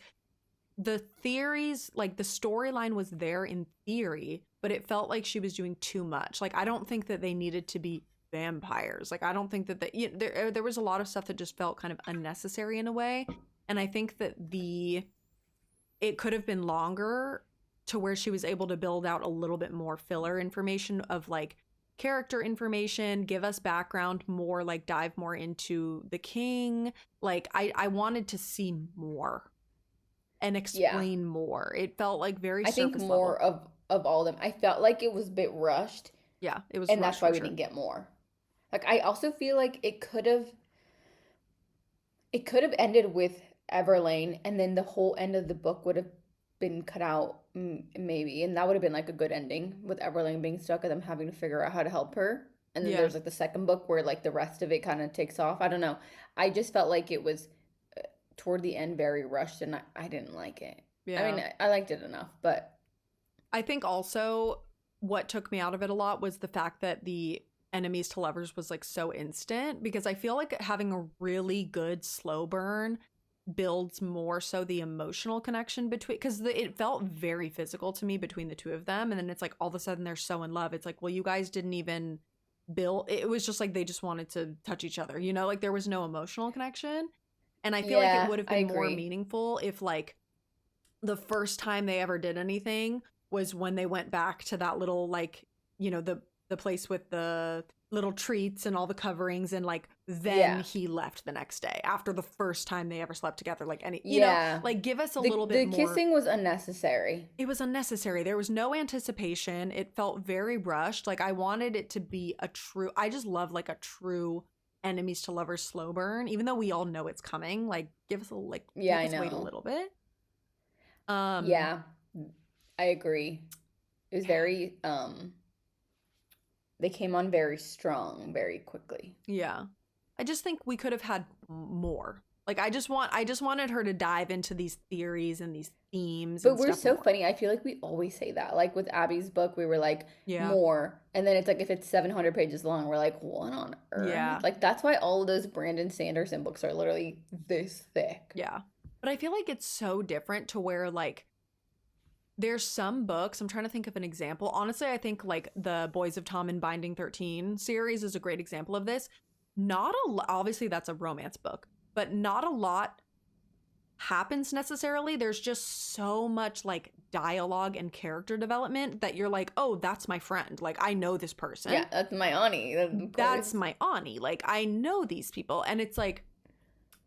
Speaker 2: the theories, like the storyline was there in theory, but it felt like she was doing too much. Like, I don't think that they needed to be vampires. Like, I don't think that there was a lot of stuff that just felt kind of unnecessary in a way. And I think that it could have been longer to where she was able to build out a little bit more filler information of like character information, give us background more, like dive more into the king. Like I wanted to see more and
Speaker 1: Yeah.
Speaker 2: explain more. It felt like very
Speaker 1: I think
Speaker 2: surface
Speaker 1: more
Speaker 2: level.
Speaker 1: of all of them. I felt like it was a bit rushed,
Speaker 2: Yeah, it was
Speaker 1: and that's
Speaker 2: rushed
Speaker 1: why
Speaker 2: for
Speaker 1: we
Speaker 2: sure.
Speaker 1: didn't get more. Like I also feel like it could have ended with Everlane, and then the whole end of the book would have been cut out, maybe, and that would have been like a good ending with Everlane being stuck and them having to figure out how to help her. And then
Speaker 2: Yeah.
Speaker 1: there's like the second book where like the rest of it kind of takes off. I don't know. I just felt like it was toward the end very rushed, and I didn't like it. I mean,
Speaker 2: Yeah.
Speaker 1: I liked it enough, but
Speaker 2: I think also what took me out of it a lot was the fact that the enemies to lovers was like so instant, because I feel like having a really good slow burn builds more so the emotional connection between, because it felt very physical to me between the two of them, and then it's like all of a sudden they're so in love. It's like, well, you guys didn't even build, it was just like they just wanted to touch each other, you know, like there was no emotional connection. And I feel like it
Speaker 1: yeah,
Speaker 2: would have
Speaker 1: I
Speaker 2: been more
Speaker 1: agree.
Speaker 2: meaningful if like the first time they ever did anything was when they went back to that little, like, you know, the place with the little treats and all the coverings, and like then
Speaker 1: Yeah.
Speaker 2: he left the next day after the first time they ever slept together, like any, you know,
Speaker 1: Yeah.
Speaker 2: like give us a
Speaker 1: The
Speaker 2: little bit
Speaker 1: the
Speaker 2: more.
Speaker 1: kissing was unnecessary.
Speaker 2: It was unnecessary. There was no anticipation. It felt very rushed. Like I wanted it to be a true, I just love like a true enemies to lovers slow burn, even though we all know it's coming. Like give us a, like
Speaker 1: Yeah,
Speaker 2: make
Speaker 1: I
Speaker 2: us wait a
Speaker 1: know.
Speaker 2: little bit. um
Speaker 1: Yeah, I agree. It was
Speaker 2: yeah.
Speaker 1: very they came on very strong very quickly.
Speaker 2: Yeah. I just think we could have had more. Like I just wanted her to dive into these theories and these themes
Speaker 1: But
Speaker 2: and
Speaker 1: we're
Speaker 2: stuff
Speaker 1: so
Speaker 2: more.
Speaker 1: funny. I feel like we always say that. Like with Abby's book, we were like
Speaker 2: Yeah.
Speaker 1: more, and then it's like if it's 700 pages long, we're like, what on earth?
Speaker 2: Yeah.
Speaker 1: Like that's why all of those Brandon Sanderson books are literally this thick.
Speaker 2: Yeah. But I feel like it's so different to where like there's some books, I'm trying to think of an example. Honestly, I think like the Boys of Tom and Binding 13 series is a great example of this. Not a lot, obviously that's a romance book, but not a lot happens necessarily. There's just so much like dialogue and character development that you're like, oh, that's my friend. Like, I know this person.
Speaker 1: Yeah, that's my Ani, of
Speaker 2: That's
Speaker 1: course.
Speaker 2: my Ani. Like, I know these people. And it's like,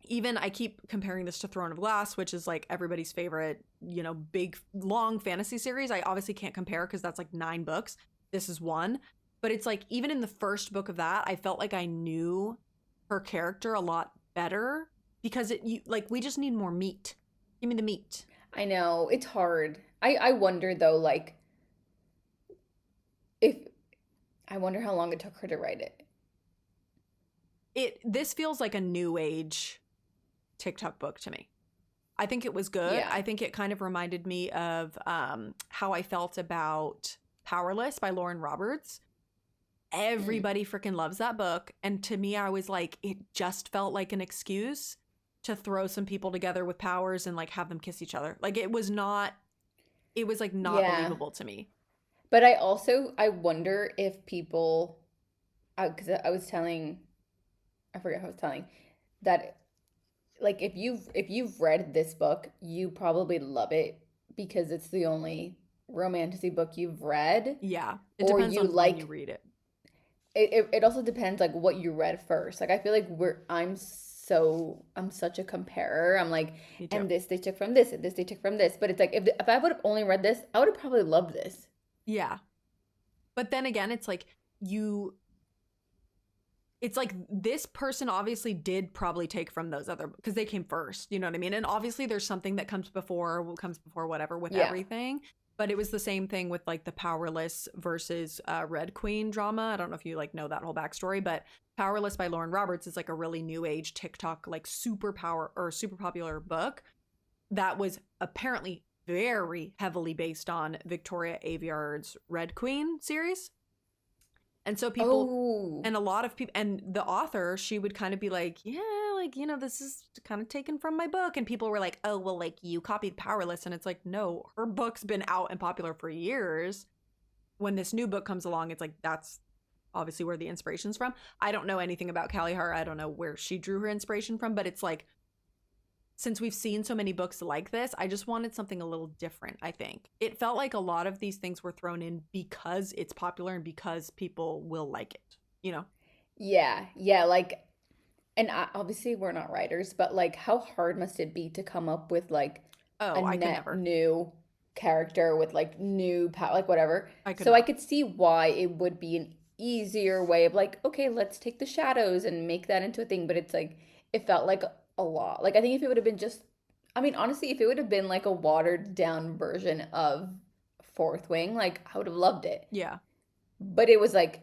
Speaker 2: even I keep comparing this to Throne of Glass, which is like everybody's favorite, you know, big, long fantasy series. I obviously can't compare because that's like 9 books. This is one. But it's like, even in the first book of that, I felt like I knew her character a lot better because like, we just need more meat. Give me the meat.
Speaker 1: I know it's hard. I wonder though, like if I wonder how long it took her to write it.
Speaker 2: This feels like a new age TikTok book to me. I think it was good.
Speaker 1: Yeah.
Speaker 2: I think it kind of reminded me of how I felt about Powerless by Lauren Roberts.
Speaker 1: Mm.
Speaker 2: Everybody freaking loves that book. And to me, I was like, it just felt like an excuse to throw some people together with powers and like have them kiss each other. Like it was like not
Speaker 1: Yeah.
Speaker 2: believable to me.
Speaker 1: But I wonder if people, because I forget who I was telling that, like if you've read this book, you probably love it because it's the only romantasy book you've read,
Speaker 2: Yeah. It
Speaker 1: or
Speaker 2: depends
Speaker 1: you
Speaker 2: on when you
Speaker 1: like
Speaker 2: read it.
Speaker 1: it also depends like what you read first. Like I feel like I'm such a comparer. I'm like,
Speaker 2: Me too.
Speaker 1: and this they took from this, and this they took from this. But it's like if I would have only read this, I would have probably loved this.
Speaker 2: Yeah. But then again, it's like this person obviously did probably take from those other, because they came first, you know what I mean? And obviously there's something that comes before whatever with
Speaker 1: Yeah.
Speaker 2: everything. But it was the same thing with like the Powerless versus Red Queen drama. I don't know if you like know that whole backstory, but Powerless by Lauren Roberts is like a really new age TikTok, like super popular book that was apparently very heavily based on Victoria Aveyard's Red Queen series. And so people,
Speaker 1: Oh,
Speaker 2: and a lot of people, and the author, she would kind of be like, yeah, like, you know, this is kind of taken from my book. And people were like, oh, well, like, you copied Powerless. And it's like, no, her book's been out and popular for years. When this new book comes along, it's like, that's obviously where the inspiration's from. I don't know anything about Callie Hart. I don't know where she drew her inspiration from, but it's like, since we've seen so many books like this, I just wanted something a little different, I think. It felt like a lot of these things were thrown in because it's popular and because people will like it, you know?
Speaker 1: Yeah, yeah, like, and obviously we're not writers, but like, how hard must it be to come up with like a
Speaker 2: Oh, I could
Speaker 1: net
Speaker 2: never.
Speaker 1: new character with like new power, like whatever.
Speaker 2: I could
Speaker 1: So I
Speaker 2: not.
Speaker 1: could see why it would be an easier way of like, okay, let's take the shadows and make that into a thing. But it's like, it felt like a lot. Like, I think if it would have been just, I mean, honestly, if it would have been like a watered down version of Fourth Wing, like, I would have loved it.
Speaker 2: Yeah.
Speaker 1: But it was like,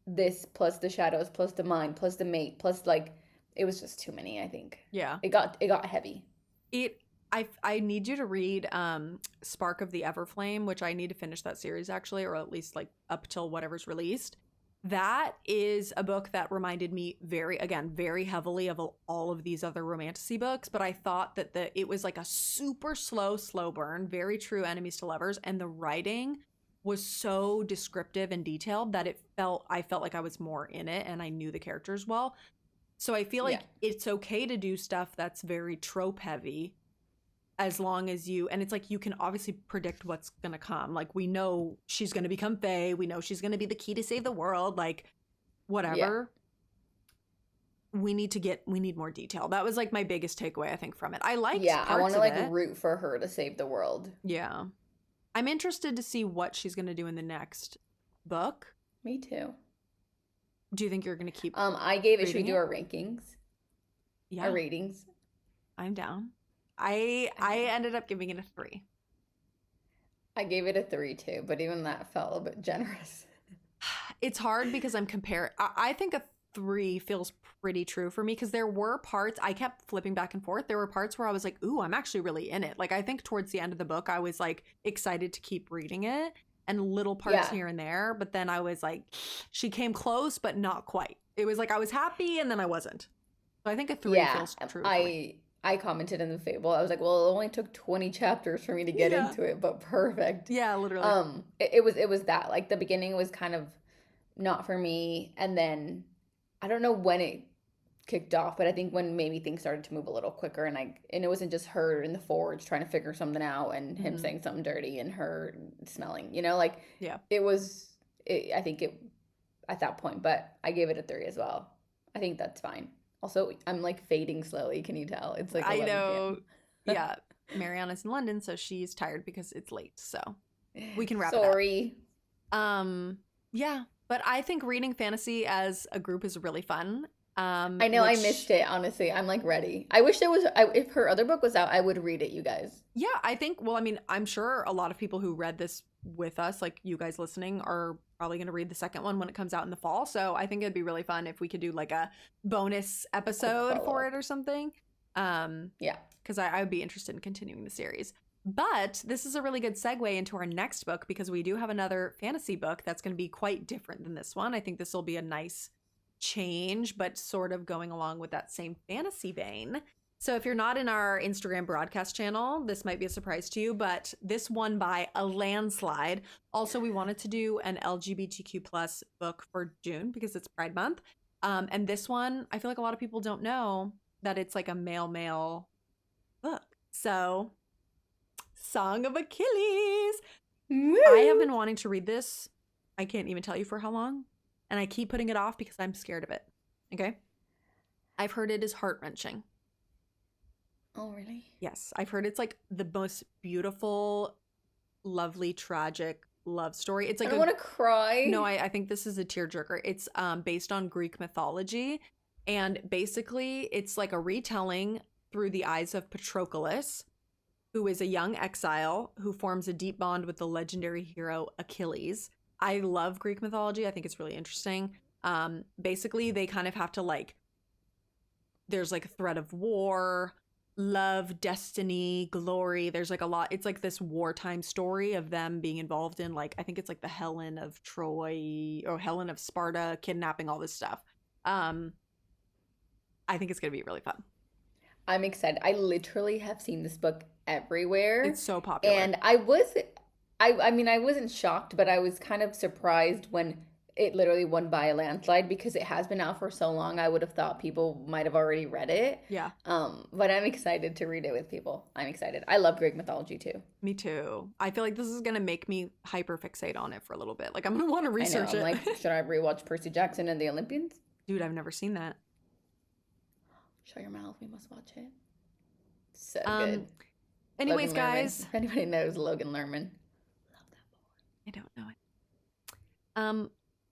Speaker 1: this plus the shadows plus the mind plus the mate plus like it was just too many, I think.
Speaker 2: Yeah.
Speaker 1: It got heavy.
Speaker 2: It I need you to read Spark of the Everflame, which I need to finish that series actually, or at least like up till whatever's released. That is a book that reminded me very heavily of all of these other romantasy books, but I thought that it was like a super slow burn, very true enemies to lovers, and the writing was so descriptive and detailed that I felt like I was more in it and I knew the characters well. So I feel
Speaker 1: Yeah.
Speaker 2: like it's okay to do stuff that's very trope heavy as long as and it's like you can obviously predict what's going to come. Like we know she's going to become Fae, we know she's going to be the key to save the world, like
Speaker 1: Yeah.
Speaker 2: whatever. We need more detail. That was like my biggest takeaway I think from it. I liked
Speaker 1: Yeah, I want
Speaker 2: parts
Speaker 1: to
Speaker 2: of
Speaker 1: like
Speaker 2: it.
Speaker 1: root for her to save the world.
Speaker 2: Yeah. I'm interested to see what she's going to do in the next book.
Speaker 1: Me too.
Speaker 2: Do you think you're going to keep
Speaker 1: I gave it, should we
Speaker 2: reading
Speaker 1: do
Speaker 2: it?
Speaker 1: our rankings, our
Speaker 2: Yeah,
Speaker 1: ratings?
Speaker 2: I'm down. I
Speaker 1: Okay,
Speaker 2: ended up giving it a 3.
Speaker 1: I gave it a 3 too, but even that felt a bit generous.
Speaker 2: It's hard because I'm comparing. I think a 3 feels pretty true for me because there were parts I kept flipping back and forth. There were parts where I was like, "Ooh, I'm actually really in it." Like I think towards the end of the book, I was like excited to keep reading it, and little parts
Speaker 1: Yeah.
Speaker 2: here and there. But then I was like, she came close, but not quite. It was like I was happy, and then I wasn't. So I think a 3
Speaker 1: Yeah,
Speaker 2: feels true for me.
Speaker 1: I commented in the Fable. I was like, well, it only took 20 chapters for me to get
Speaker 2: Yeah.
Speaker 1: into it, but perfect.
Speaker 2: Yeah, literally.
Speaker 1: It was that like the beginning was kind of not for me, and then I don't know when it kicked off, but I think when maybe things started to move a little quicker, and it wasn't just her in the forge trying to figure something out and him
Speaker 2: Hmm.
Speaker 1: saying something dirty and her smelling, like
Speaker 2: Yeah.
Speaker 1: it was I think it at that point, but I gave it a 3 as well. I think that's fine. Also, I'm like fading slowly, can you tell? It's like
Speaker 2: I
Speaker 1: 11
Speaker 2: know. Yeah. Mariana's in London, so she's tired because it's late. So we
Speaker 1: p.m.
Speaker 2: can wrap it up.
Speaker 1: Sorry.
Speaker 2: Yeah, but I think reading fantasy as a group is really fun.
Speaker 1: I know I missed
Speaker 2: Which
Speaker 1: it, honestly. I'm like ready. I wish there was if her other book was out, I would read it, you guys.
Speaker 2: yeah, I think well, I mean, I'm sure a lot of people who read this with us, like you guys listening, are probably going to read the second one when it comes out in the fall. So I think it'd be really fun if we could do like a bonus
Speaker 1: A quick
Speaker 2: episode for it
Speaker 1: follow-up.
Speaker 2: or something. Um,
Speaker 1: Yeah.
Speaker 2: because I would be interested in continuing the series. But this is a really good segue into our next book because we do have another fantasy book that's going to be quite different than this one. I think this will be a nice change, but sort of going along with that same fantasy vein. So if you're not in our Instagram broadcast channel, this might be a surprise to you, but this won by a landslide. Also, we wanted to do an LGBTQ plus book for June because it's Pride Month. And this one, I feel like a lot of people don't know that it's like a male book. So, Song of Achilles. I have
Speaker 1: Woo!
Speaker 2: been wanting to read this. I can't even tell you for how long. And I keep putting it off because I'm scared of it. Okay? I've heard it is heart-wrenching.
Speaker 1: Oh, really?
Speaker 2: Yes, I've heard it's like the most beautiful, lovely, tragic love story. It's
Speaker 1: I
Speaker 2: like
Speaker 1: don't
Speaker 2: a
Speaker 1: want to cry.
Speaker 2: no, I think this is a tearjerker. It's based on Greek mythology, and basically it's like a retelling through the eyes of Patroclus, who is a young exile who forms a deep bond with the legendary hero Achilles. I love Greek mythology. I think it's really interesting. Basically they kind of have to like there's like a threat of war, love, destiny, glory. There's like a lot. It's like this wartime story of them being involved in like I think it's like the Helen of Troy or Helen of Sparta kidnapping, all this stuff. Um I think it's going to be really fun.
Speaker 1: I'm excited. I literally have seen this book everywhere.
Speaker 2: It's so popular.
Speaker 1: And I mean, I wasn't shocked, but I was kind of surprised when it literally won by a landslide because it has been out for so long. I would have thought people might have already read it.
Speaker 2: Yeah.
Speaker 1: But I'm excited to read it with people. I'm excited. I love Greek mythology too.
Speaker 2: Me too. I feel like this is gonna make me hyper fixate on it for a little bit. Like I'm gonna want to research
Speaker 1: I know. I'm
Speaker 2: it.
Speaker 1: like, should I rewatch Percy Jackson and the Olympians?
Speaker 2: Dude, I've never seen that.
Speaker 1: Shut your mouth. We must watch it. So
Speaker 2: Um,
Speaker 1: good.
Speaker 2: Anyways,
Speaker 1: Logan Lerman.
Speaker 2: guys.
Speaker 1: If anybody knows Logan Lerman. Love that boy.
Speaker 2: I don't know it.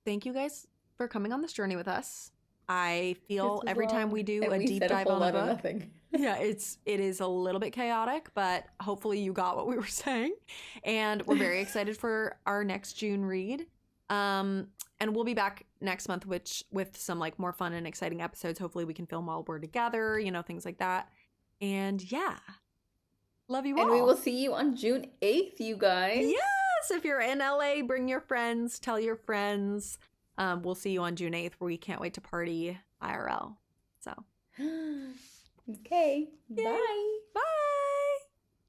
Speaker 2: Thank you guys for coming on this journey with us. I feel every time we do a deep dive on a book, yeah, it is a little bit chaotic, but hopefully you got what we were saying. And we're very excited for our next June read. And we'll be back next month, with some like more fun and exciting episodes. Hopefully we can film while we're together, things like that. And yeah. Love you all.
Speaker 1: And we will see you on June 8th, you guys.
Speaker 2: Yes, if you're in LA, bring your friends, tell your friends. We'll see you on June 8th. We can't wait to party IRL. So.
Speaker 1: Okay.
Speaker 2: Yay.
Speaker 1: Bye.
Speaker 2: Bye.